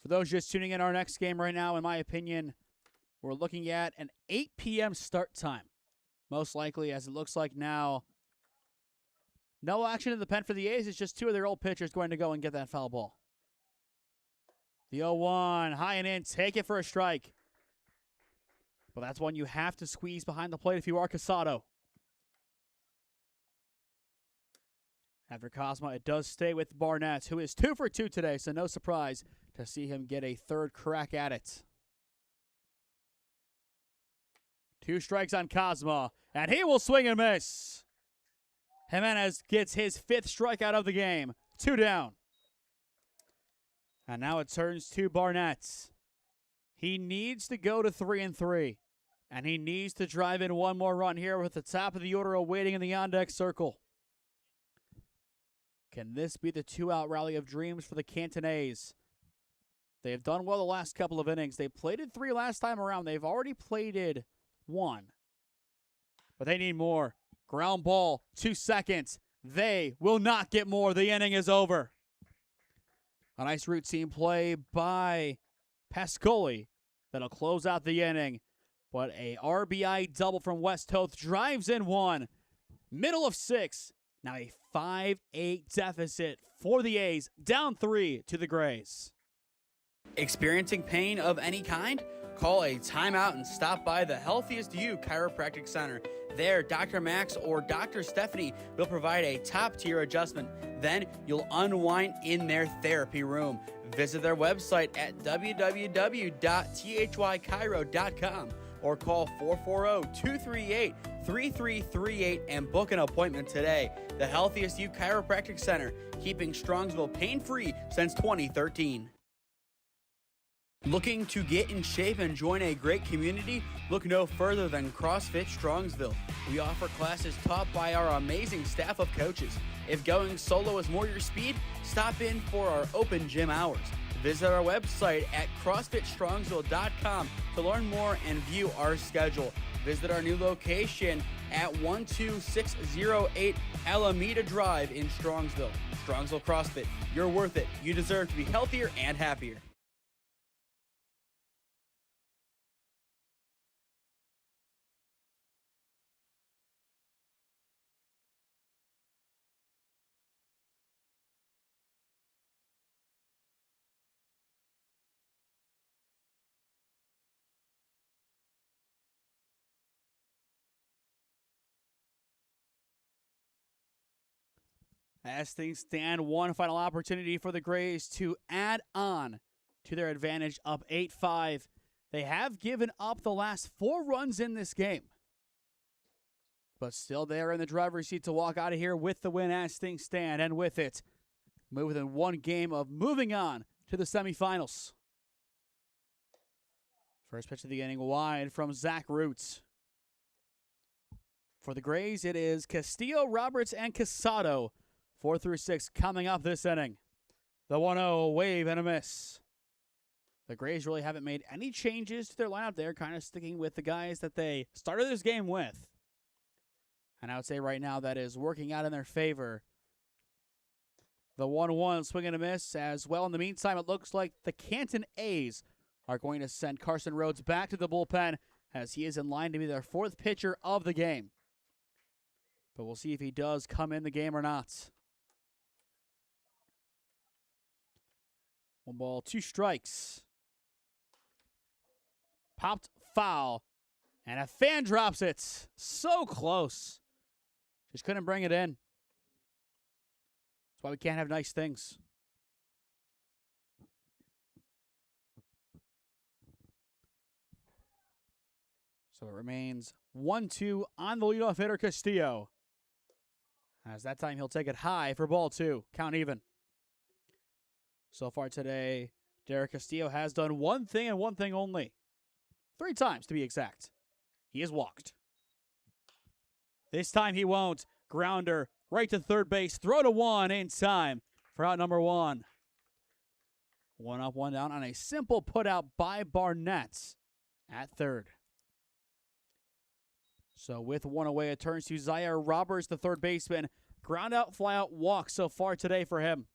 For those just tuning in, our next game right now, in my opinion, we're looking at an 8 p.m. start time. Most likely, as it looks like now, no action in the pen for the A's. It's just 2 of their old pitchers going to go and get that foul ball. The 0-1, high and in, take it for a strike. But that's one you have to squeeze behind the plate if you are Casado. After Cosma, it does stay with Barnett, who is 2 for 2 today, so no surprise to see him get a 3rd crack at it. 2 strikes on Cosma, and he will swing and miss. Jimenez gets his 5th strikeout of the game. 2 down. And now it turns to Barnett. He needs to go to 3-3. And he needs to drive in 1 more run here with the top of the order awaiting in the on-deck circle. Can this be the 2-out rally of dreams for the Canton A's? They have done well the last couple of innings. They plated 3 last time around. They've already plated 1. But they need more. Ground ball, 2 seconds. They will not get more. The inning is over. A nice routine play by Pascoli that'll close out the inning. But a RBI double from West Toth drives in 1. Middle of 6. Now a 5-8 deficit for the A's. Down 3 to the Grays. Experiencing pain of any kind? Call a timeout and stop by the Healthiest You Chiropractic Center. There, Dr. Max or Dr. Stephanie will provide a top-tier adjustment. Then you'll unwind in their therapy room. Visit their website at www.thychiro.com or call 440-238-3338 and book an appointment today. The Healthiest You Chiropractic Center, keeping Strongsville pain-free since 2013. Looking to get in shape and join a great community? Look no further than CrossFit Strongsville. We offer classes taught by our amazing staff of coaches. If going solo is more your speed, stop in for our open gym hours. Visit our website at CrossFitStrongsville.com to learn more and view our schedule. Visit our new location at 12608 Alameda Drive in Strongsville. Strongsville CrossFit, you're worth it. You deserve to be healthier and happier. As things stand, one final opportunity for the Grays to add on to their advantage, up 8-5. They have given up the last 4 runs in this game, but still they are in the driver's seat to walk out of here with the win as things stand, and with it, move within 1 game of moving on to the semifinals. First pitch of the inning wide from Zach Roots. For the Grays, it is Castillo, Roberts, and Casado. 4 through 6 coming up this inning. The 1-0, wave and a miss. The Grays really haven't made any changes to their lineup. They're kind of sticking with the guys that they started this game with. And I would say right now that is working out in their favor. The 1-1, swing and a miss as well. In the meantime, it looks like the Canton A's are going to send Carson Rhodes back to the bullpen as he is in line to be their 4th pitcher of the game. But we'll see if he does come in the game or not. 1 ball, 2 strikes. Popped foul. And a fan drops it. So close. Just couldn't bring it in. That's why we can't have nice things. So it remains 1-2 on the leadoff hitter, Castillo. As that time he'll take it high for ball 2. Count even. So far today, Derek Castillo has done one thing and one thing only. 3 times to be exact. He has walked. This time he won't. Grounder right to third base. Throw to 1 in time for out number 1. 1 up, 1 down on a simple put out by Barnett at third. So with 1 away, it turns to Zaire Roberts, the third baseman. Ground out, fly out, walk so far today for him.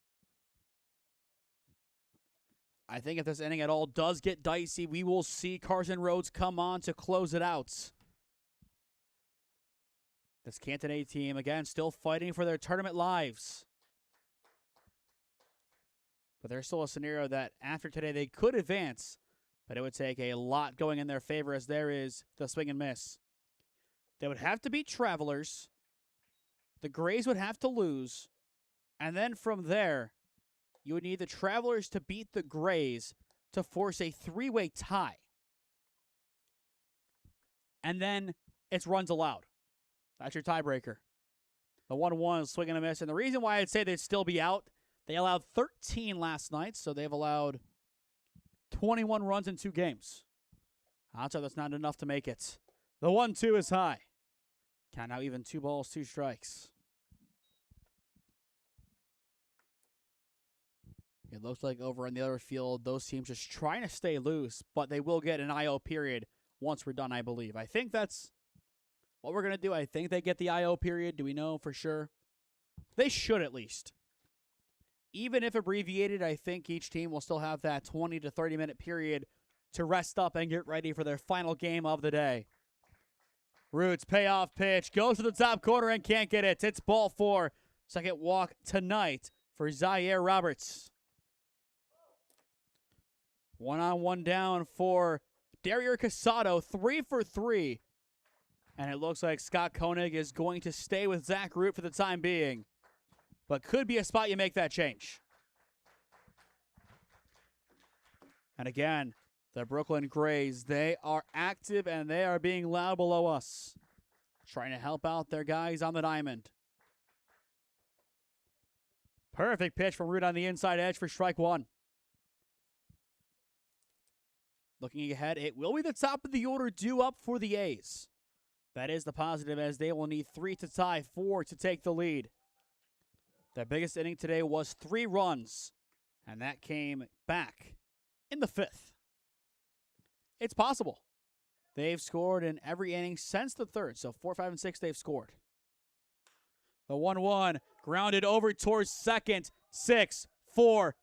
I think if this inning at all does get dicey, we will see Carson Rhodes come on to close it out. This Canton A team, again, still fighting for their tournament lives. But there's still a scenario that after today they could advance, but it would take a lot going in their favor as there is the swing and miss. They would have to beat Travelers. The Grays would have to lose. And then from there, you would need the Travelers to beat the Grays to force a 3-way tie. And then it's runs allowed. That's your tiebreaker. The 1-1 swing and a miss. And the reason why I'd say they'd still be out, they allowed 13 last night, so they've allowed 21 runs in 2 games. Outside, that's not enough to make it. The 1-2 is high. Count now even 2 balls, 2 strikes. It looks like over on the other field, those teams just trying to stay loose, but they will get an IO period once we're done, I believe. I think that's what we're going to do. I think they get the IO period. Do we know for sure? They should at least. Even if abbreviated, I think each team will still have that 20 to 30-minute period to rest up and get ready for their final game of the day. Roots, payoff pitch, goes to the top corner and can't get it. It's ball 4. Second walk tonight for Zaire Roberts. 1 on 1 down for Derrier Casado, 3 for 3. And it looks like Scott Koenig is going to stay with Zach Root for the time being. But could be a spot you make that change. And again, the Brooklyn Grays, they are active and they are being loud below us. Trying to help out their guys on the diamond. Perfect pitch from Root on the inside edge for strike 1. Looking ahead, it will be the top of the order due up for the A's. That is the positive as they will need 3 to tie, 4 to take the lead. Their biggest inning today was 3 runs, and that came back in the 5th. It's possible. They've scored in every inning since the 3rd, so 4, 5, and 6 they've scored. The 1-1 grounded over towards second, 6, 4,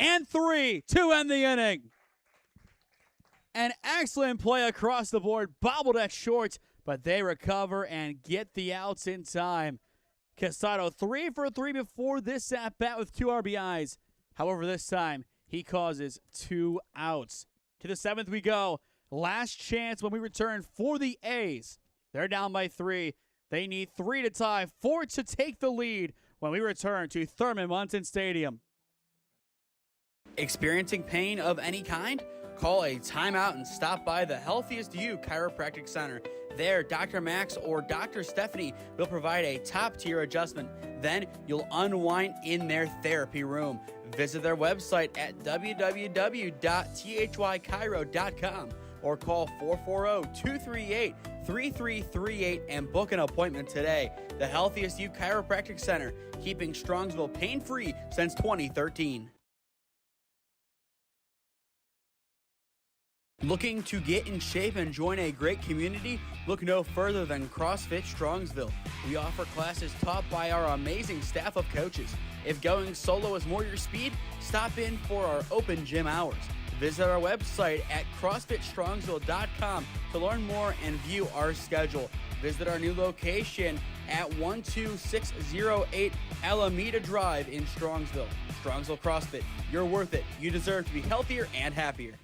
and 3 to end the inning. An excellent play across the board, bobbled at short, but they recover and get the outs in time. Casado 3 for 3 before this at-bat with 2 RBIs. However, this time, he causes 2 outs. To the 7th we go. Last chance when we return for the A's. They're down by 3. They need 3 to tie, 4 to take the lead when we return to Thurman Munson Stadium. Experiencing pain of any kind? Call a timeout and stop by the Healthiest You Chiropractic Center. There, Dr. Max or Dr. Stephanie will provide a top-tier adjustment. Then you'll unwind in their therapy room. Visit their website at www.thychiro.com or call 440-238-3338 and book an appointment today. The Healthiest You Chiropractic Center, keeping Strongsville pain-free since 2013. Looking to get in shape and join a great community? Look no further than CrossFit Strongsville. We offer classes taught by our amazing staff of coaches. If going solo is more your speed, stop in for our open gym hours. Visit our website at CrossFitStrongsville.com to learn more and view our schedule. Visit our new location at 12608 Alameda Drive in Strongsville. Strongsville CrossFit, you're worth it. You deserve to be healthier and happier.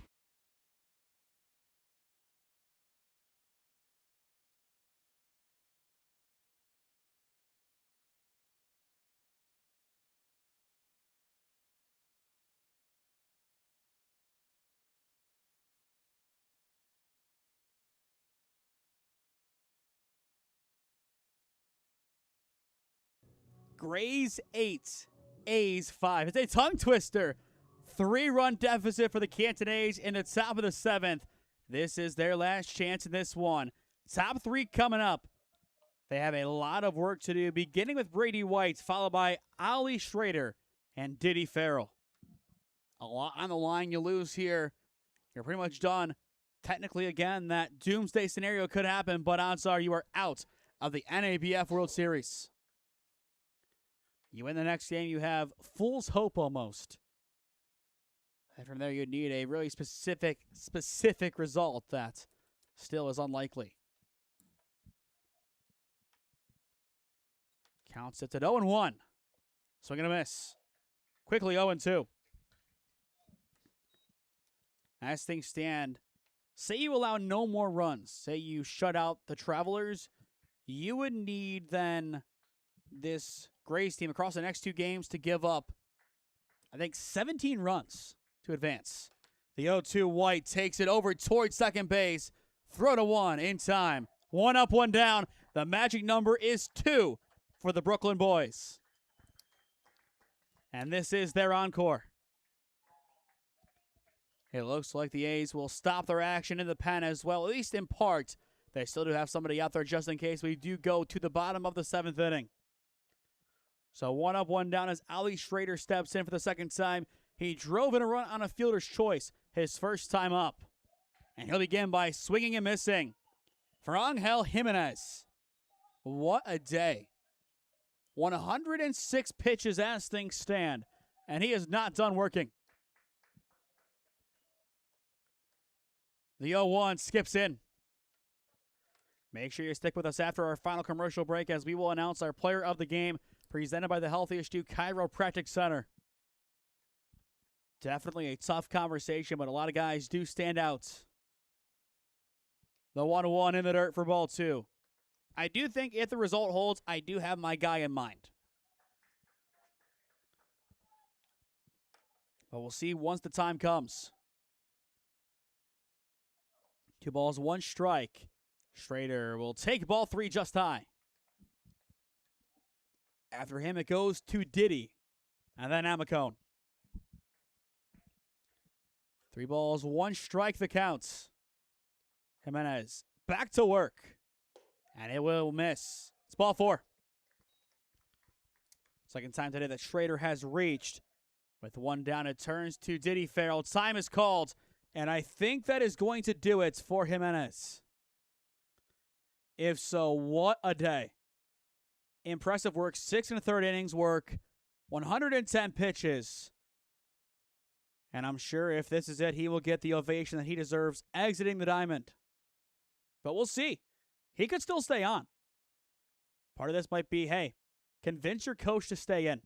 Grays 8, A's 5. It's a tongue twister. 3-run deficit for the Canton A's in the top of the 7th. This is their last chance in this one. Top 3 coming up. They have a lot of work to do, beginning with Brady White, followed by Ollie Schrader and Diddy Farrell. A lot on the line. You lose here, you're pretty much done. Technically, again, that doomsday scenario could happen, but odds are you are out of the NABF World Series. You win the next game, you have fool's hope almost. And from there, you'd need a really specific result that still is unlikely. Counts it at 0-1. Swing and a miss. Quickly 0-2. As things stand, say you allow no more runs. Say you shut out the Travelers. You would need then this Grays team across the next 2 games to give up, I think, 17 runs to advance. The 0-2 White takes it over towards second base. Throw to 1 in time. 1 up, 1 down. The magic number is 2 for the Brooklyn boys. And this is their encore. It looks like the A's will stop their action in the pen as well, at least in part. They still do have somebody out there just in case we do go to the bottom of the 7th inning. So 1 up, 1 down as Ollie Schrader steps in for the second time. He drove in a run on a fielder's choice, his first time up. And he'll begin by swinging and missing. For Angel Jimenez. What a day. 106 pitches as things stand, and he is not done working. The 0-1 skips in. Make sure you stick with us after our final commercial break as we will announce our player of the game, presented by the Healthiest You Chiropractic Center. Definitely a tough conversation, but a lot of guys do stand out. The 1-1 in the dirt for ball 2. I do think if the result holds, I do have my guy in mind. But we'll see once the time comes. 2 balls, 1 strike. Schrader will take ball 3 just high. After him, it goes to Diddy. And then Amicone. 3 balls, 1 strike the counts. Jimenez back to work. And it will miss. It's ball 4. Second time today that Schrader has reached. With 1 down, it turns to Diddy Farrell. Time is called. And I think that is going to do it for Jimenez. If so, what a day. Impressive work. 6 1/3 innings work. 110 pitches. And I'm sure if this is it, he will get the ovation that he deserves exiting the diamond. But we'll see. He could still stay on. Part of this might be, hey, convince your coach to stay in.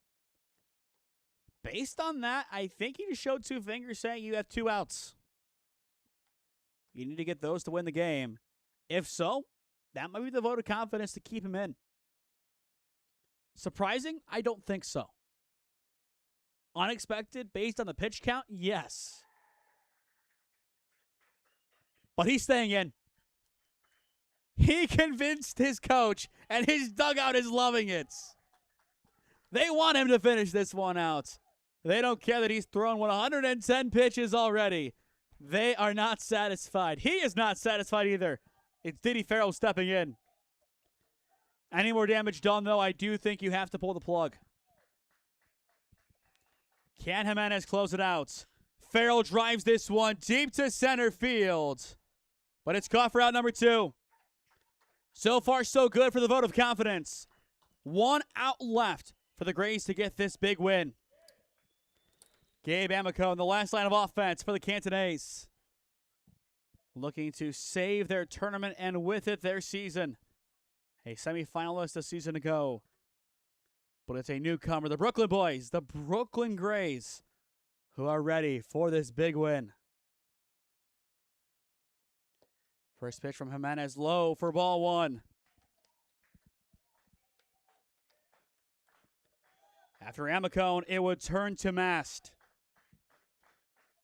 Based on that, I think he just showed 2 fingers saying you have 2 outs. You need to get those to win the game. If so, that might be the vote of confidence to keep him in. Surprising? I don't think so. Unexpected based on the pitch count? Yes. But he's staying in. He convinced his coach, and his dugout is loving it. They want him to finish this one out. They don't care that he's thrown 110 pitches already. They are not satisfied. He is not satisfied either. It's Diddy Farrell stepping in. Any more damage done, though, I do think you have to pull the plug. Can Jimenez close it out? Farrell drives this one deep to center field. But it's caught for out number 2. So far, so good for the vote of confidence. 1 out left for the Grays to get this big win. Gabe Amico in the last line of offense for the Canton A's. Looking to save their tournament and with it their season. A semifinalist a season ago. But it's a newcomer, the Brooklyn Boys, the Brooklyn Grays, who are ready for this big win. First pitch from Jimenez, low for ball 1. After Amicone, it would turn to Mast.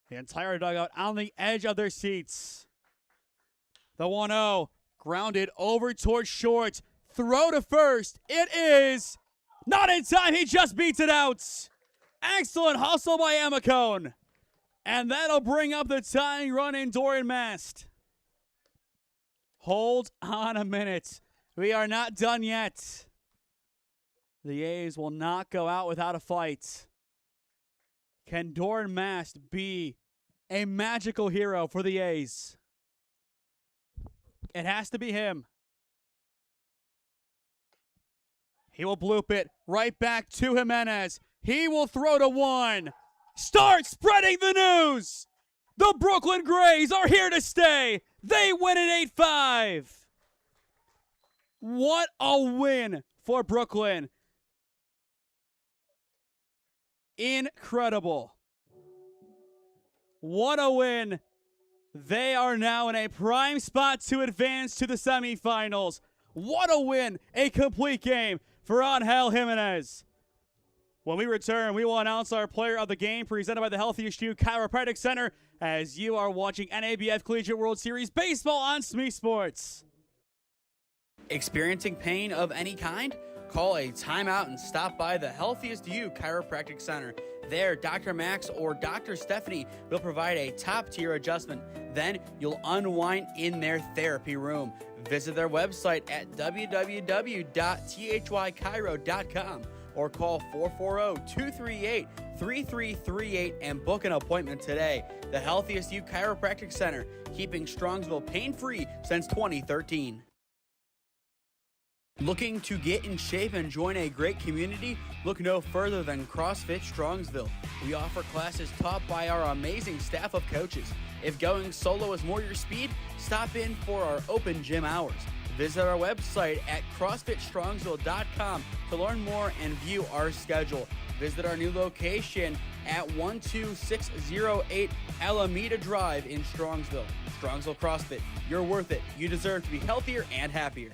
The entire dugout on the edge of their seats. The 1-0, grounded over towards short. Throw to first. It is not in time. He just beats it out. Excellent hustle by Amicone. And that'll bring up the tying run in Dorian Mast. Hold on a minute. We are not done yet. The A's will not go out without a fight. Can Dorian Mast be a magical hero for the A's? It has to be him. He will bloop it right back to Jimenez. He will throw to 1. Start spreading the news. The Brooklyn Grays are here to stay. They win it 8-5. What a win for Brooklyn. Incredible. What a win. They are now in a prime spot to advance to the semifinals. What a win. A complete game for Angel Jimenez. When we return, we will announce our player of the game presented by the Healthiest You Chiropractic Center as you are watching NABF Collegiate World Series Baseball on SmeeSports. Experiencing pain of any kind? Call a timeout and stop by the Healthiest You Chiropractic Center. There, Dr. Max or Dr. Stephanie will provide a top-tier adjustment. Then you'll unwind in their therapy room. Visit their website at www.thychiro.com or call 440-238-3338 and book an appointment today. The Healthiest You Chiropractic Center, keeping Strongsville pain-free since 2013. Looking to get in shape and join a great community? Look no further than CrossFit Strongsville. We offer classes taught by our amazing staff of coaches. If going solo is more your speed, stop in for our open gym hours. Visit our website at CrossFitStrongsville.com to learn more and view our schedule. Visit our new location at 12608 Alameda Drive in Strongsville. Strongsville CrossFit, you're worth it. You deserve to be healthier and happier.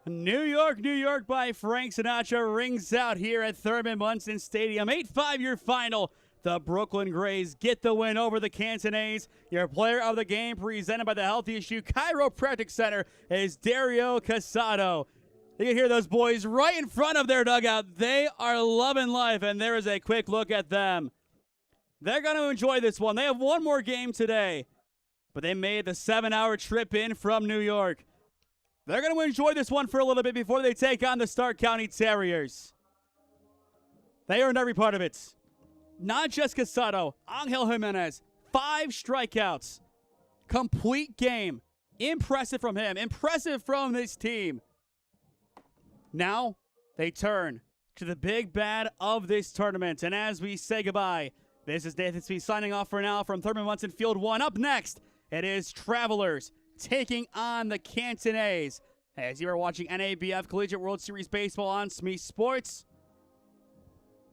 New York, New York by Frank Sinatra rings out here at Thurman Munson Stadium. 8-5 your final. The Brooklyn Grays get the win over the Canton A's. Your player of the game presented by the Healthiest You Chiropractic Center is Dario Casado. You can hear those boys right in front of their dugout. They are loving life, and there is a quick look at them. They're going to enjoy this one. They have one more game today, but they made the 7-hour trip in from New York. They're going to enjoy this one for a little bit before they take on the Stark County Terriers. They earned every part of it. Not just Casado, Angel Jimenez, 5 strikeouts. Complete game. Impressive from him. Impressive from this team. Now, they turn to the big bad of this tournament. And as we say goodbye, this is Nathan Smee signing off for now from Thurman Munson Field 1. Up next, it is Travelers taking on the Canton A's. As you are watching NABF Collegiate World Series Baseball on SmeeSports.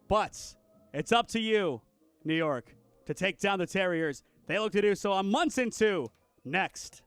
But it's up to you, New York, to take down the Terriers. They look to do so on Munson 2 next.